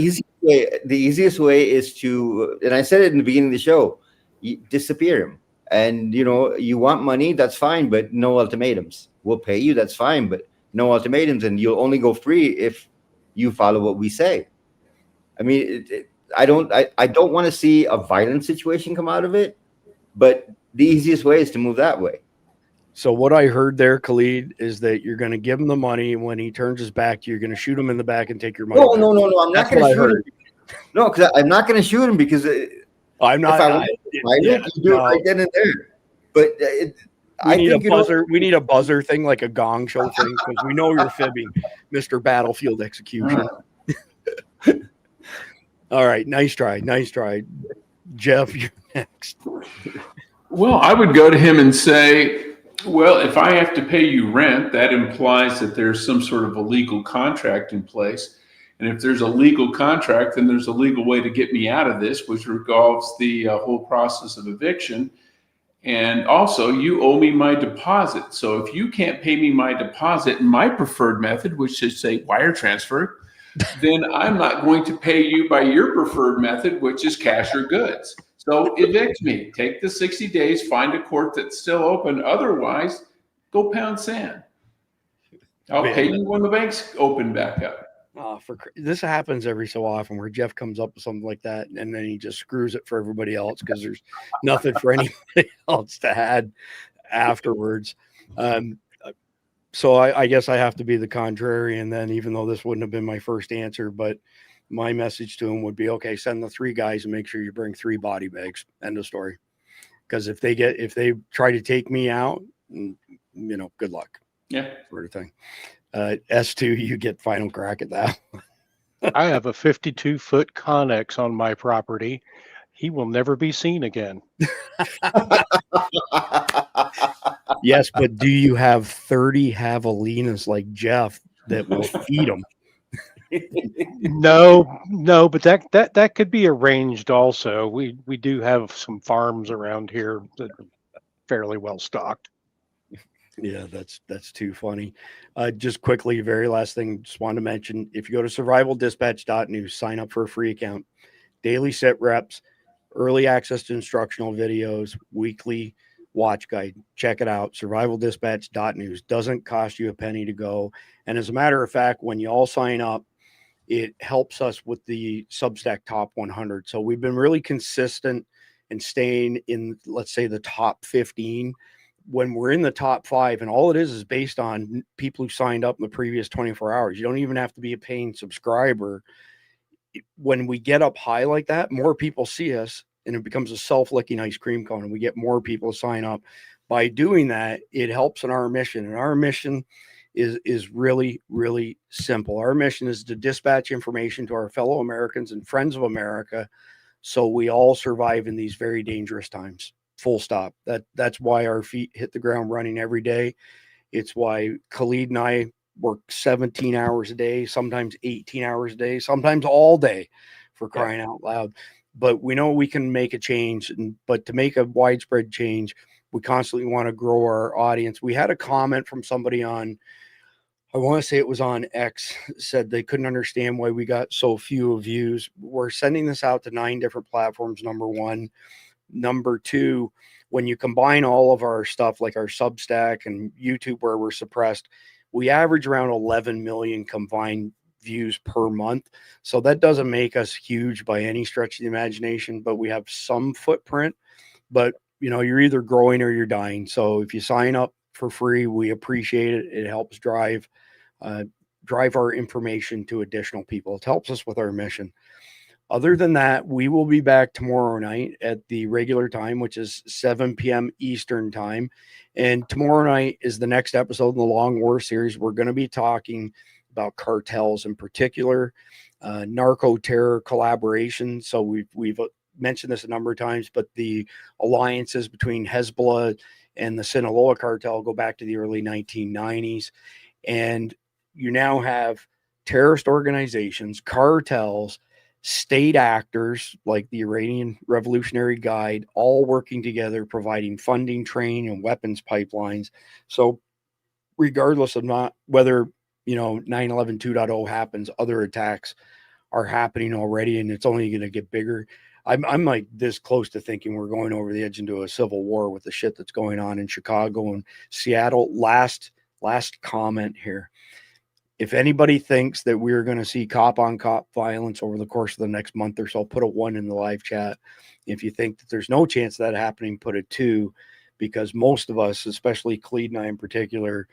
easiest way is to, and I said it in the beginning of the show, you disappear him. And, you want money, that's fine, but no ultimatums. We'll pay you, that's fine, but no ultimatums, and you'll only go free if you follow what we say. I mean, I don't want to see a violent situation come out of it, but the easiest way is to move that way. So what I heard there, Khalid, is that you're going to give him the money. When he turns his back to you, you're going to shoot him in the back and take your money. No. I'm not going to shoot him. No, because I'm not going to shoot him because I'm not. If I want to do it right then and there. But we need a buzzer thing, like a gong show thing, because we know you're fibbing, Mr. Battlefield Execution. All right, nice try. Jeff, you're next. Well, I would go to him and say, well, if I have to pay you rent, that implies that there's some sort of a legal contract in place. And if there's a legal contract, then there's a legal way to get me out of this, which involves the whole process of eviction. And also, you owe me my deposit. So if you can't pay me my deposit in my preferred method, which is, say, wire transfer, then I'm not going to pay you by your preferred method, which is cash or goods. So evict me. Take the 60 days, find a court that's still open. Otherwise, go pound sand. I'll pay you when the banks open back up. This happens every so often where Jeff comes up with something like that, and then he just screws it for everybody else because there's nothing for anybody else to add afterwards. So I guess I have to be the contrarian then, even though this wouldn't have been my first answer. But my message to him would be, okay, send the 3 guys and make sure you bring 3 body bags. End of story. Because if they try to take me out, good luck. Yeah, sort of thing. S2, you get final crack at that. I have a 52-foot Connex on my property. He will never be seen again. Yes, but do you have 30 javelinas like Jeff that will feed them? No, but that could be arranged also. We do have some farms around here that are fairly well stocked. Yeah, that's too funny. Just quickly, very last thing, just wanted to mention, if you go to survivaldispatch.news, sign up for a free account, daily sit reps, early access to instructional videos, weekly watch guide. Check it out, survivaldispatch.news. Doesn't cost you a penny to go. And as a matter of fact, when you all sign up, it helps us with the Substack top 100. So we've been really consistent in staying in, let's say, the top 15. When we're in the top 5, and all it is based on people who signed up in the previous 24 hours. You don't even have to be a paying subscriber. When we get up high like that, more people see us, and it becomes a self-licking ice cream cone, and we get more people to sign up. By doing that, it helps in our mission, and our mission is really, really simple. Our mission is to dispatch information to our fellow Americans and friends of America so we all survive in these very dangerous times. Full stop. That's why our feet hit the ground running every day. It's why Khalid and I work 17 hours a day, sometimes 18 hours a day, sometimes all day, for crying out loud. But we know we can make a change. But to make a widespread change, we constantly want to grow our audience. We had a comment from somebody on, I want to say it was on X, said they couldn't understand why we got so few views. We're sending this out to 9 different platforms, number one. Number 2, when you combine all of our stuff, like our Substack and YouTube, where we're suppressed, we average around 11 million combined views per month. So that doesn't make us huge by any stretch of the imagination, but we have some footprint. But you're either growing or you're dying. So if you sign up for free, we appreciate it. It helps drive our information to additional people. It helps us with our mission. Other than that, we will be back tomorrow night at the regular time, which is 7 p.m. Eastern time. And tomorrow night is the next episode in the Long War series. We're going to be talking about cartels in particular, narco-terror collaboration. So we've mentioned this a number of times, but the alliances between Hezbollah and the Sinaloa cartel go back to the early 1990s. And you now have terrorist organizations, cartels, state actors like the Iranian Revolutionary Guard, all working together, providing funding, training, and weapons pipelines. So regardless of not whether 9/11 2.0 happens, other attacks are happening already, and it's only going to get bigger. I'm like this close to thinking we're going over the edge into a civil war with the shit that's going on in Chicago and Seattle. Last comment here. If anybody thinks that we're going to see cop on cop violence over the course of the next month or so, put a 1 in the live chat. If you think that there's no chance of that happening, put a 2, because most of us, especially Clede and I in particular,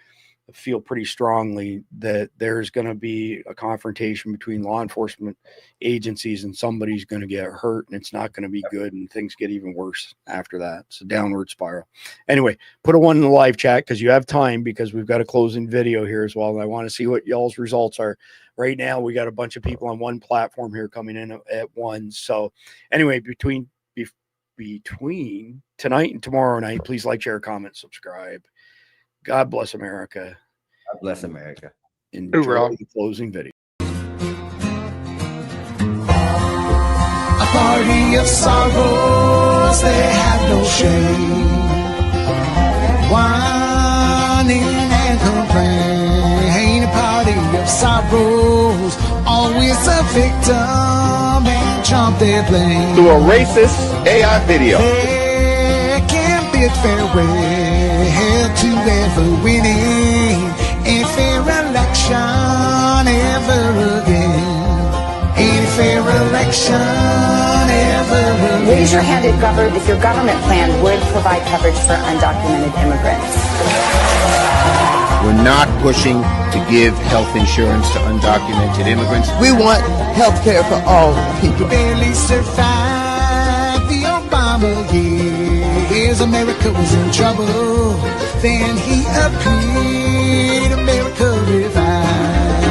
feel pretty strongly that there's going to be a confrontation between law enforcement agencies and somebody's going to get hurt, and it's not going to be good, and things get even worse after that. It's a downward spiral. Anyway, put a 1 in the live chat because you have time, because we've got a closing video here as well, and I want to see what y'all's results are. Right now, we got a bunch of people on one platform here coming in at 1. So anyway, between tonight and tomorrow night, please like, share, comment, subscribe. God bless America. God bless America. Enjoy the closing video. A party of sorrows, they have no shame. Whining and complain. A party of sorrows, always a victim and jump their blame. Through a racist AI video. There can't be a fair way to ever winning a fair election ever again. A fair election ever again. Raise your hand if your government plan would provide coverage for undocumented immigrants. We're not pushing to give health insurance to undocumented immigrants. We want health care for all people. Barely survived the Obama years. America was in trouble. Then he appeared. America revived.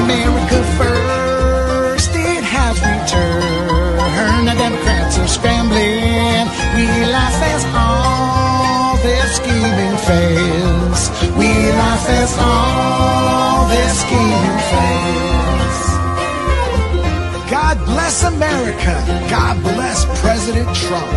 America first. It has returned. The Democrats are scrambling. We laugh as all their scheming fails. We laugh as all their scheming fails. God bless America. God bless President Trump.